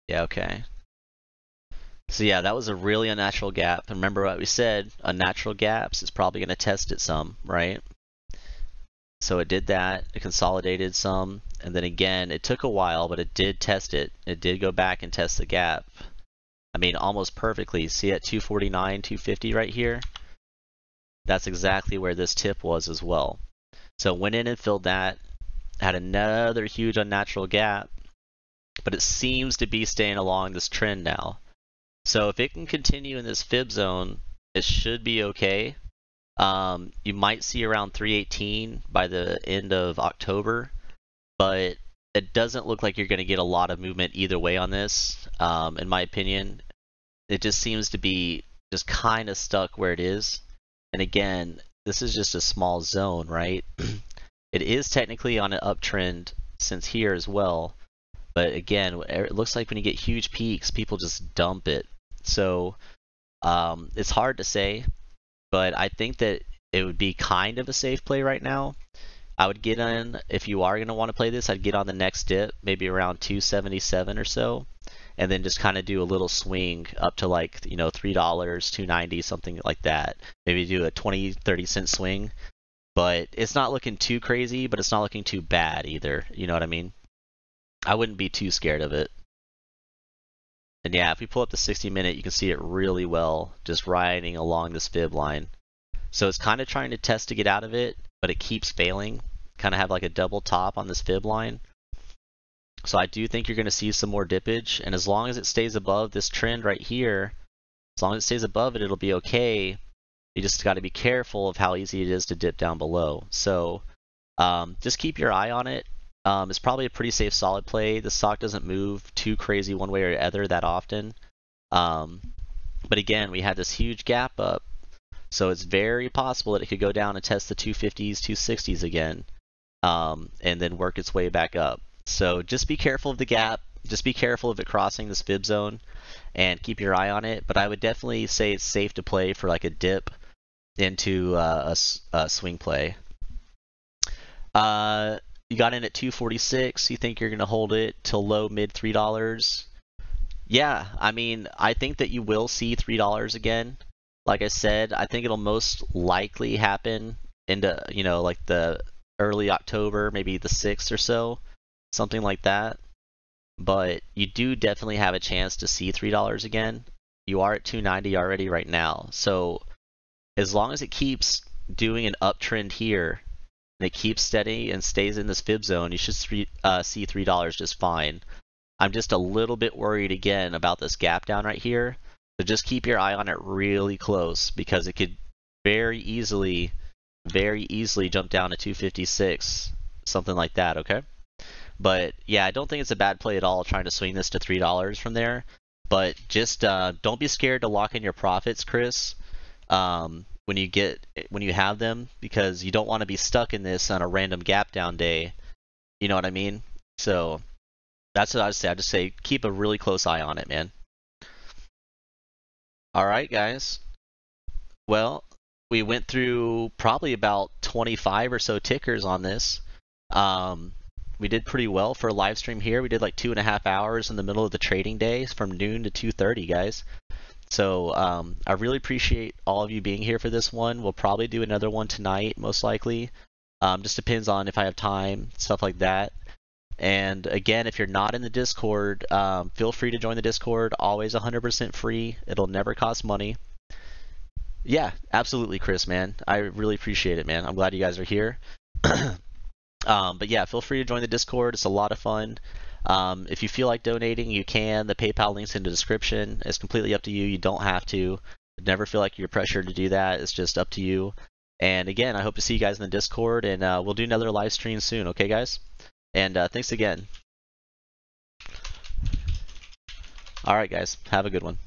Yeah, okay. So yeah, that was a really unnatural gap. And remember what we said, unnatural gaps is probably going to test it some, right? So it did that, it consolidated some, and then again, it took a while, but it did test it. It did go back and test the gap. I mean, almost perfectly. See at 249, 250 right here? That's exactly where this tip was as well. So went in and filled that, had another huge unnatural gap, but it seems to be staying along this trend now. So if it can continue in this fib zone, it should be okay. You might see around 318 by the end of October, but it doesn't look like you're going to get a lot of movement either way on this. In my opinion, it just seems to be just kind of stuck where it is. And again, this is just a small zone, right? It is technically on an uptrend since here as well. But again, it looks like when you get huge peaks, people just dump it. So it's hard to say, but I think that it would be kind of a safe play right now. I would get in, if you are going to want to play this, I'd get on the next dip, maybe around 277 or so, and then just kind of do a little swing up to like, $3, $2.90, something like that. Maybe do a 20-30 cent swing. But it's not looking too crazy, but it's not looking too bad either. You know what I mean? I wouldn't be too scared of it. And yeah, if we pull up the 60-minute, you can see it really well, just riding along this fib line. So it's kind of trying to test to get out of it, but it keeps failing. Kind of have like a double top on this fib line. So I do think you're going to see some more dippage, and as long as it stays above this trend right here, as long as it stays above it, it'll be okay. You just got to be careful of how easy it is to dip down below. So just keep your eye on it. It's probably a pretty safe solid play. The stock doesn't move too crazy one way or the other that often. But again, we had this huge gap up, so it's very possible that it could go down and test the 250s, 260s again, and then work its way back up. So just be careful of the gap. Just be careful of it crossing this fib zone, and keep your eye on it. But I would definitely say it's safe to play for like a dip into a swing play. You got in at 246. You think you're going to hold it till low mid $3? Yeah, I mean, I think that you will see $3 again. Like I said, I think it'll most likely happen into, like the early October, maybe the 6th or so, something like that. But you do definitely have a chance to see $3 again. You are at 290 already right now. So as long as it keeps doing an uptrend here, and it keeps steady and stays in this fib zone, you should see $3 just fine. I'm just a little bit worried again about this gap down right here. So just keep your eye on it really close, because it could very easily jump down to 256, something like that, okay? But yeah, I don't think it's a bad play at all trying to swing this to $3 from there. But just don't be scared to lock in your profits, Chris, when you have them, because you don't want to be stuck in this on a random gap down day. You know what I mean? So that's what I would say. I'd just say keep a really close eye on it, man. All right, guys. Well, we went through probably about 25 or so tickers on this. We did pretty well for a live stream here. We did like 2.5 hours in the middle of the trading day from noon to 2:30, guys. So I really appreciate all of you being here for this one. We'll probably do another one tonight, most likely. Just depends on if I have time, stuff like that. And again, if you're not in the Discord, feel free to join the Discord. Always 100% free. It'll never cost money. Yeah, absolutely, Chris, man. I really appreciate it, man. I'm glad you guys are here. But yeah, feel free to join the Discord. It's a lot of fun. If you feel like donating, you can. The PayPal link's in the description. It's completely up to you. You don't have to. Never feel like you're pressured to do that. It's just up to you. And again, I hope to see you guys in the Discord, and we'll do another live stream soon, okay, guys? And thanks again. All right, guys. Have a good one.